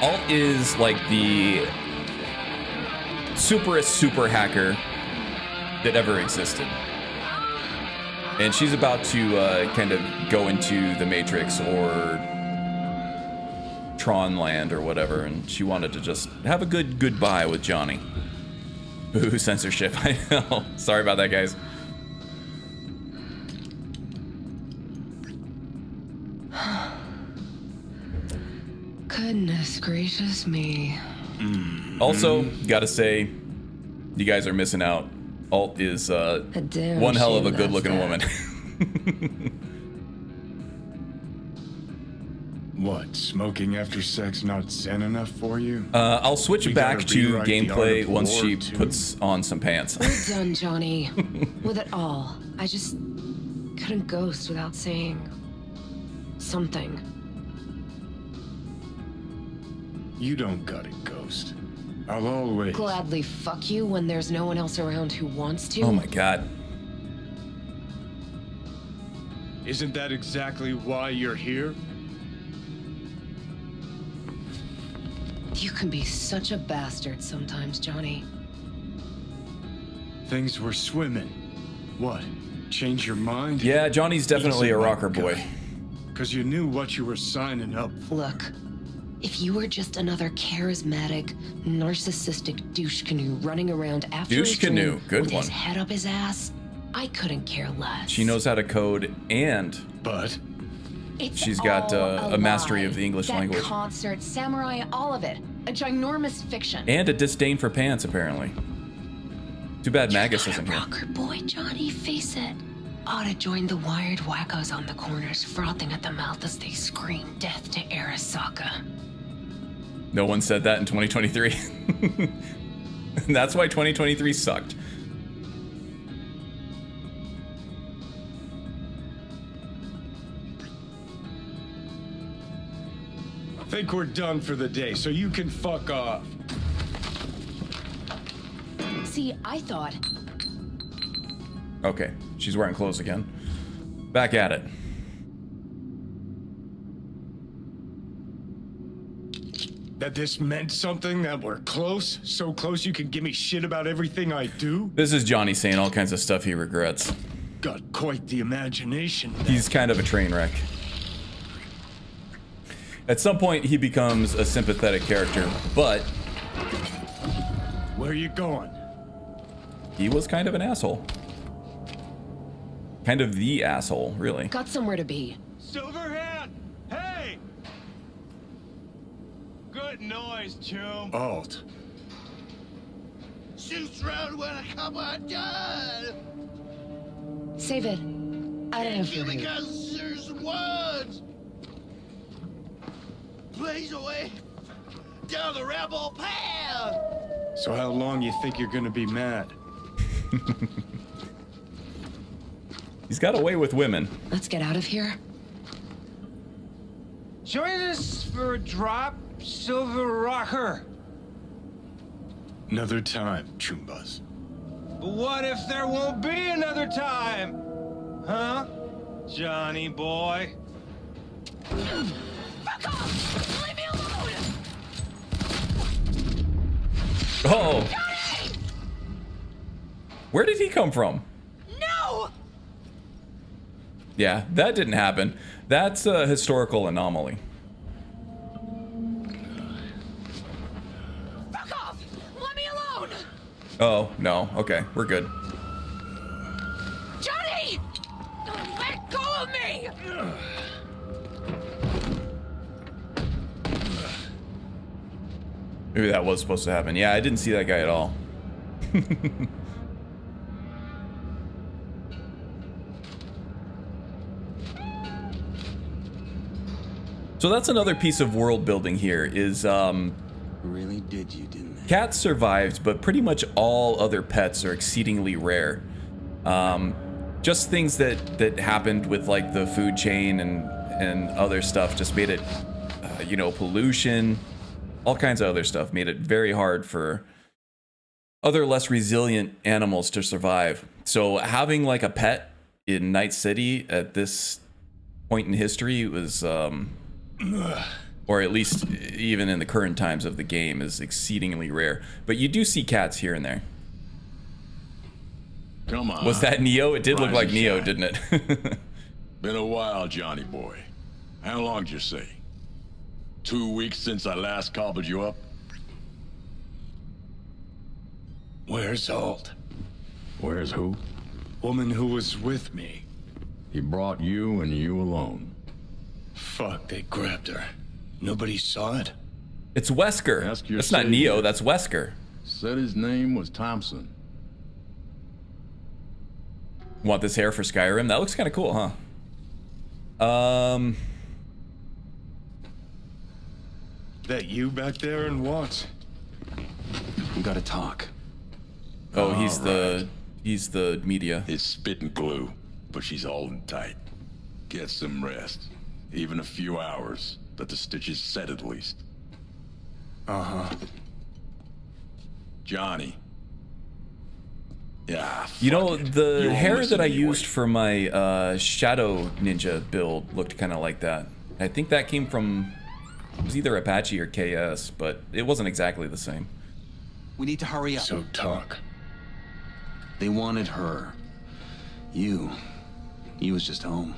B: Alt is like the super hacker that ever existed. And she's about to kind of go into the Matrix or Tron Land or whatever, and she wanted to just have a good goodbye with Johnny. Boo, censorship. I know. Sorry about that, guys.
C: Goodness gracious me.
B: Also, gotta say, you guys are missing out. Alt is one hell of a good-looking woman.
H: What, smoking after sex not zen enough for you?
B: I'll switch back to gameplay once she puts on some pants.
C: We're done, Johnny. With it all. I just couldn't ghost without saying something.
H: You don't gotta ghost. I'll always...
C: Gladly fuck you when there's no one else around who wants to.
B: Oh my god.
H: Isn't that exactly why you're here?
C: You can be such a bastard sometimes, Johnny.
H: Things were swimming. What? Change your mind?
B: Yeah, Johnny's definitely a rocker boy.
H: Because you knew what you were signing up for.
C: Look, if you were just another charismatic, narcissistic douche canoe running around after
B: Douche canoe, good
C: with
B: one.
C: his head up his ass, I couldn't care less.
B: She knows how to code, and she's got a mastery of the English language.
M: Concert, samurai, all of it. A ginormous fiction.
B: And a disdain for pants, apparently. Too bad Magus isn't here.
C: Rocker boy, Johnny, face it. Ought to join the wired wackos on the corners, frothing at the mouth as they scream death to Arasaka.
B: No one said that in 2023. That's why 2023 sucked.
H: I think we're done for the day, so you can fuck off.
M: See, I thought...
B: Okay, she's wearing clothes again. Back at it.
H: That this meant something, that we're close? So close you can give me shit about everything I do?
B: This is Johnny saying all kinds of stuff he regrets.
H: Got quite the imagination.
B: He's kind of a train wreck. At some point, he becomes a sympathetic character, but...
H: Where you going?
B: He was kind of an asshole. Kind of the asshole, really.
M: Got somewhere to be.
E: Silverhand! Hey! Good noise, chum.
H: Alt.
F: Shoots round when I come undone.
M: Save it. I don't know if you're rude.
F: Because there's words. Blaze away down the rebel path.
H: So how long you think you're gonna be mad?
B: He's got a way with women.
M: Let's get out of here.
E: Join us for a drop, Silver Rocker.
H: Another time, Chumbas.
E: But what if there won't be another time? Huh? Johnny boy?
C: Fuck off! Leave me alone!
B: Oh!
C: Johnny!
B: Where did he come from?
C: No!
B: Yeah, that didn't happen. That's a historical anomaly.
C: Fuck off! Let me alone!
B: Oh, no. Okay, we're good.
C: Johnny! Let go of me!
B: Maybe that was supposed to happen. Yeah, I didn't see that guy at all. So that's another piece of world building here is
K: Really did you, didn't they?
B: cats survived, but pretty much all other pets are exceedingly rare. Just things that happened with like the food chain and other stuff just made it, you know, pollution, all kinds of other stuff made it very hard for other less resilient animals to survive. So having like a pet in Night City at this point in history was, or at least even in the current times of the game, is exceedingly rare. But you do see cats here and there.
N: Come on.
B: Was that Neo? It did look
N: Rise
B: like
N: and
B: Neo,
N: shine.
B: didn't it?
N: Been a while, Johnny boy. How long'd you say? 2 weeks since I last cobbled you up?
H: Where's Alt?
N: Where's who?
H: Woman who was with me.
N: He brought you and you alone.
H: Fuck, they grabbed her. Nobody saw it?
B: It's Wesker.
N: Ask your
B: That's not
N: savior.
B: Neo, that's Wesker.
N: Said his name was Thompson.
B: Want this hair for Skyrim? That looks kind of cool, huh?
H: That you back there and what?
K: We gotta talk.
B: Oh, he's the media.
N: It's spit and glue, but she's holding tight. Get some rest. Even a few hours. Let the stitches set at least.
H: Uh-huh.
N: Johnny. Yeah.
B: You know,
N: fuck it.
B: the
N: You
B: hair
N: won't
B: that I
N: listen anyway.
B: used for my Shadow Ninja build looked kind of like that. I think that came from, it was either Apache or KS, but it wasn't exactly the same.
I: We need to hurry up.
H: So talk.
K: They wanted her. You was just home.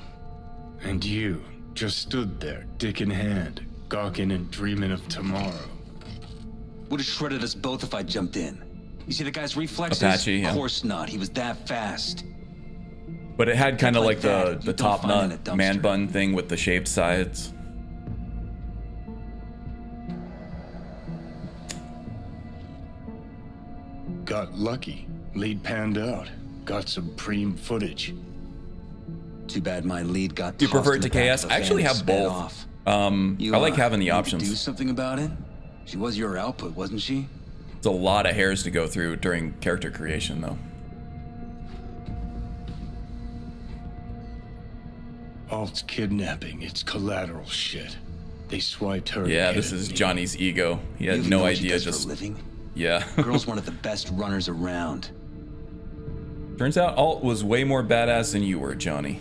H: And you just stood there, dick in hand, gawking and dreaming of tomorrow.
I: Would have shredded us both if I jumped in. You see the guy's reflexes?
B: Apache, yeah.
I: Of course not. He was that fast.
B: But it had kind of
I: Like
B: like
I: that,
B: the
I: you
B: top
I: don't find in
B: nut
I: a dumpster.
B: man bun thing with the shaved sides.
H: Got lucky. Lead panned out. Got some preem footage.
I: Too bad my lead got
B: You
I: tossed
B: prefer
I: in
B: it to
I: the back
B: KS?
I: of the
B: I actually
I: van and
B: have
I: sped
B: both.
I: off.
B: I like having the
I: need to
B: options.
I: do something about it? She was your output, wasn't she?
B: It's a lot of hairs to go through during character creation, though.
H: Alt's kidnapping. It's collateral shit. They swiped her.
B: Yeah,
H: to
B: this
H: get
B: is
H: me.
B: Johnny's ego. He
I: You
B: had
I: even
B: no
I: know what she
B: idea.
I: does for a
B: Just
I: living?
B: yeah.
I: Girl's one of the best runners around.
B: Turns out Alt was way more badass than you were, Johnny.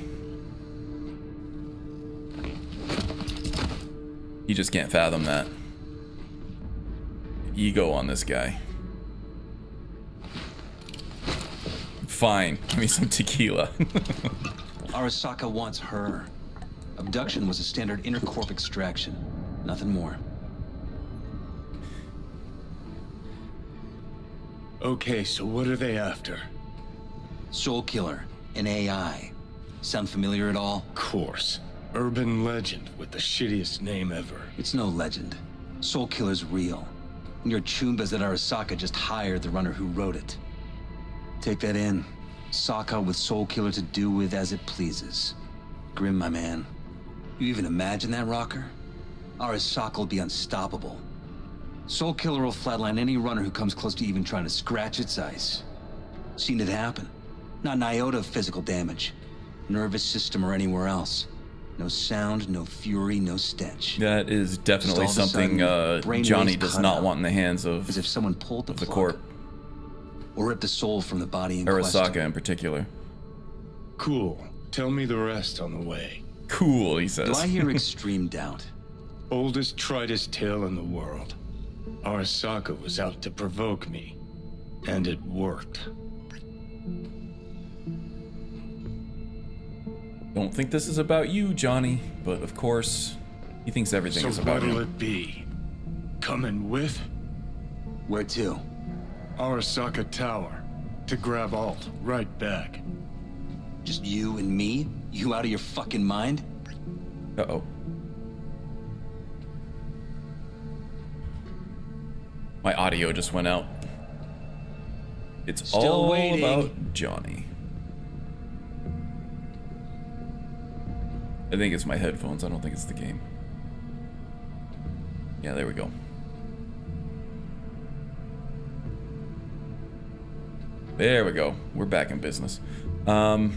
B: You just can't fathom that. ego on this guy. Fine, give me some tequila.
O: Arasaka wants her. Abduction was a standard intercorp extraction. Nothing more.
H: Okay, so what are they after?
O: Soul Killer, an AI. Sound familiar at all?
H: Of course. Urban legend with the shittiest name ever.
O: It's no legend. Soul Killer's real. And your chumbas at Arasaka just hired the runner who wrote it. Take that in. Sokka with Soul Killer to do with as it pleases. Grim, my man. You even imagine that, Rocker? Arasaka will be unstoppable. Soul Killer will flatline any runner who comes close to even trying to scratch its ice. Seen it happen. Not an iota of physical damage. Nervous system or anywhere else. No sound, no fury, no stench.
B: That is definitely something Johnny does not want in the hands of,
O: as if someone pulled the
B: corp.
O: Or ripped the soul from the body in
B: Arasaka
O: question.
B: in particular.
H: Cool. Tell me the rest on the way.
B: Cool, he says.
O: Do I hear extreme doubt?
H: Oldest, tritest tale in the world. Arasaka was out to provoke me. And it worked.
B: Don't think this is about you, Johnny, but of course, he thinks everything is about
H: what'll
B: him.
H: it be? Coming with?
O: Where to?
H: Arasaka Tower. To grab Alt. Right back.
O: Just you and me? You out of your fucking mind?
B: Uh-oh. My audio just went out. It's
O: Still
B: all
O: waiting.
B: about Johnny. I think it's my headphones. I don't think it's the game. Yeah, there we go. There we go. We're back in business.
H: Come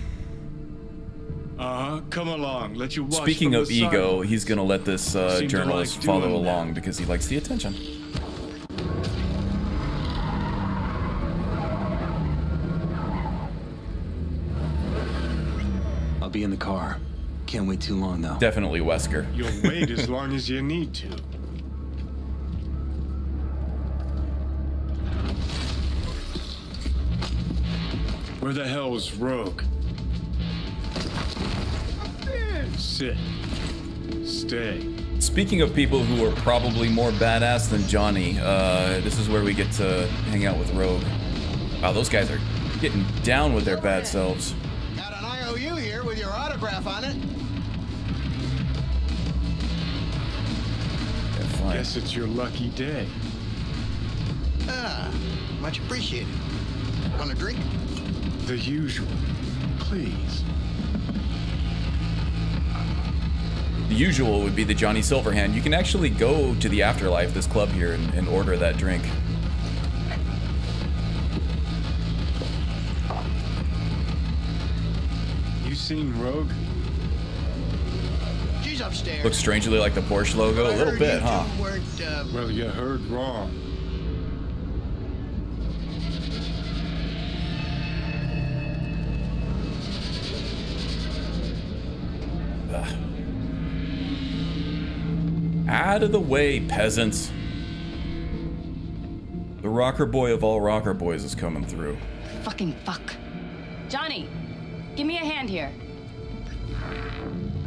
H: along. Let you watch.
B: Speaking
H: from
B: of
H: the
B: ego,
H: sidelines.
B: he's gonna let this
H: Seem to
B: journalist
H: like
B: follow
H: doing
B: along
H: that.
B: because he likes the attention.
O: I'll be in the car. Can't wait too long, though.
B: Definitely Wesker.
H: You'll wait as long as you need to. Where the hell's Rogue? Sit. Stay.
B: Speaking of people who are probably more badass than Johnny, this is where we get to hang out with Rogue. Wow, those guys are getting down with their bad selves.
P: Got an IOU here with your autograph on it.
B: Yeah, fine.
H: Guess it's your lucky day.
P: Ah, much appreciated. Want a drink?
H: The usual. Please.
B: The usual would be the Johnny Silverhand. You can actually go to the Afterlife, this club here, and order that drink.
H: You seen Rogue?
P: She's upstairs.
B: Looks strangely like the Porsche logo. A little bit, huh?
H: Well, you heard wrong.
B: Out of the way, peasants. The rocker boy of all rocker boys is coming through.
D: Fucking fuck. Johnny, give me a hand here.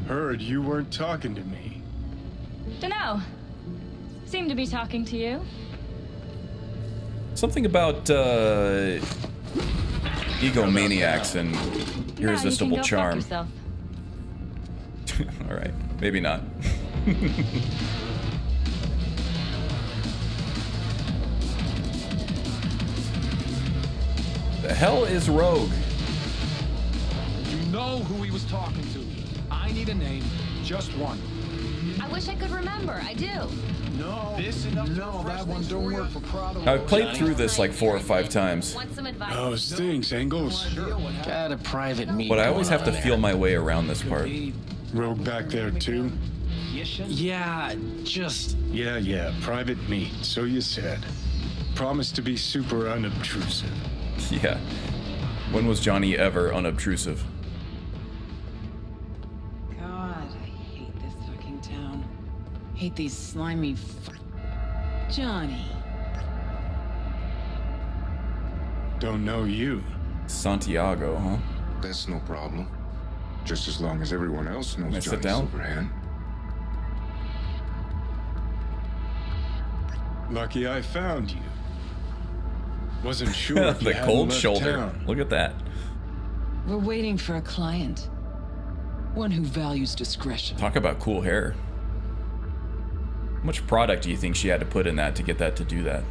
H: Heard you weren't talking to me.
Q: Dunno. Seem to be talking to you.
B: Something about egomaniacs and irresistible charm. All right, maybe not. The hell is Rogue?
R: You know who he was talking to. I need a name, just one.
D: I wish I could remember. I do.
R: No, that one don't work for Prado.
B: I've played through this like 4 or 5 times,
D: Want some advice?
H: How's things, Angles?
I: Got a private meeting.
B: but I always have to feel my way around this part.
H: Rogue back there too?
I: Yeah, just...
H: Yeah, private meet, so you said. Promise to be super unobtrusive.
B: Yeah. When was Johnny ever unobtrusive?
J: God, I hate this fucking town. Hate these slimy Johnny.
H: Don't know you.
B: Santiago, huh?
L: That's no problem. Just as long as everyone else knows
B: Can I
L: Johnny
B: sit down?
L: Silverhand.
H: Lucky I found you. Wasn't sure if you
B: The
H: hadn't
B: cold
H: left
B: shoulder.
H: town.
B: Look at that.
J: We're waiting for a client. One who values discretion.
B: Talk about cool hair. How much product do you think she had to put in that to get that to do that?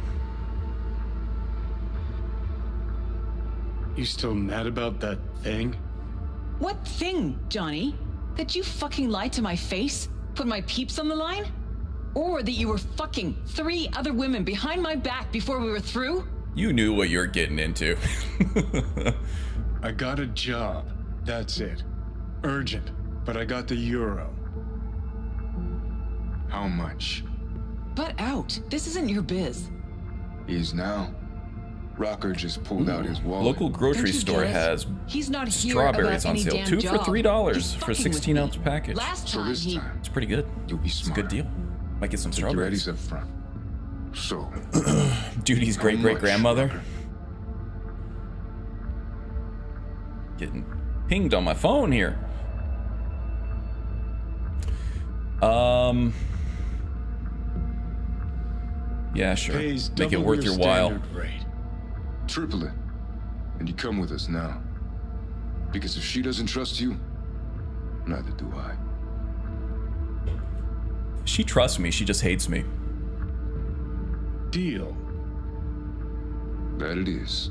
H: You still mad about that thing?
J: What thing, Johnny? That you fucking lied to my face? Put my peeps on the line? Or that you were fucking 3 other women behind my back before we were through?
B: You knew what you were getting into.
H: I got a job. That's it. Urgent. But I got the euro.
L: How much?
J: Butt out. This isn't your biz.
L: Is now. Rocker just pulled out his wallet.
B: Local grocery
J: Don't you
B: store
J: get it?
B: has
J: He's not here
B: strawberries
J: about
B: on
J: any
B: sale.
J: damn
B: 2 for
J: job.
B: $3
J: He's
B: for
J: fucking with
B: 16-ounce
J: me.
B: package.
J: Last
L: So
J: time
L: this
J: he...
L: time,
B: It's pretty good.
L: you'll be
B: It's a
L: smart.
B: good deal. Might get some
L: Take your
B: strawberries.
L: Eddies up front. So,
B: Judy's great-great-grandmother. Getting pinged on my phone here. Yeah, sure.
H: Pays
B: Make it
H: double
B: worth your
H: your
B: while.
H: standard rate.
L: triple it. And you come with us now. Because if she doesn't trust you, neither do I.
B: She trusts me, she just hates me.
H: Deal.
L: That it is.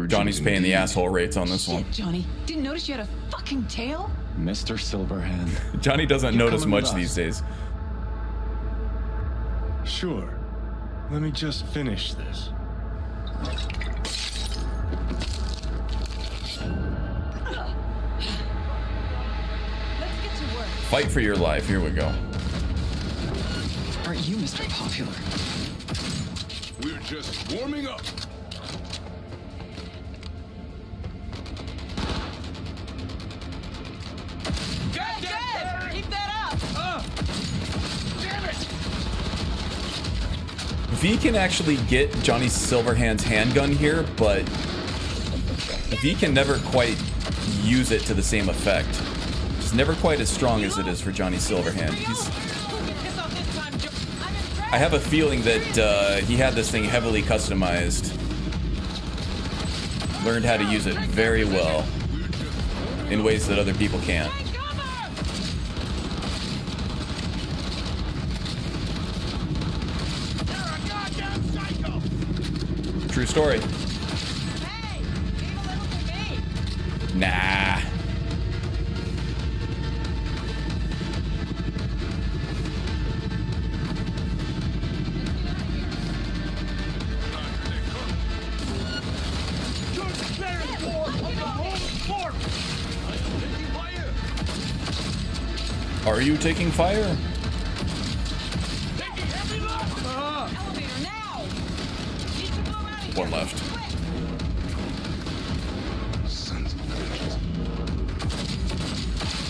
B: Johnny's paying the asshole rates on this one.
J: Shit, Johnny. Didn't notice you had a fucking tail?
R: Mr. Silverhand.
B: Johnny doesn't
R: You're
B: notice
R: coming with
B: much
R: us.
B: these days.
H: Sure. Let me just finish this.
J: Let's get to work.
B: Fight for your life. Here we go.
J: Aren't you Mr. Popular?
L: We're just warming up.
J: Good! Keep that up!
L: Damn it!
B: V can actually get Johnny Silverhand's handgun here, but V can never quite use it to the same effect. It's never quite as strong as it is for Johnny Silverhand. I have a feeling that he had this thing heavily customized. Learned how to use it very well in ways that other people can't. True story. Nah. Are you taking fire? One left.
L: Sons of bitches.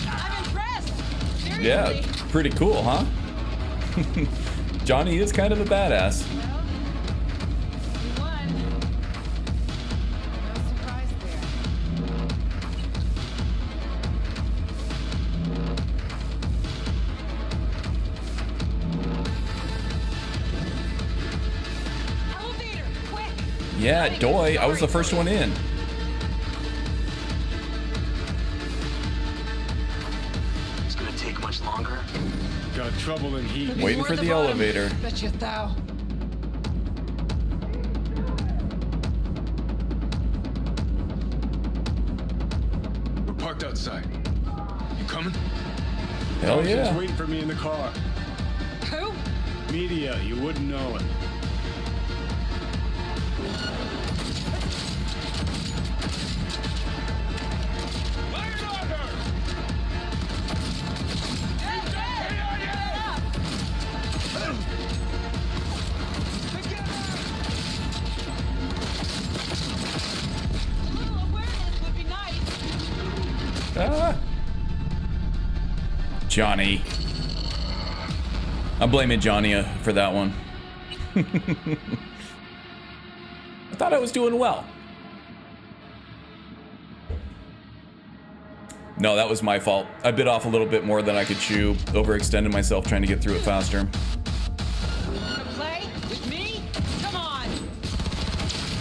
J: I'm impressed! Seriously.
B: Yeah, pretty cool, huh? Johnny is kind of a badass.
J: You won. No surprise there. Elevator, quick!
B: Yeah, doy. I was the first one in.
O: It's gonna take much longer.
H: Got trouble in heat.
B: Waiting for the elevator.
J: Bet you thou.
L: We're parked outside. You coming?
B: Hell
H: She's
B: yeah.
H: waiting for me in the car.
J: Who?
H: Media, you wouldn't know it.
B: Ah. Johnny. I'm blaming Johnny for that one. thought I was doing well. No, that was my fault. I bit off a little bit more than I could chew, overextended myself trying to get through it faster.
J: Wanna play with me? Come on!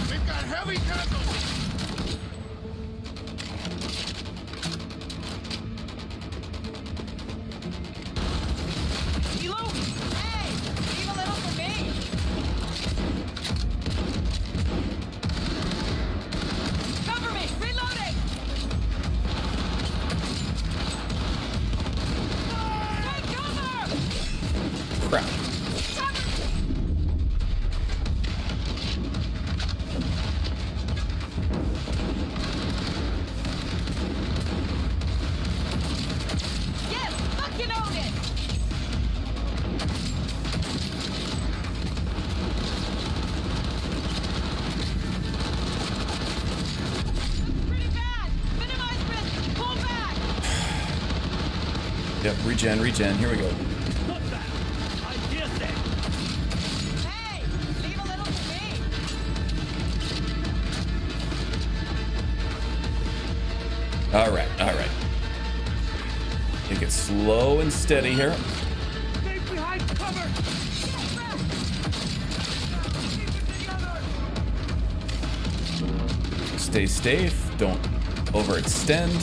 F: We've got heavy tackle!
J: Kilo? Hey! Leave a little for me! Cover me! Reloading! Take cover!
B: Crap.
J: Yes! Fucking own it! Pretty bad! Minimize risk! Pull back!
B: Yep, regen. Here we go.
J: Hey! Leave a little for me!
B: All right. Take it slow and steady here.
R: Stay behind cover!
B: Stay safe. Don't overextend.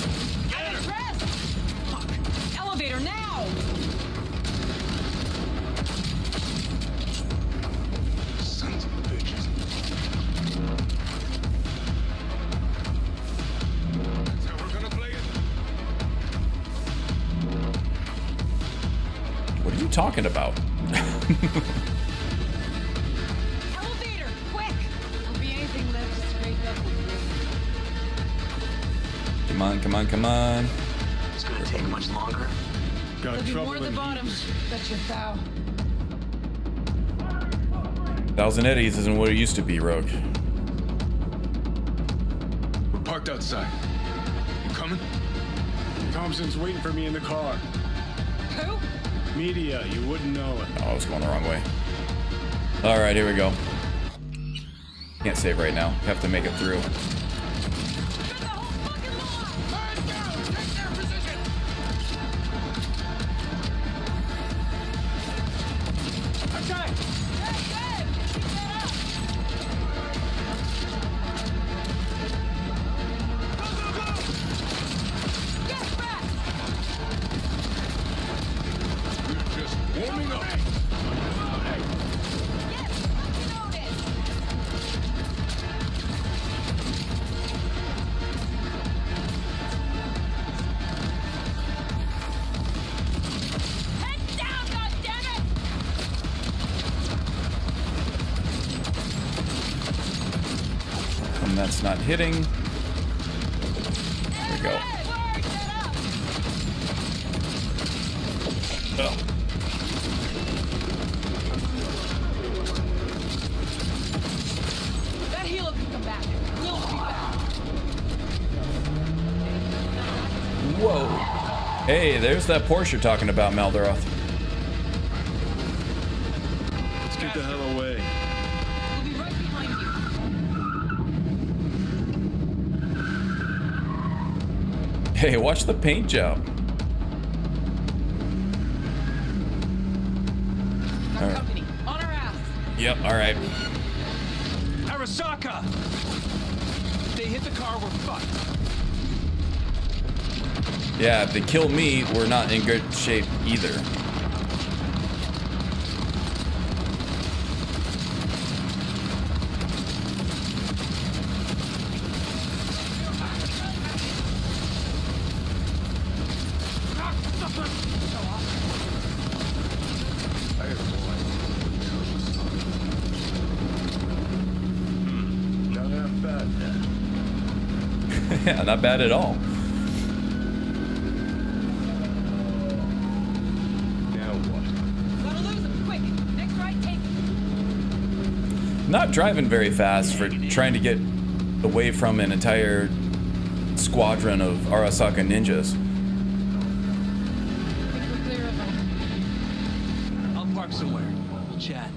J: Elevator now!
F: Sons of bitches. That's how we're gonna play it.
B: What are you talking about?
J: Elevator! Quick! There'll be anything left to scrape up with
B: Come on.
O: It's gonna take much longer.
H: Got
J: There'll be
H: trouble
J: more at the
H: in
J: bottom.
H: Hades.
J: That's your foul.
B: 1,000 eddies isn't what it used to be, Rogue.
L: We're parked outside. You coming?
H: Thompson's waiting for me in the car.
J: Who?
H: Media, you wouldn't know it.
B: Oh, I was going the wrong way. All right, here we go. Can't save right now. Have to make it through.
F: Warming up.
B: And that's not hitting. There we go. Oh.
J: That healer can come back. We'll be back.
B: Whoa. Hey, there's that Porsche you're talking about, Malderoth.
H: Let's get the hell away.
J: We'll be right behind you.
B: Hey, watch the paint job.
J: Our company, on our ass.
B: Yep, all right.
R: Arasaka! They hit the car, we're fucked.
B: Yeah, if they kill me, we're not in good shape either.
H: Not that bad.
B: Yeah, not bad at all.
H: Now what?
J: Gotta lose him, quick. Next right, take it.
B: Not driving very fast for trying to get away from an entire squadron of Arasaka ninjas.
J: Think we're clear of them.
G: I'll park somewhere. We'll chat.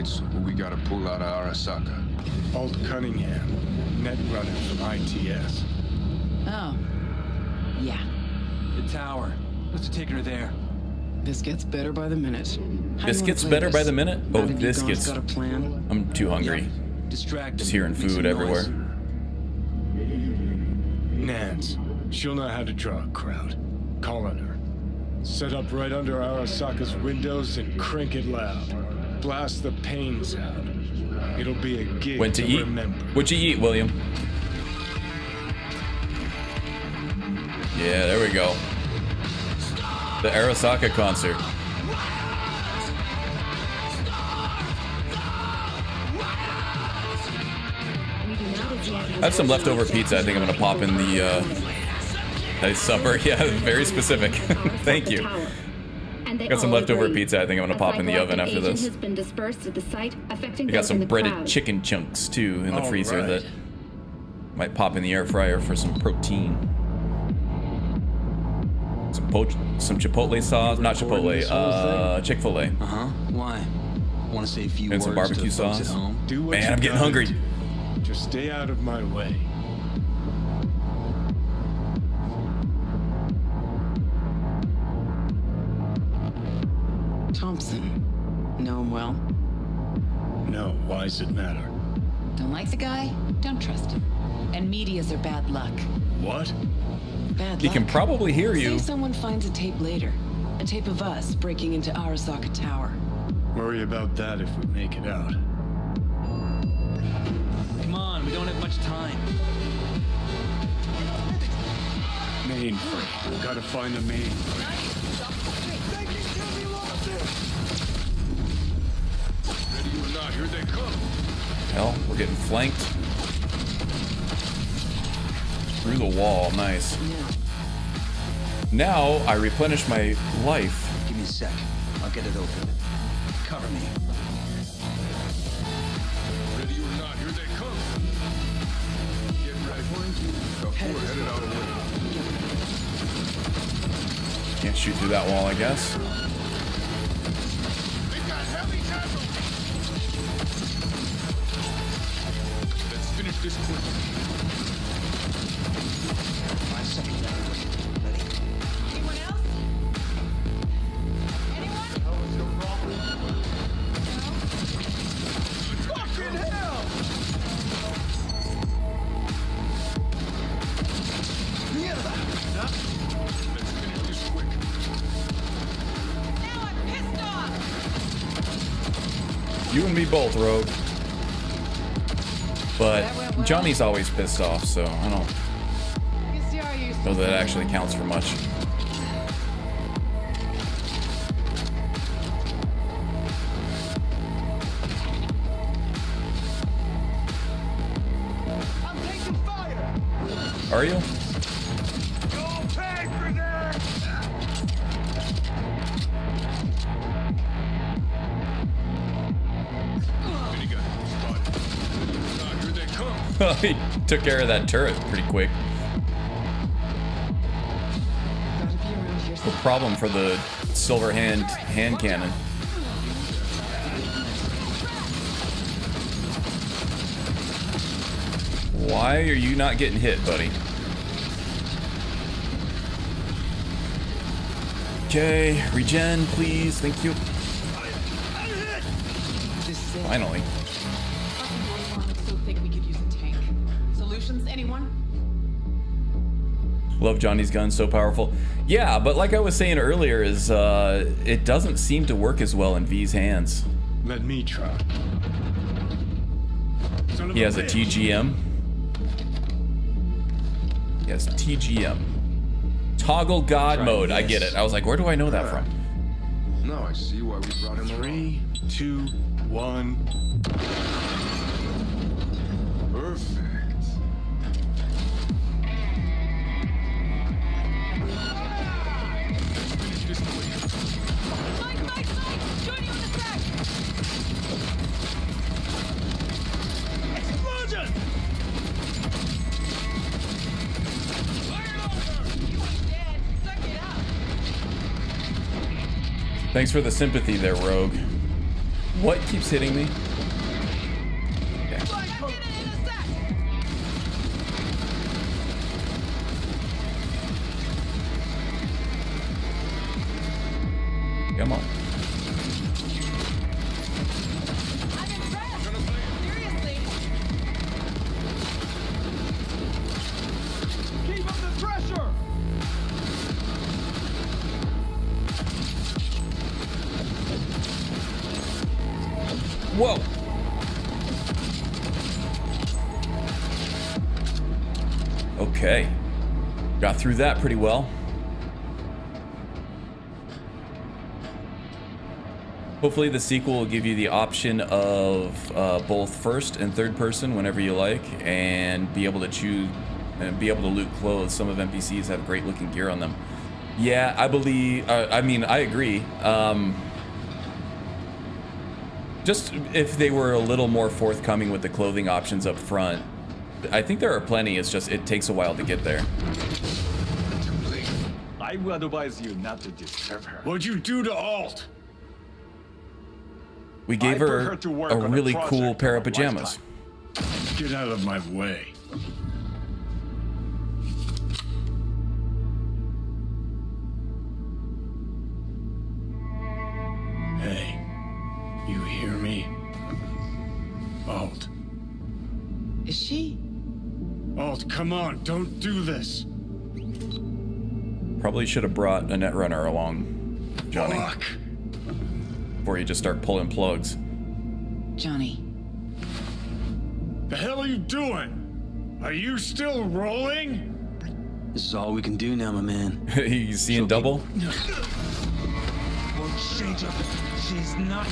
L: so who we gotta pull out of Arasaka?
H: Alt Cunningham, net runner from ITS.
J: Oh. Yeah.
O: The tower. Let's take her there.
J: This gets better by the minute.
B: This gets better by the minute? Oh, this gets...
J: got a plan?
B: I'm too hungry.
O: Distract
B: Just hearing food everywhere.
H: Nance. She'll know how to draw a crowd. Call on her. Set up right under Arasaka's windows and crank it loud. Blast the panes out. It'll be a gig
B: When to eat?
H: remember.
B: What'd you eat, William? Yeah, there we go. The Arasaka concert. I have some leftover pizza. I think I'm gonna pop in the nice supper. Yeah, very specific. Thank you. Got some leftover pizza. I think I'm gonna pop in the oven after this. I got some breaded chicken chunks too in the freezer that might pop in the air fryer for some protein. Some Chipotle sauce, not Chipotle, Chick-fil-A.
O: Why? Want to say a few
B: and
O: words
B: some barbecue
O: to folks
B: sauce.
O: at home?
H: Do what
B: Man, I'm getting hungry.
H: Just stay out of my way.
J: Thompson. Know him well?
H: No, why does it matter?
J: Don't like the guy? Don't trust him. And medias are bad luck.
H: What?
J: Bad
B: He
J: luck.
B: can probably hear you.
J: Say someone finds a tape later. A tape of us breaking into Arasaka Tower.
H: Worry about that if we make it out.
O: Come on, we don't have much time.
H: Mainframe. Gotta find the mainframe.
F: Ready or not, here they come.
B: Hell, we're getting flanked. Through the wall, nice. Now I replenish my life.
O: Give me a sec. I'll get it open. Cover me.
F: Ready or not, here they come. Get ready. The four headed our way.
B: Can't shoot through that wall, I guess.
F: They got heavy casualties. Let's finish this quick.
O: 5 seconds. Ready?
M: Anyone else? Anyone?
F: Fucking hell!
P: Mierda!
F: Let's finish this quick.
M: Now I'm pissed off!
B: You and me both, Rogue. But Johnny's always pissed off, so I don't know that actually counts for much.
F: I'm taking fire!
B: Are you?
F: Go pay for that! Minigun spotted. Now, here they come.
B: He took care of that turret pretty quick. No problem for the silver hand cannon. Why are you not getting hit, buddy? Okay, regen, please. Thank you. Finally.
J: So think we could use a tank. Solutions, anyone?
B: Love Johnny's gun, so powerful. Yeah, but like I was saying earlier, is it doesn't seem to work as well in V's hands.
H: Let me try.
B: He has a TGM. He has TGM. Toggle God mode. I get it. I was like, where do I know that from?
L: Now I see why we brought him
H: 3, 2, 1.
L: Perfect.
M: Join you in the back! Explosion!
B: Thanks for the sympathy there, Rogue. What keeps hitting me? Okay. Come on.
R: Keep up the pressure!
B: Whoa. Okay. Got through that pretty well. Hopefully the sequel will give you the option of both first and third person whenever you like, and be able to choose and be able to loot clothes. Some of NPCs have great looking gear on them. Yeah, I believe, I mean, I agree. Just if they were a little more forthcoming with the clothing options up front. I think there are plenty, it's just, it takes a while to get there.
N: I would advise you not to disturb her.
H: What'd you do to Alt?
B: We gave her a really cool pair of pajamas.
H: Get out of my way. Hey, you hear me? Alt.
J: Is she?
H: Alt, come on, don't do this.
B: Probably should have brought a Netrunner along, Johnny.
H: Fuck.
B: Before you just start pulling plugs.
J: Johnny.
H: The hell are you doing? Are you still rolling?
O: This is all we can do now, my man.
B: You seeing double?
R: Won't change up. She's not.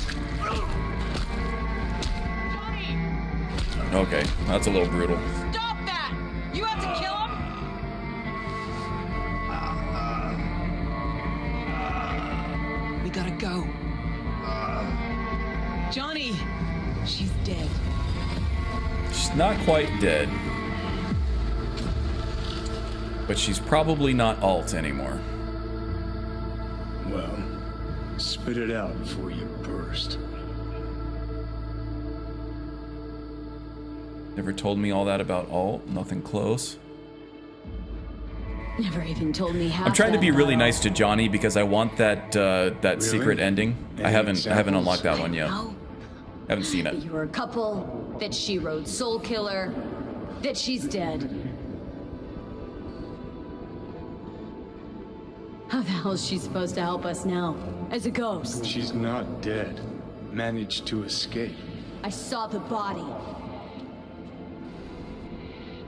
B: Okay, that's a little brutal.
M: Stop that! You have to kill him?
J: We gotta go. Johnny! She's dead.
B: She's not quite dead. But she's probably not Alt anymore.
H: Well, spit it out before you burst.
B: Never told me all that about Alt, nothing close.
D: Never even told me how.
B: I'm trying to be really nice to Johnny because I want that that secret ending. I haven't unlocked that one yet. Haven't seen it.
D: That you were a couple, that she rode Soul Killer, that she's dead. How the hell is she supposed to help us now? As a ghost?
H: She's not dead. Managed to escape.
D: I saw the body.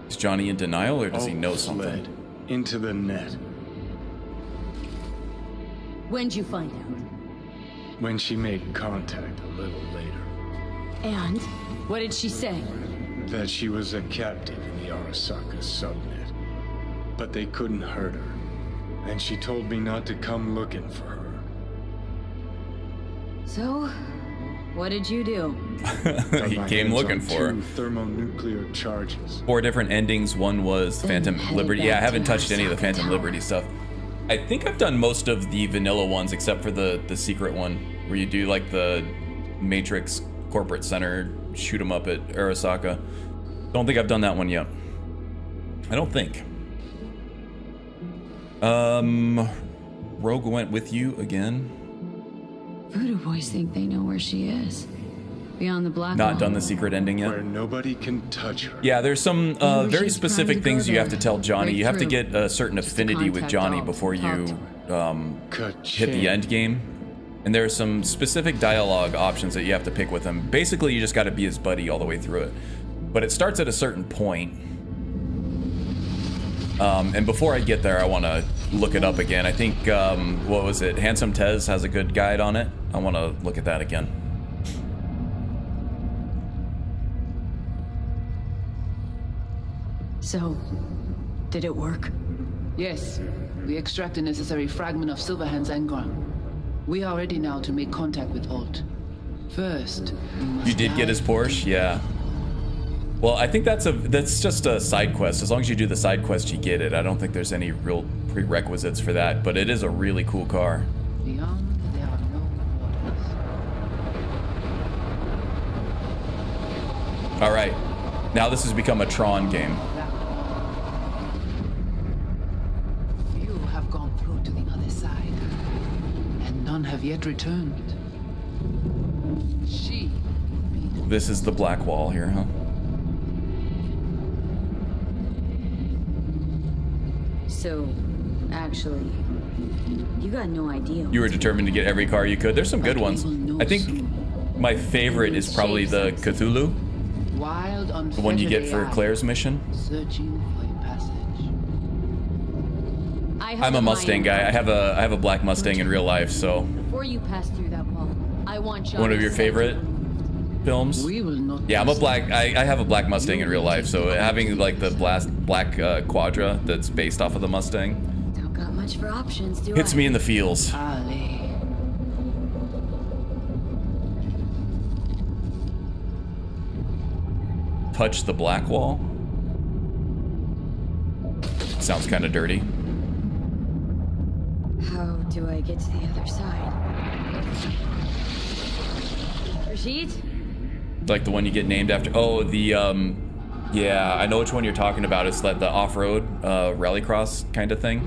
B: Is Johnny in denial, or does he know something?
H: Into the net.
D: When'd you find out?
H: When she made contact a little later.
D: And? What did she say?
H: That she was a captive in the Arasaka subnet. But they couldn't hurt her. And she told me not to come looking for her.
D: So, what did you do?
B: He came looking for her.
H: 2 thermonuclear charges.
B: 4 different endings. One was Phantom Liberty. Yeah, I haven't touched any of the Phantom Liberty stuff. I think I've done most of the vanilla ones except for the secret one where you do like the Matrix corporate center, shoot 'em up at Arasaka. Don't think I've done that one yet. I don't think. Rogue went with you again.
D: Voodoo boys think they know where she is. Beyond the black
B: Not
D: wall.
B: done the secret ending yet.
H: Where nobody can touch her.
B: Yeah, there's some very specific things you have to tell Johnny.
D: Right
B: You have to
D: through.
B: get a certain affinity with
D: contact
B: Johnny
D: all.
B: before you
H: Ka-ching.
B: hit the end game. And there are some specific dialogue options that you have to pick with him. Basically, you just got to be his buddy all the way through it. But it starts at a certain point. And before I get there, I want to look it up again. I think, what was it? Handsome Tez has a good guide on it. I want to look at that again.
D: So, did it work?
J: Yes. We extract the necessary fragment of Silverhand's engram. We are ready now to make contact with Alt. First, we must
B: You did get his Porsche? Yeah. Well, I think that's just a side quest. As long as you do the side quest, you get it. I don't think there's any real prerequisites for that, but it is a really cool car.
J: Beyond, there are no
B: All right. Now this has become a Tron game.
J: Few have gone through to the other side, and none have yet returned. She.
B: This is the black wall here, huh?
D: So, actually, you got no idea.
B: You were determined to get every car you could. There's some good ones. I think my favorite is probably the Cthulhu.
J: Wild,
B: The one you get for Claire's mission.
J: Searching for your passage.
B: I'm a Mustang guy. I have a black Mustang in real life, so.
D: Before you pass through that wall, I want
B: One of your favorite films? Yeah, I'm a black. I have a black Mustang in real life, so having like the black Quadra that's based off of the Mustang
D: Don't got much for options, do
B: hits
D: I?
B: me in the feels. Touch the black wall. Sounds kind of dirty.
D: How do I get to the other side? Rashid?
B: Like the one you get named after. Oh, the yeah, I know which one you're talking about. It's like the off-road rallycross kind of thing.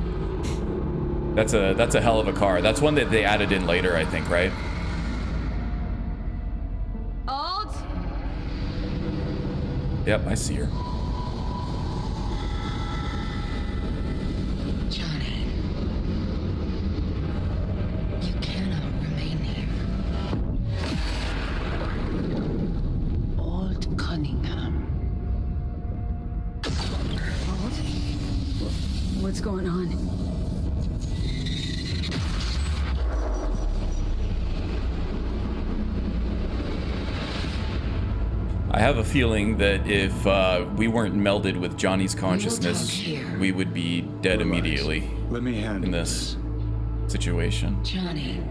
B: That's a hell of a car. That's one that they added in later, I think, right?
D: Alt?
B: Yep, I see her.
C: Johnny, you cannot remain here.
J: Alt Cunningham.
D: Alt? What's going on?
B: I have a feeling that if we weren't melded with Johnny's consciousness, we would be dead immediately.
H: Let me handle
B: in this situation.
C: Johnny.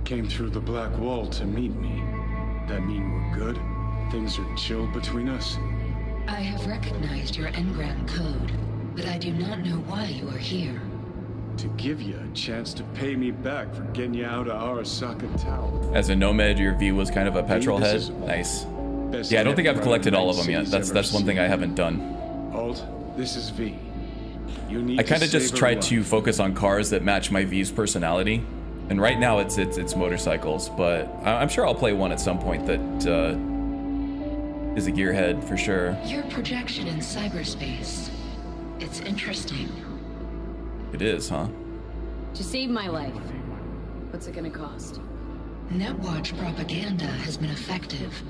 H: Came through the black wall to meet me. That mean we're good? Things are chill between us?
C: I have recognized your engram code, but I do not know why you are here.
H: To give you a chance to pay me back for getting you out of Arasaka Tower.
B: As a nomad, your V was kind of a petrol head. Nice. Yeah, I don't think I've collected all of them yet. That's one thing I haven't done.
H: Alt, this is V. You need
B: I kind of
H: to
B: just
H: save her
B: tried
H: life.
B: to focus on cars that match my V's personality. And right now it's motorcycles, but I'm sure I'll play one at some point that is a gearhead for sure.
C: Your projection in cyberspace. It's interesting.
B: It is, huh?
D: To save my life. What's it gonna cost?
C: Netwatch propaganda has been effective.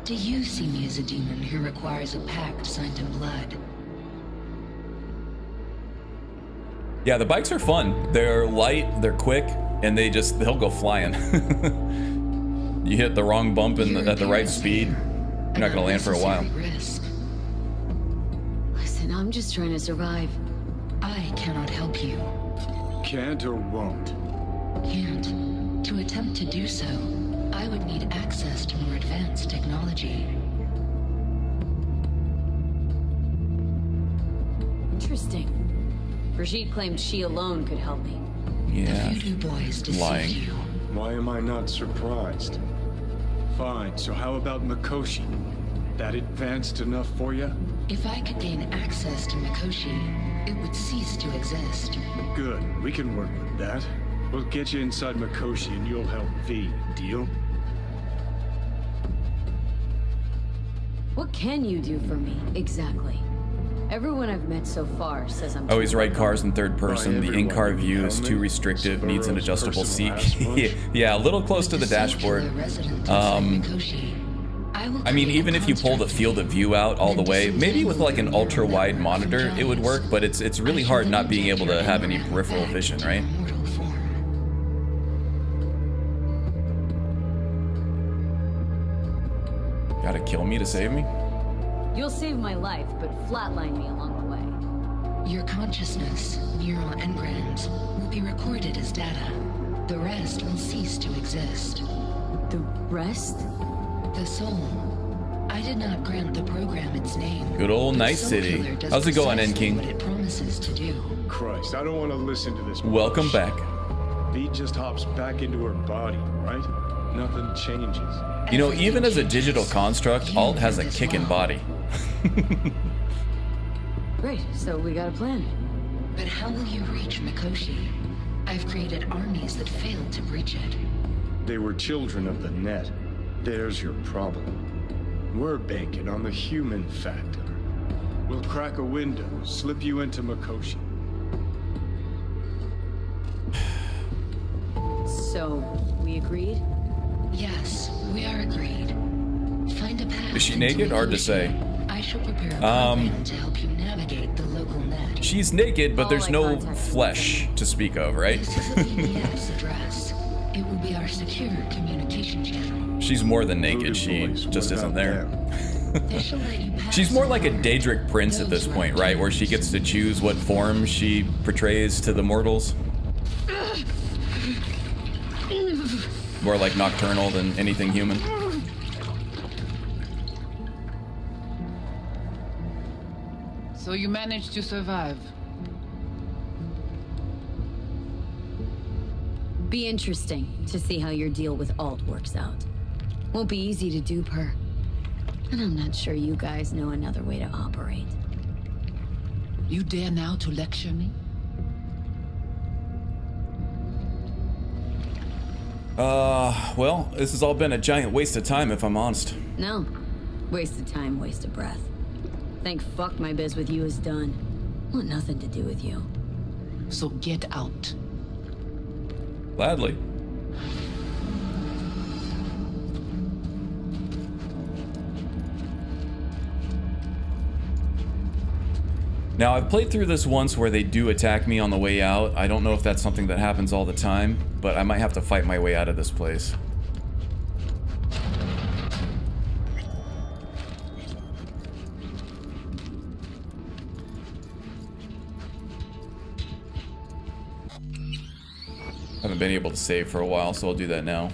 C: Do you see me as a demon who requires a pact signed in blood?
B: Yeah, the bikes are fun. They're light, they're quick, and they'll go flying. You hit the wrong bump at the right speed, you're not gonna land for a while.
C: Risk.
D: Listen, I'm just trying to survive.
C: I cannot help you.
H: Can't or won't?
C: Can't. To attempt to do so, I would need access to more advanced technology.
D: Interesting. Brigitte claimed she alone could help me.
B: Yeah.
C: The voodoo boys deceived
B: Lying.
C: you.
H: Why am I not surprised? Fine, so how about Mikoshi? That advanced enough for you?
C: If I could gain access to Mikoshi, it would cease to exist.
H: Good, we can work with that. We'll get you inside Mikoshi and you'll help V. Deal?
D: What can you do for me, exactly? Everyone I've met so far says I'm...
B: I always ride cars in third person. The in-car
H: everyone
B: view
H: in
B: is
H: Helmet,
B: too restrictive, needs an
H: Sparrow's
B: adjustable seat.
H: personal ass
B: Yeah, a little close to the dashboard. I mean, even if you pull the field of view out all the way, maybe with like an ultra-wide monitor, it would work, but it's really hard not being able to have any peripheral vision, right? Gotta kill me to save me?
D: You'll save my life, but flatline me along the way.
C: Your consciousness, neural engrams, will be recorded as data. The rest will cease to exist.
D: The rest?
C: The soul. I did not grant the program its name.
B: Good old
C: The
B: Night
C: Soul
B: City.
C: Killer does
B: How's it going,
C: precisely
B: N-King?
C: what it promises to do.
H: Christ, I don't want to listen to this.
B: Welcome back.
H: V just hops back into her body, right?
S: nothing changes.
B: You know, even as a digital construct, Alt has a kickin' body.
D: Great, so we got a plan.
C: But how will you reach Mikoshi? I've created armies that failed to breach it.
S: They were children of the net. There's your problem. We're banking on the human factor. We'll crack a window, slip you into Mikoshi.
D: So, we agreed?
C: Yes, we are agreed. Find a path.
B: Is she naked? Hard to say.
C: I shall prepare a program to help you navigate the local net.
B: She's naked, but there's no flesh to speak of, right?
C: This is a BBS address. It will be our secure communication channel.
B: She's more than naked. She just isn't there. She's more like a Daedric prince at this point, right? Where she gets to choose what form she portrays to the mortals. More like nocturnal than anything human.
J: So you managed to survive.
D: Be interesting to see how your deal with Alt works out. Won't be easy to dupe her. And I'm not sure you guys know another way to operate.
J: You dare now to lecture me?
B: Well, this has all been a giant waste of time, if I'm honest.
D: No. Wasted time, wasted breath. Thank fuck my biz with you is done. Want nothing to do with you.
J: So get out.
B: Gladly. Now, I've played through this once where they do attack me on the way out. I don't know if that's something that happens all the time, but I might have to fight my way out of this place. Haven't been able to save for a while, so I'll do that now.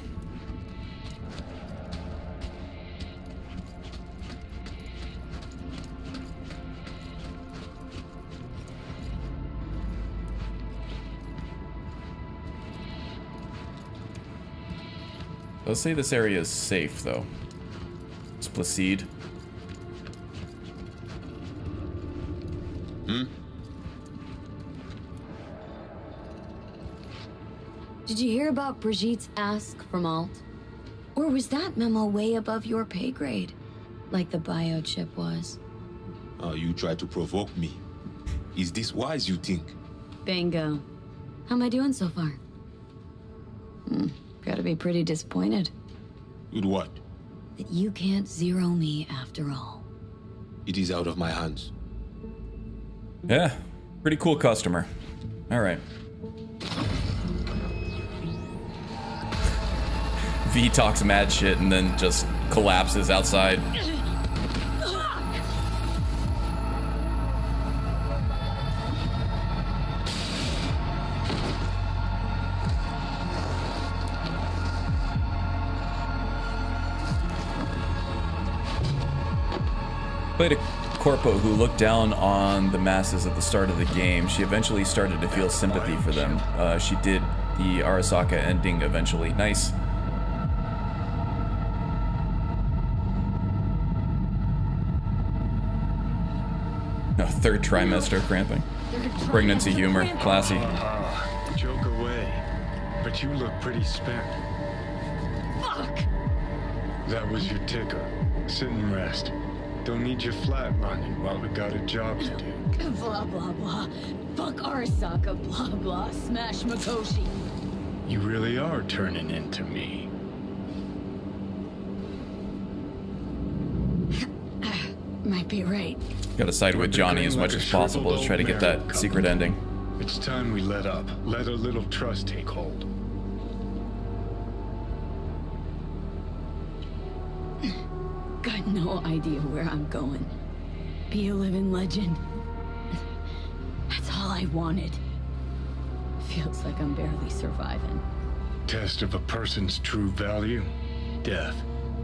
B: Let's say this area is safe, though. Let's proceed.
D: Did you hear about Brigitte's ask from Alt? Or was that memo way above your pay grade? Like the biochip was?
T: You try to provoke me. Is this wise, you think?
D: Bingo. How am I doing so far? Gotta be pretty disappointed.
T: With what?
D: That you can't zero me after all.
T: It is out of my hands.
B: Yeah, pretty cool customer. All right. V talks mad shit and then just collapses outside. Played a corpo who looked down on the masses at the start of the game. She eventually started to feel sympathy for them. She did the Arasaka ending eventually. Nice. No, third trimester cramping. Pregnancy humor. Classy.
S: Joke away. But you look pretty spent.
D: Fuck!
S: That was your ticker. Sit and rest. Don't need you flatlining while we got a job to do.
D: Blah, blah, blah. Fuck Arasaka, blah, blah. Smash Mikoshi.
S: You really are turning into me.
D: Might be right.
B: Gotta side with Johnny as much as possible to try to get that secret ending.
S: It's time we let up. Let a little trust take hold.
D: Got no idea where I'm going. Be a living legend. That's all I wanted. Feels like I'm barely surviving.
S: Test of a person's true value? Death.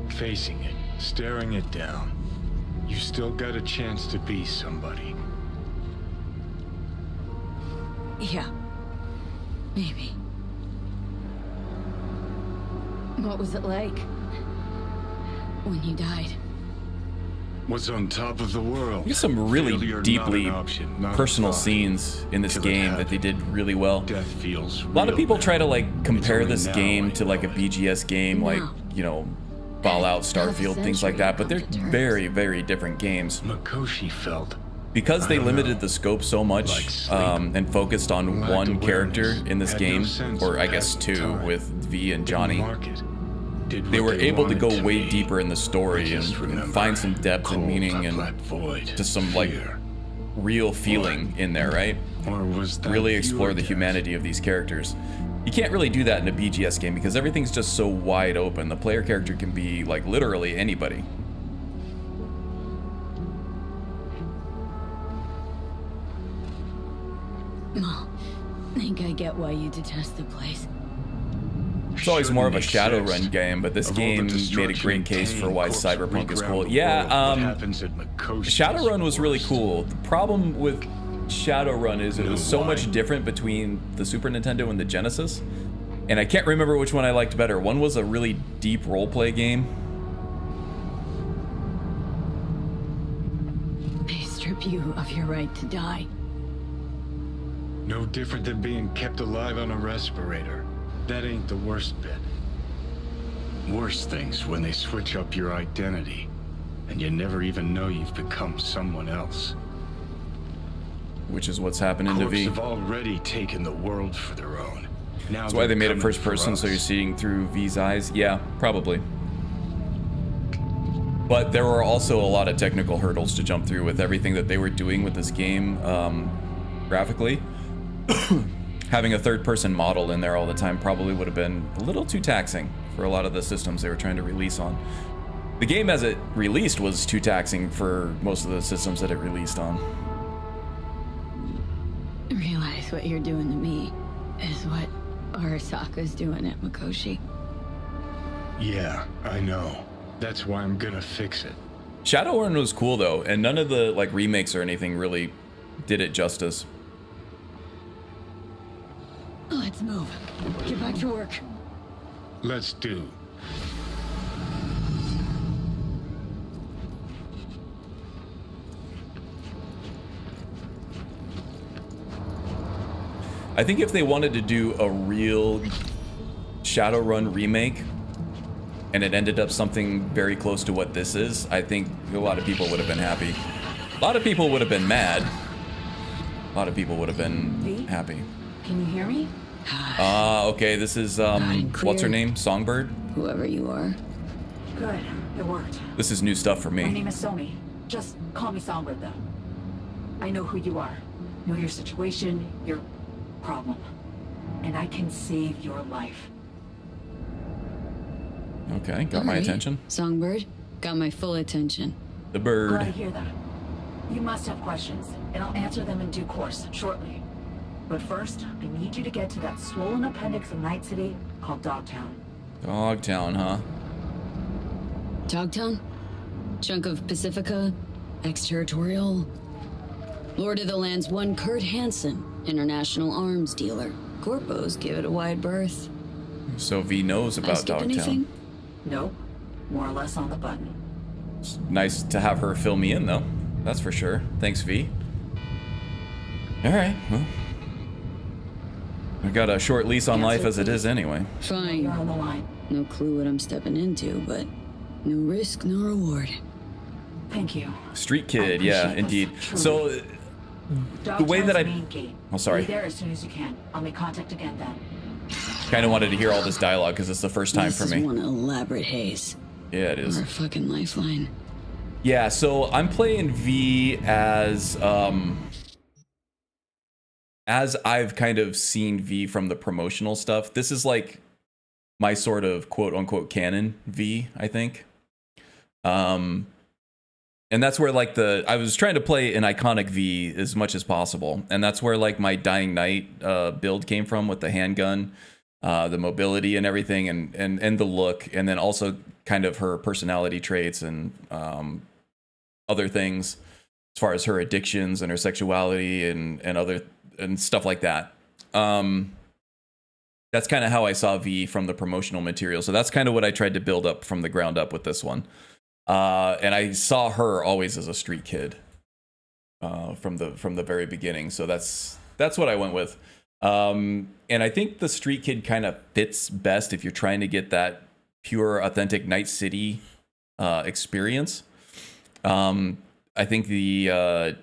S: Facing it. Staring it down. You still got a chance to be somebody.
D: Yeah. Maybe. What was it like when you died?
S: What's on top of the world?
B: There's some really
S: Failure,
B: deeply
S: not an option, not a
B: personal
S: thought.
B: scenes in this
S: Till it
B: game that they did really well.
S: Death feels
B: A lot of
S: real
B: people
S: now.
B: try to like compare
S: only
B: this
S: now
B: game
S: I
B: to like a BGS game, like, you know, Fallout, Starfield, things like that, but they're very, very different games.
H: Makoshi felt.
B: Because they limited the scope so much and focused on one character in this game, or I guess two with V and Johnny, they were able to go way deeper in the story and find some depth and meaning and just some like real feeling in there, right? Really explore the humanity of these characters. You can't really do that in a BGS game because everything's just so wide open. The player character can be like literally anybody.
D: I think I get why you detest the place.
B: It's always more of a Shadowrun game, but this game made a great case for why Cyberpunk is cool. Yeah, Shadowrun was really cool. The problem with Shadowrun is it was so much different between the Super Nintendo and the Genesis, and I can't remember which one I liked better. One was a really deep roleplay game.
D: They strip you of your right to die.
S: No different than being kept alive on a respirator. That ain't the worst bit.
H: Worse things when they switch up your identity, and you never even know you've become someone else.
B: Which is what's happening to
H: Corps
B: V.
H: have already taken the world for their own. Now
B: That's why they made it
H: they're
B: first
H: coming
B: person,
H: for
B: so you're
H: us.
B: seeing through V's eyes. Yeah, probably. But there were also a lot of technical hurdles to jump through with everything that they were doing with this game graphically. Having a third-person model in there all the time probably would have been a little too taxing for a lot of the systems they were trying to release on. The game as it released was too taxing for most of the systems that it released on.
D: Realize what you're doing to me is what Arasaka's doing at Makoshi.
S: Yeah, I know. That's why I'm gonna fix it.
B: Shadowrun was cool though, and none of the like remakes or anything really did it justice.
D: Let's move. Get back to work.
S: Let's do.
B: I think if they wanted to do a real Shadowrun remake and it ended up something very close to what this is, I think a lot of people would have been happy. A lot of people would have been mad. A lot of people would have been happy.
M: Can you hear me?
B: Okay, this is what's her name? Songbird?
D: Whoever you are.
M: Good. It worked.
B: This is new stuff for
M: My
B: me.
M: name is Somi. Just call me Songbird, though. I know who you are. Know your situation, your problem. And I can save your life.
B: Okay, got my
D: Alright.
B: attention.
D: Songbird, got my full attention.
B: The
M: Glad to
B: bird.
M: hear that. You must have questions, and I'll answer them in due course, shortly. But first, I need you to get to that swollen appendix of Night City called Dogtown.
B: Dogtown, huh?
D: Dogtown? Chunk of Pacifica? Exterritorial? Lord of the Land's one Kurt Hansen, international arms dealer. Corpos give it a wide berth.
B: So V knows
D: I
B: about
D: skip
B: Dogtown.
D: anything?
M: Nope. More or less on the button.
B: It's nice to have her fill me in though. That's for sure. Thanks, V. Alright, well. I've got a short lease on life as it is anyway.
D: Fine.
M: You're on the line.
D: No clue what I'm stepping into, but no risk, no reward.
M: Thank you.
B: Street kid, yeah, indeed. So, the way that
M: Main gate.
B: Oh, sorry.
M: Be there as soon as you can. I'll make contact again then.
B: Kind of wanted to hear all this dialogue because it's the first time
D: This
B: for
D: is
B: me.
D: one elaborate haze.
B: Yeah, it is.
D: Or a fucking lifeline.
B: Yeah, so I'm playing V as I've kind of seen V from the promotional stuff. This is like my sort of quote unquote canon V, I think. And that's where like I was trying to play an iconic V as much as possible. And that's where like my Dying Knight build came from with the handgun, the mobility and everything and the look. And then also kind of her personality traits and other things as far as her addictions and her sexuality and other and stuff like that. That's kind of how I saw V from the promotional material. So that's kind of what I tried to build up from the ground up with this one. And I saw her always as a street kid from the very beginning. So that's what I went with. And I think the street kid kind of fits best if you're trying to get that pure, authentic Night City experience. I think the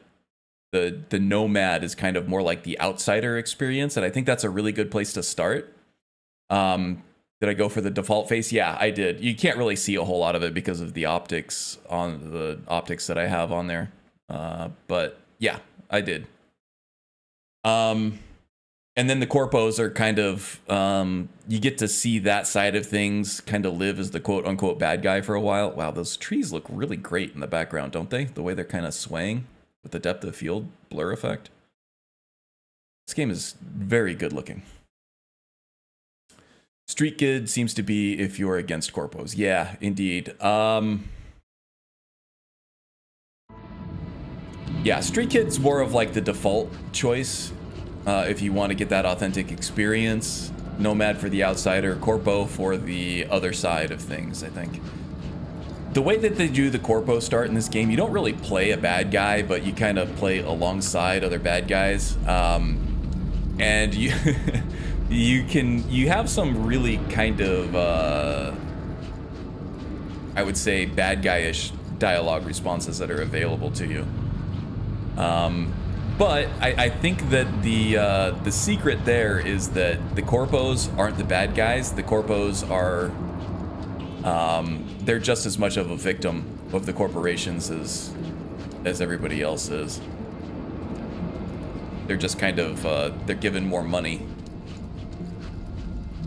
B: Nomad is kind of more like the outsider experience, and I think that's a really good place to start. Did I go for the default face? Yeah, I did. You can't really see a whole lot of it because of the optics that I have on there. But yeah, I did. And then the corpos are kind of, you get to see that side of things, kind of live as the quote unquote bad guy for a while. Wow, those trees look really great in the background, don't they? The way they're kind of swaying with the depth of field blur effect. This game is very good looking. Street Kid seems to be if you're against corpos. Yeah, indeed. Yeah, Street Kid's more of like the default choice. If you want to get that authentic experience. Nomad for the outsider, Corpo for the other side of things, I think. The way that they do the Corpo start in this game, you don't really play a bad guy, but you kind of play alongside other bad guys. And you you have some really kind of, I would say, bad guy-ish dialogue responses that are available to you. But I think that the secret there is that the corpos aren't the bad guys. The corpos are they're just as much of a victim of the corporations as everybody else is. They're just kind of they're given more money,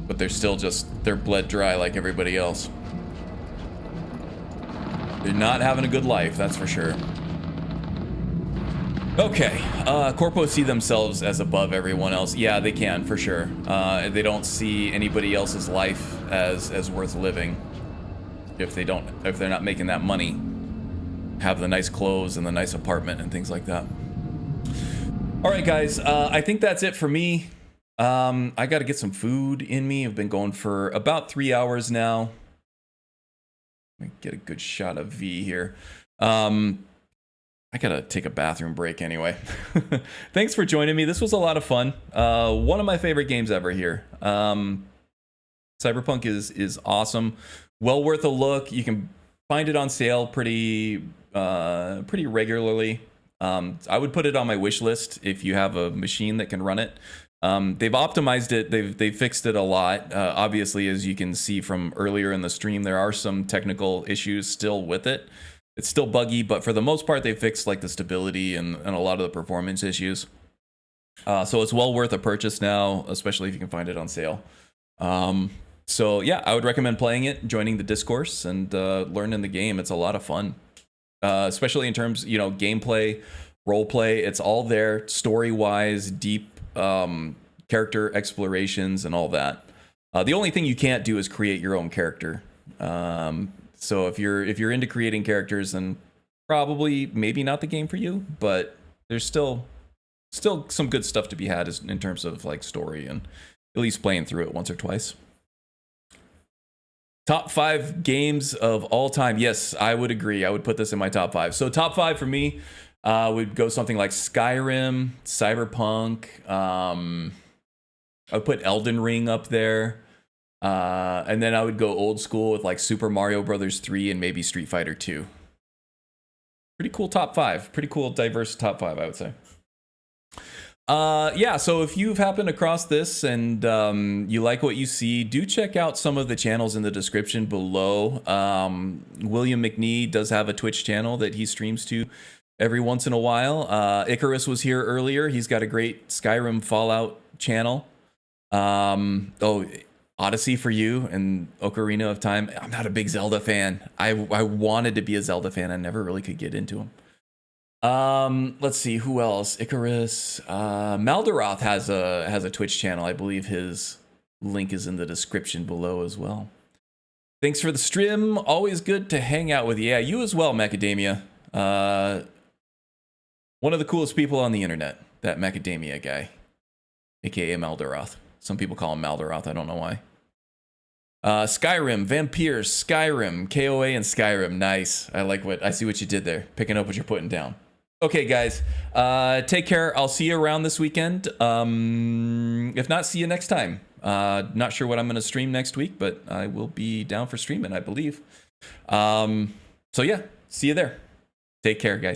B: but they're still they're bled dry like everybody else. They're not having a good life, that's for sure. Okay, corpos see themselves as above everyone else. Yeah, they can, for sure. They don't see anybody else's life as worth living if they're not making that money, have the nice clothes and the nice apartment and things like that. All right, guys, I think that's it for me. I got to get some food in me. I've been going for about 3 hours now. Let me get a good shot of V here. I gotta take a bathroom break anyway. Thanks for joining me. This was a lot of fun. One of my favorite games ever here. Cyberpunk is awesome. Well worth a look. You can find it on sale pretty regularly. I would put it on my wish list if you have a machine that can run it. They've optimized it. They've fixed it a lot. Obviously, as you can see from earlier in the stream, there are some technical issues still with it. It's still buggy, but for the most part, they fixed like the stability and a lot of the performance issues. So it's well worth a purchase now, especially if you can find it on sale. So yeah, I would recommend playing it, joining the discourse, and learning the game. It's a lot of fun, especially in terms, gameplay, role play. It's all there, story-wise, deep character explorations, and all that. The only thing you can't do is create your own character. So if you're into creating characters, then probably maybe not the game for you, but there's still some good stuff to be had in terms of like story and at least playing through it once or twice. Top 5 games of all time. Yes, I would agree. I would put this in my top 5. So top 5 for me would go something like Skyrim, Cyberpunk. I would put Elden Ring up there. And then I would go old school with like Super Mario Brothers 3 and maybe Street Fighter 2. Pretty cool top 5. Pretty cool, diverse top 5, I would say. Yeah, so if you've happened across this and you like what you see, do check out some of the channels in the description below. William McNee does have a Twitch channel that he streams to every once in a while. Icarus was here earlier. He's got a great Skyrim Fallout channel. Odyssey for You and Ocarina of Time. I'm not a big Zelda fan. I wanted to be a Zelda fan. I never really could get into them. Let's see, who else? Icarus. Maldaroth has a Twitch channel. I believe his link is in the description below as well. Thanks for the stream. Always good to hang out with you. Yeah, you as well, Macadamia. One of the coolest people on the internet, that Macadamia guy, aka Maldaroth. Some people call him Malderoth. I don't know why. Skyrim, Vampires, Skyrim, KOA, and Skyrim. Nice. I see what you did there. Picking up what you're putting down. Okay, guys. Take care. I'll see you around this weekend. If not, see you next time. Not sure what I'm going to stream next week, but I will be down for streaming, I believe. So yeah, see you there. Take care, guys.